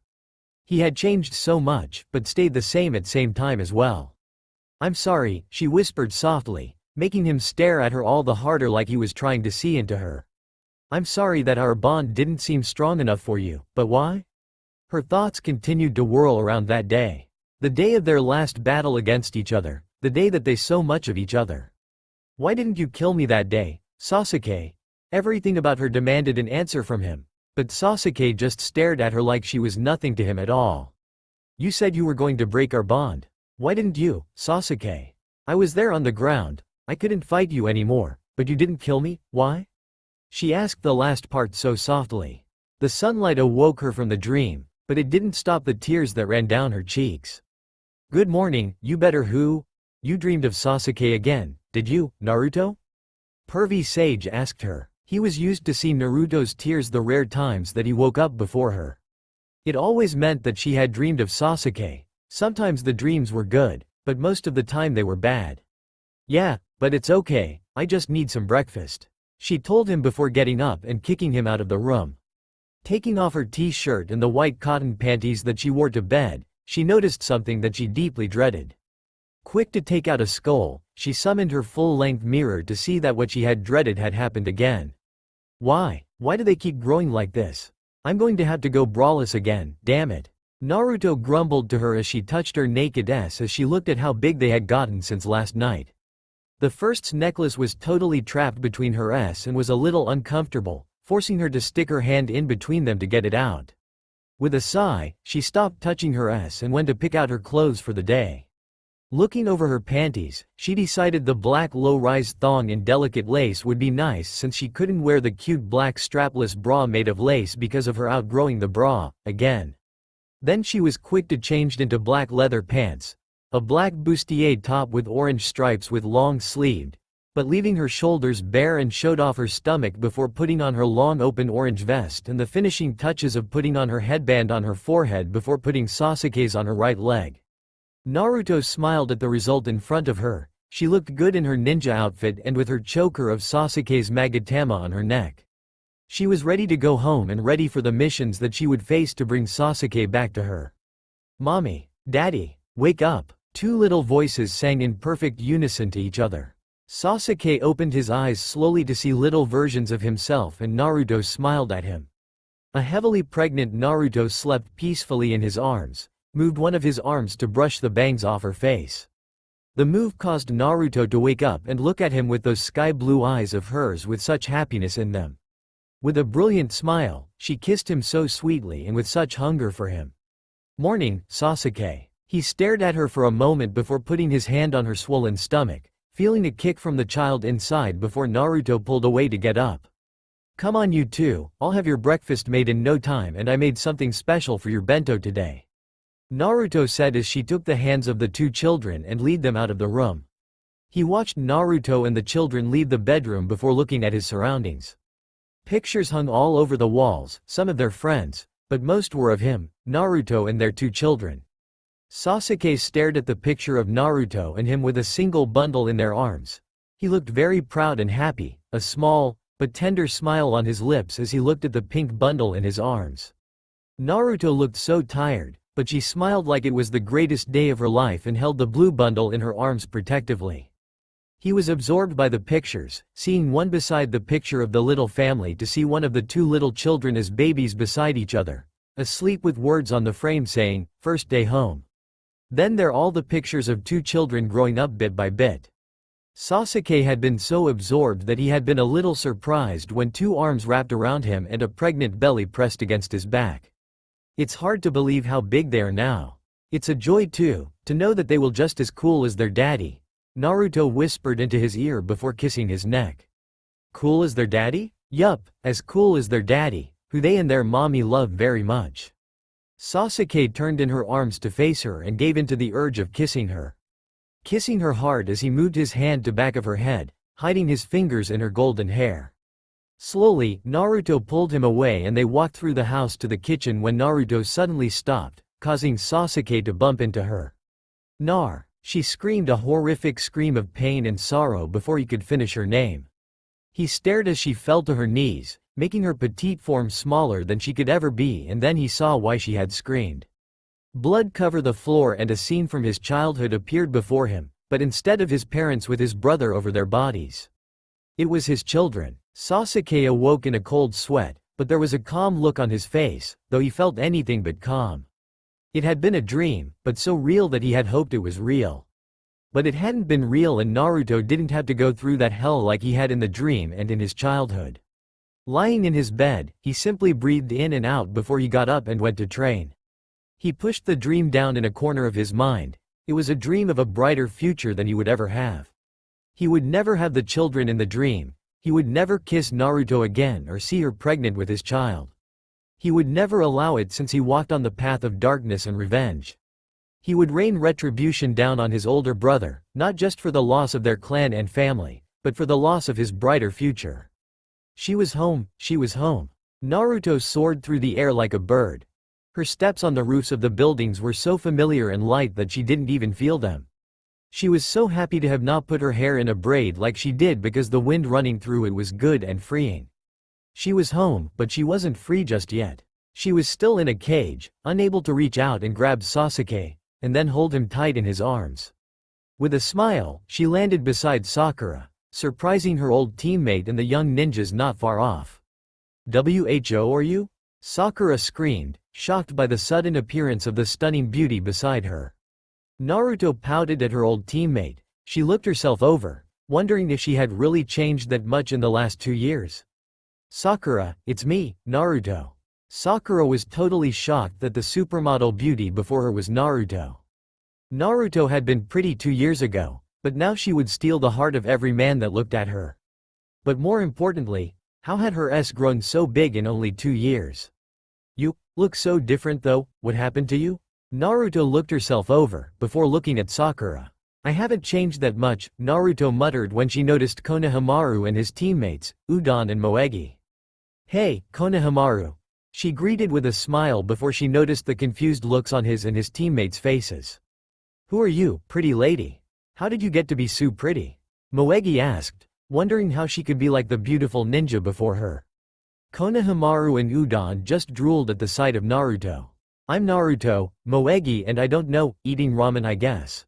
He had changed so much, but stayed the same at same time as well. I'm sorry, she whispered softly, making him stare at her all the harder, like he was trying to see into her. I'm sorry that our bond didn't seem strong enough for you, but why? Her thoughts continued to whirl around that day. The day of their last battle against each other. The day that they so much of each other. Why didn't you kill me that day, Sasuke? Everything about her demanded an answer from him, but Sasuke just stared at her like she was nothing to him at all. You said you were going to break our bond. Why didn't you, Sasuke? I was there on the ground. I couldn't fight you anymore, but you didn't kill me, why? She asked the last part so softly. The sunlight awoke her from the dream, but it didn't stop the tears that ran down her cheeks. "Good morning, you better who? You dreamed of Sasuke again, did you, Naruto?" Pervy Sage asked her. He was used to see Naruto's tears the rare times that he woke up before her. It always meant that she had dreamed of Sasuke. Sometimes the dreams were good, but most of the time they were bad. "Yeah, but it's okay, I just need some breakfast," she told him before getting up and kicking him out of the room. Taking off her t-shirt and the white cotton panties that she wore to bed, she noticed something that she deeply dreaded. Quick to take out a skull, she summoned her full-length mirror to see that what she had dreaded had happened again. Why do they keep growing like this? I'm going to have to go braless again, damn it. Naruto grumbled to her as she touched her naked ass as she looked at how big they had gotten since last night. The first's necklace was totally trapped between her ass and was a little uncomfortable, forcing her to stick her hand in between them to get it out. With a sigh, she stopped touching her ass and went to pick out her clothes for the day. Looking over her panties, she decided the black low-rise thong in delicate lace would be nice since she couldn't wear the cute black strapless bra made of lace because of her outgrowing the bra, again. Then she was quick to change into black leather pants, a black bustier top with orange stripes with long sleeved, but leaving her shoulders bare and showed off her stomach before putting on her long open orange vest and the finishing touches of putting on her headband on her forehead before putting Sasuke's on her right leg. Naruto smiled at the result in front of her. She looked good in her ninja outfit and with her choker of Sasuke's Magatama on her neck. She was ready to go home and ready for the missions that she would face to bring Sasuke back to her. "Mommy, Daddy, wake up," two little voices sang in perfect unison to each other. Sasuke opened his eyes slowly to see little versions of himself and Naruto smiled at him. A heavily pregnant Naruto slept peacefully in his arms, moved one of his arms to brush the bangs off her face. The move caused Naruto to wake up and look at him with those sky-blue eyes of hers with such happiness in them. With a brilliant smile, she kissed him so sweetly and with such hunger for him. "Morning, Sasuke." He stared at her for a moment before putting his hand on her swollen stomach, feeling a kick from the child inside before Naruto pulled away to get up. "Come on you two, I'll have your breakfast made in no time and I made something special for your bento today," Naruto said as she took the hands of the two children and led them out of the room. He watched Naruto and the children leave the bedroom before looking at his surroundings. Pictures hung all over the walls, some of their friends, but most were of him, Naruto and their two children. Sasuke stared at the picture of Naruto and him with a single bundle in their arms. He looked very proud and happy, a small, but tender smile on his lips as he looked at the pink bundle in his arms. Naruto looked so tired, but she smiled like it was the greatest day of her life and held the blue bundle in her arms protectively. He was absorbed by the pictures, seeing one beside the picture of the little family to see one of the two little children as babies beside each other, asleep with words on the frame saying, "First day home." Then there all the pictures of two children growing up bit by bit. Sasuke had been so absorbed that he had been a little surprised when two arms wrapped around him and a pregnant belly pressed against his back. It's hard to believe how big they are now. It's a joy too, to know that they will just as cool as their daddy, Naruto whispered into his ear before kissing his neck. Cool as their daddy? Yup, as cool as their daddy, who they and their mommy love very much. Sasuke turned in her arms to face her and gave in to the urge of kissing her. Kissing her hard as he moved his hand to back of her head, hiding his fingers in her golden hair. Slowly, Naruto pulled him away and they walked through the house to the kitchen when Naruto suddenly stopped, causing Sasuke to bump into her. Nar! She screamed a horrific scream of pain and sorrow before he could finish her name. He stared as she fell to her knees, making her petite form smaller than she could ever be, and then he saw why she had screamed. Blood covered the floor and a scene from his childhood appeared before him, but instead of his parents with his brother over their bodies. It was his children. Sasuke awoke in a cold sweat, but there was a calm look on his face, though he felt anything but calm. It had been a dream, but so real that he had hoped it was real. But it hadn't been real and Naruto didn't have to go through that hell like he had in the dream and in his childhood. Lying in his bed, he simply breathed in and out before he got up and went to train. He pushed the dream down in a corner of his mind. It was a dream of a brighter future than he would ever have. He would never have the children in the dream. He would never kiss Naruto again or see her pregnant with his child. He would never allow it since he walked on the path of darkness and revenge. He would rain retribution down on his older brother, not just for the loss of their clan and family, but for the loss of his brighter future. She was home, she was home. Naruto soared through the air like a bird. Her steps on the roofs of the buildings were so familiar and light that she didn't even feel them. She was so happy to have not put her hair in a braid like she did because the wind running through it was good and freeing. She was home, but she wasn't free just yet. She was still in a cage, unable to reach out and grab Sasuke, and then hold him tight in his arms. With a smile, she landed beside Sakura, surprising her old teammate and the young ninjas not far off. "Who are you?" Sakura screamed, shocked by the sudden appearance of the stunning beauty beside her. Naruto pouted at her old teammate. She looked herself over, wondering if she had really changed that much in the last 2 years. "Sakura, it's me, Naruto." Sakura was totally shocked that the supermodel beauty before her was Naruto. Naruto had been pretty 2 years ago, but now she would steal the heart of every man that looked at her. But more importantly, how had her S grown so big in only 2 years? "You look so different though, what happened to you?" Naruto looked herself over, before looking at Sakura. "I haven't changed that much," Naruto muttered when she noticed Konohamaru and his teammates, Udon and Moegi. "Hey, Konohamaru." She greeted with a smile before she noticed the confused looks on his and his teammates' faces. "Who are you, pretty lady? How did you get to be so pretty?" Moegi asked, wondering how she could be like the beautiful ninja before her. Konohamaru and Udon just drooled at the sight of Naruto. "I'm Naruto, Moegi, and I don't know, eating ramen I guess."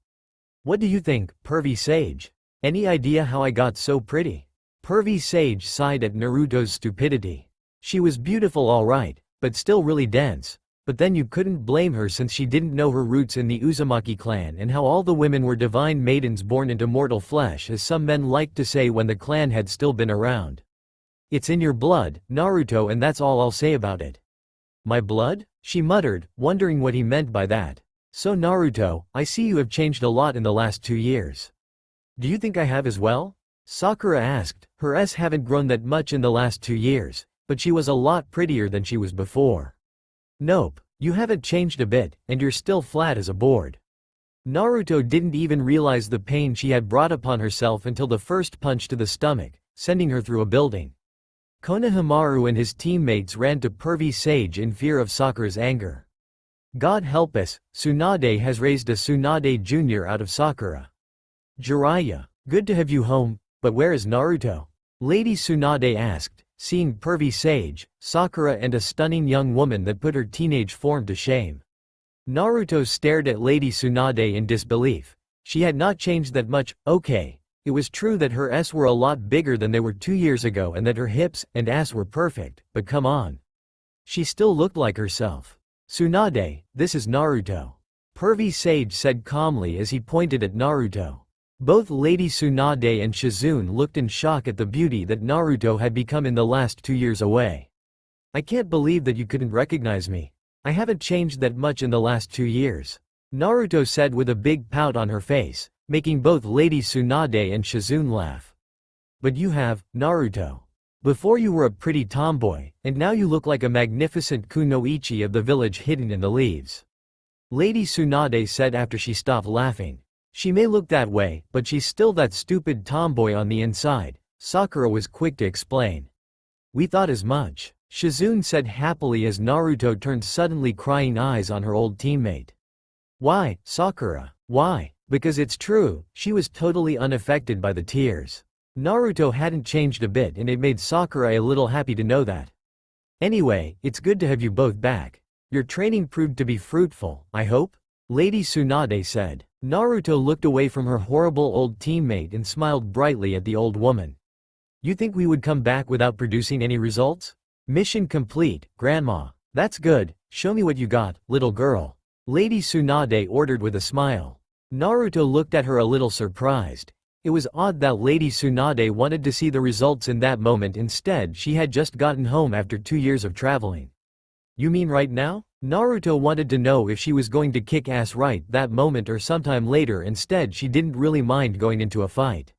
"What do you think, pervy sage? Any idea how I got so pretty?" Pervy sage sighed at Naruto's stupidity. She was beautiful all right, but still really dense. But then you couldn't blame her since she didn't know her roots in the Uzumaki clan and how all the women were divine maidens born into mortal flesh, as some men liked to say when the clan had still been around. "It's in your blood, Naruto, and that's all I'll say about it." "My blood?" she muttered, wondering what he meant by that. "So Naruto, I see you have changed a lot in the last 2 years. Do you think I have as well?" Sakura asked. Her S haven't grown that much in the last 2 years, but she was a lot prettier than she was before. "Nope, you haven't changed a bit, and you're still flat as a board." Naruto didn't even realize the pain she had brought upon herself until the first punch to the stomach, sending her through a building. Konohamaru and his teammates ran to pervy sage in fear of Sakura's anger. "God help us, Tsunade has raised a Tsunade Jr. out of Sakura." "Jiraiya, good to have you home, but where is Naruto?" Lady Tsunade asked, seeing pervy sage, Sakura and a stunning young woman that put her teenage form to shame. Naruto stared at Lady Tsunade in disbelief. She had not changed that much. Okay, it was true that her S were a lot bigger than they were 2 years ago and that her hips and ass were perfect, but come on. She still looked like herself. "Tsunade, this is Naruto," pervy sage said calmly as he pointed at Naruto. Both Lady Tsunade and Shizune looked in shock at the beauty that Naruto had become in the last 2 years away. "I can't believe that you couldn't recognize me. I haven't changed that much in the last 2 years," Naruto said with a big pout on her face, making both Lady Tsunade and Shizune laugh. "But you have, Naruto. Before you were a pretty tomboy, and now you look like a magnificent kunoichi of the village hidden in the leaves," Lady Tsunade said after she stopped laughing. "She may look that way, but she's still that stupid tomboy on the inside," Sakura was quick to explain. "We thought as much," Shizune said happily as Naruto turned suddenly crying eyes on her old teammate. "Why, Sakura, why?" Because it's true, she was totally unaffected by the tears. Naruto hadn't changed a bit and it made Sakura a little happy to know that. "Anyway, it's good to have you both back. Your training proved to be fruitful, I hope?" Lady Tsunade said. Naruto looked away from her horrible old teammate and smiled brightly at the old woman. "You think we would come back without producing any results?" "Mission complete, Grandma. That's good, show me what you got, little girl," Lady Tsunade ordered with a smile. Naruto looked at her a little surprised. It was odd that Lady Tsunade wanted to see the results in that moment. Instead, she had just gotten home after 2 years of traveling. "You mean right now?" Naruto wanted to know if she was going to kick ass right that moment or sometime later. Instead, she didn't really mind going into a fight.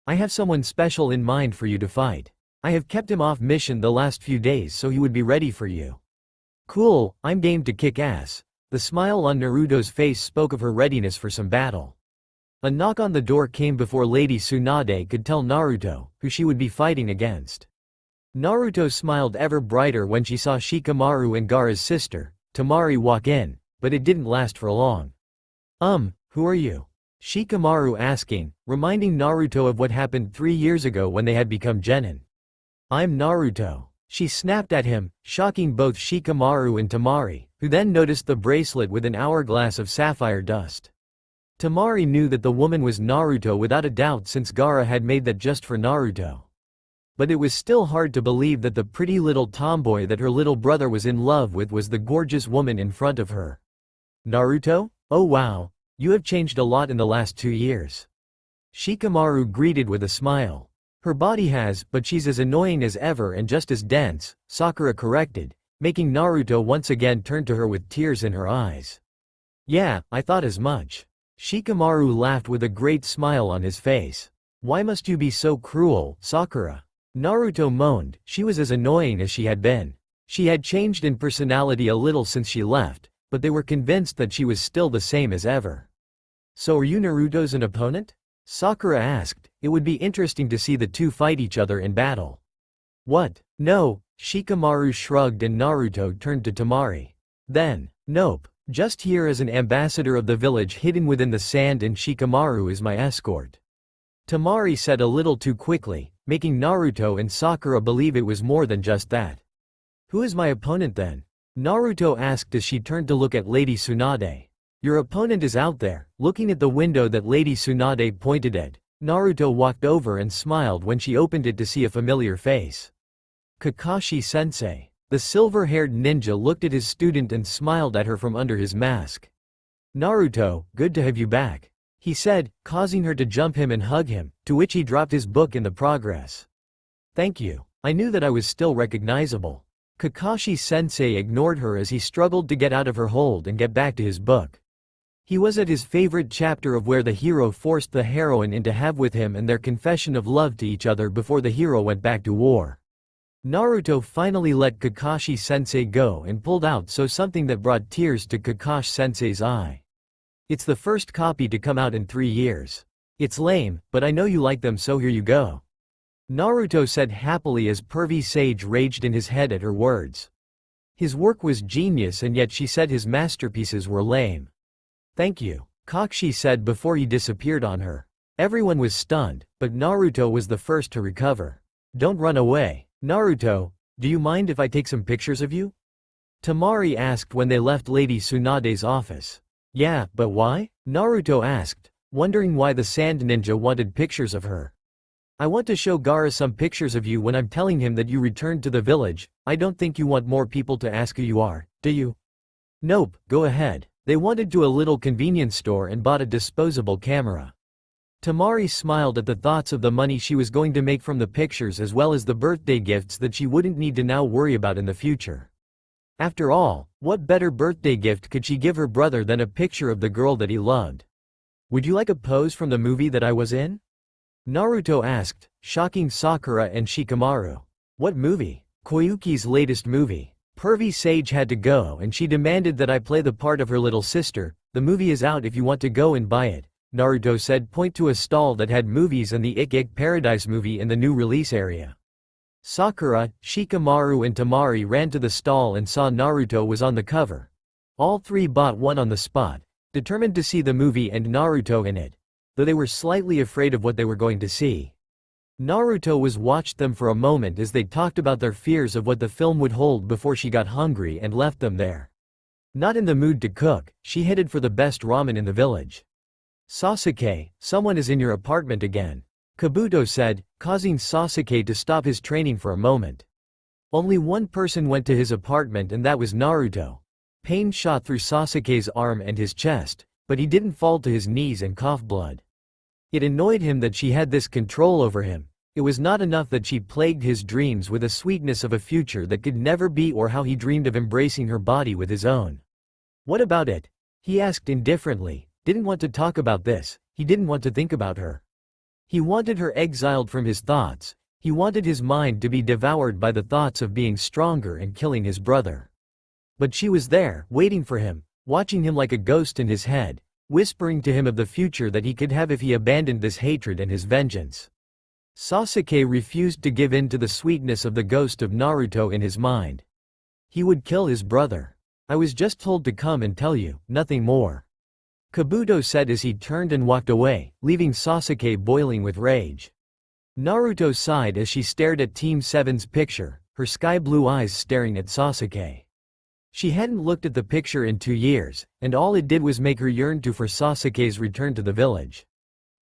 "I have someone special in mind for you to fight. I have kept him off mission the last few days so he would be ready for you." Cool, I'm game to kick ass. The smile on Naruto's face spoke of her readiness for some battle. A knock on the door came before Lady Tsunade could tell Naruto who she would be fighting against. Naruto smiled ever brighter when she saw Shikamaru and Gaara's sister, Temari, walk in, but it didn't last for long. Who are you? Shikamaru asking, reminding Naruto of what happened 3 years ago when they had become genin. I'm Naruto. She snapped at him, shocking both Shikamaru and Temari, who then noticed the bracelet with an hourglass of sapphire dust. Temari knew that the woman was Naruto without a doubt since Gaara had made that just for Naruto. But it was still hard to believe that the pretty little tomboy that her little brother was in love with was the gorgeous woman in front of her. Naruto? Oh wow, you have changed a lot in the last 2 years. Shikamaru greeted with a smile. Her body has, but she's as annoying as ever and just as dense, Sakura corrected, making Naruto once again turn to her with tears in her eyes. Yeah, I thought as much. Shikamaru laughed with a great smile on his face. Why must you be so cruel, Sakura? Naruto moaned. She was as annoying as she had been. She had changed in personality a little since she left, but they were convinced that she was still the same as ever. So are you Naruto's an opponent? Sakura asked. It would be interesting to see the two fight each other in battle. What? No, Shikamaru shrugged and Naruto turned to Temari. Then, nope, just here as an ambassador of the village hidden within the sand, and Shikamaru is my escort. Temari said a little too quickly, making Naruto and Sakura believe it was more than just that. Who is my opponent then? Naruto asked as she turned to look at Lady Tsunade. Your opponent is out there. Looking at the window that Lady Tsunade pointed at, Naruto walked over and smiled when she opened it to see a familiar face. Kakashi-sensei. The silver-haired ninja looked at his student and smiled at her from under his mask. Naruto, good to have you back, he said, causing her to jump him and hug him, to which he dropped his book in the progress. Thank you. I knew that I was still recognizable. Kakashi-sensei ignored her as he struggled to get out of her hold and get back to his book. He was at his favorite chapter of where the hero forced the heroine in to have with him and their confession of love to each other before the hero went back to war. Naruto finally let Kakashi-sensei go and pulled out something that brought tears to Kakashi-sensei's eye. It's the first copy to come out in 3 years. It's lame, but I know you like them, so here you go. Naruto said happily as pervy Sage raged in his head at her words. His work was genius and yet she said his masterpieces were lame. Thank you, Kakashi said before he disappeared on her. Everyone was stunned, but Naruto was the first to recover. Don't run away. Naruto, do you mind if I take some pictures of you? Temari asked when they left Lady Tsunade's office. Yeah, but why? Naruto asked, wondering why the sand ninja wanted pictures of her. I want to show Gaara some pictures of you when I'm telling him that you returned to the village. I don't think you want more people to ask who you are, do you? Nope, go ahead. They wanted to a little convenience store and bought a disposable camera. Temari smiled at the thoughts of the money she was going to make from the pictures as well as the birthday gifts that she wouldn't need to now worry about in the future. After all, what better birthday gift could she give her brother than a picture of the girl that he loved? Would you like a pose from the movie that I was in? Naruto asked, shocking Sakura and Shikamaru. What movie? Koyuki's latest movie. Pervy Sage had to go and she demanded that I play the part of her little sister. The movie is out if you want to go and buy it, Naruto said, point to a stall that had movies and the Ik Paradise movie in the new release area. Sakura, Shikamaru and Temari ran to the stall and saw Naruto was on the cover. All three bought one on the spot, determined to see the movie and Naruto in it, though they were slightly afraid of what they were going to see. Naruto watched them for a moment as they talked about their fears of what the film would hold before she got hungry and left them there. Not in the mood to cook, she headed for the best ramen in the village. Sasuke, someone is in your apartment again, Kabuto said, causing Sasuke to stop his training for a moment. Only one person went to his apartment and that was Naruto. Pain shot through Sasuke's arm and his chest, but he didn't fall to his knees and cough blood. It annoyed him that she had this control over him. It was not enough that she plagued his dreams with a sweetness of a future that could never be, or how he dreamed of embracing her body with his own. What about it? He asked indifferently, didn't want to talk about this, he didn't want to think about her. He wanted her exiled from his thoughts, he wanted his mind to be devoured by the thoughts of being stronger and killing his brother. But she was there, waiting for him, watching him like a ghost in his head, whispering to him of the future that he could have if he abandoned this hatred and his vengeance. Sasuke refused to give in to the sweetness of the ghost of Naruto in his mind. He would kill his brother. I was just told to come and tell you, nothing more. Kabuto said as he turned and walked away, leaving Sasuke boiling with rage. Naruto sighed as she stared at Team 7's picture, her sky-blue eyes staring at Sasuke. She hadn't looked at the picture in 2 years, and all it did was make her yearn for Sasuke's return to the village.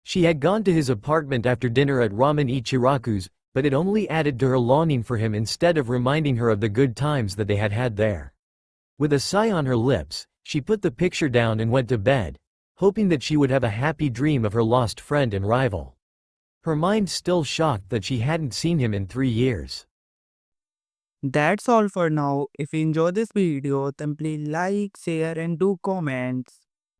She had gone to his apartment after dinner at Ramen Ichiraku's, but it only added to her longing for him instead of reminding her of the good times that they had had there. With a sigh on her lips, she put the picture down and went to bed, hoping that she would have a happy dream of her lost friend and rival. Her mind still shocked that she hadn't seen him in 3 years. That's all for now. If you enjoy this video, then please like, share and do comments.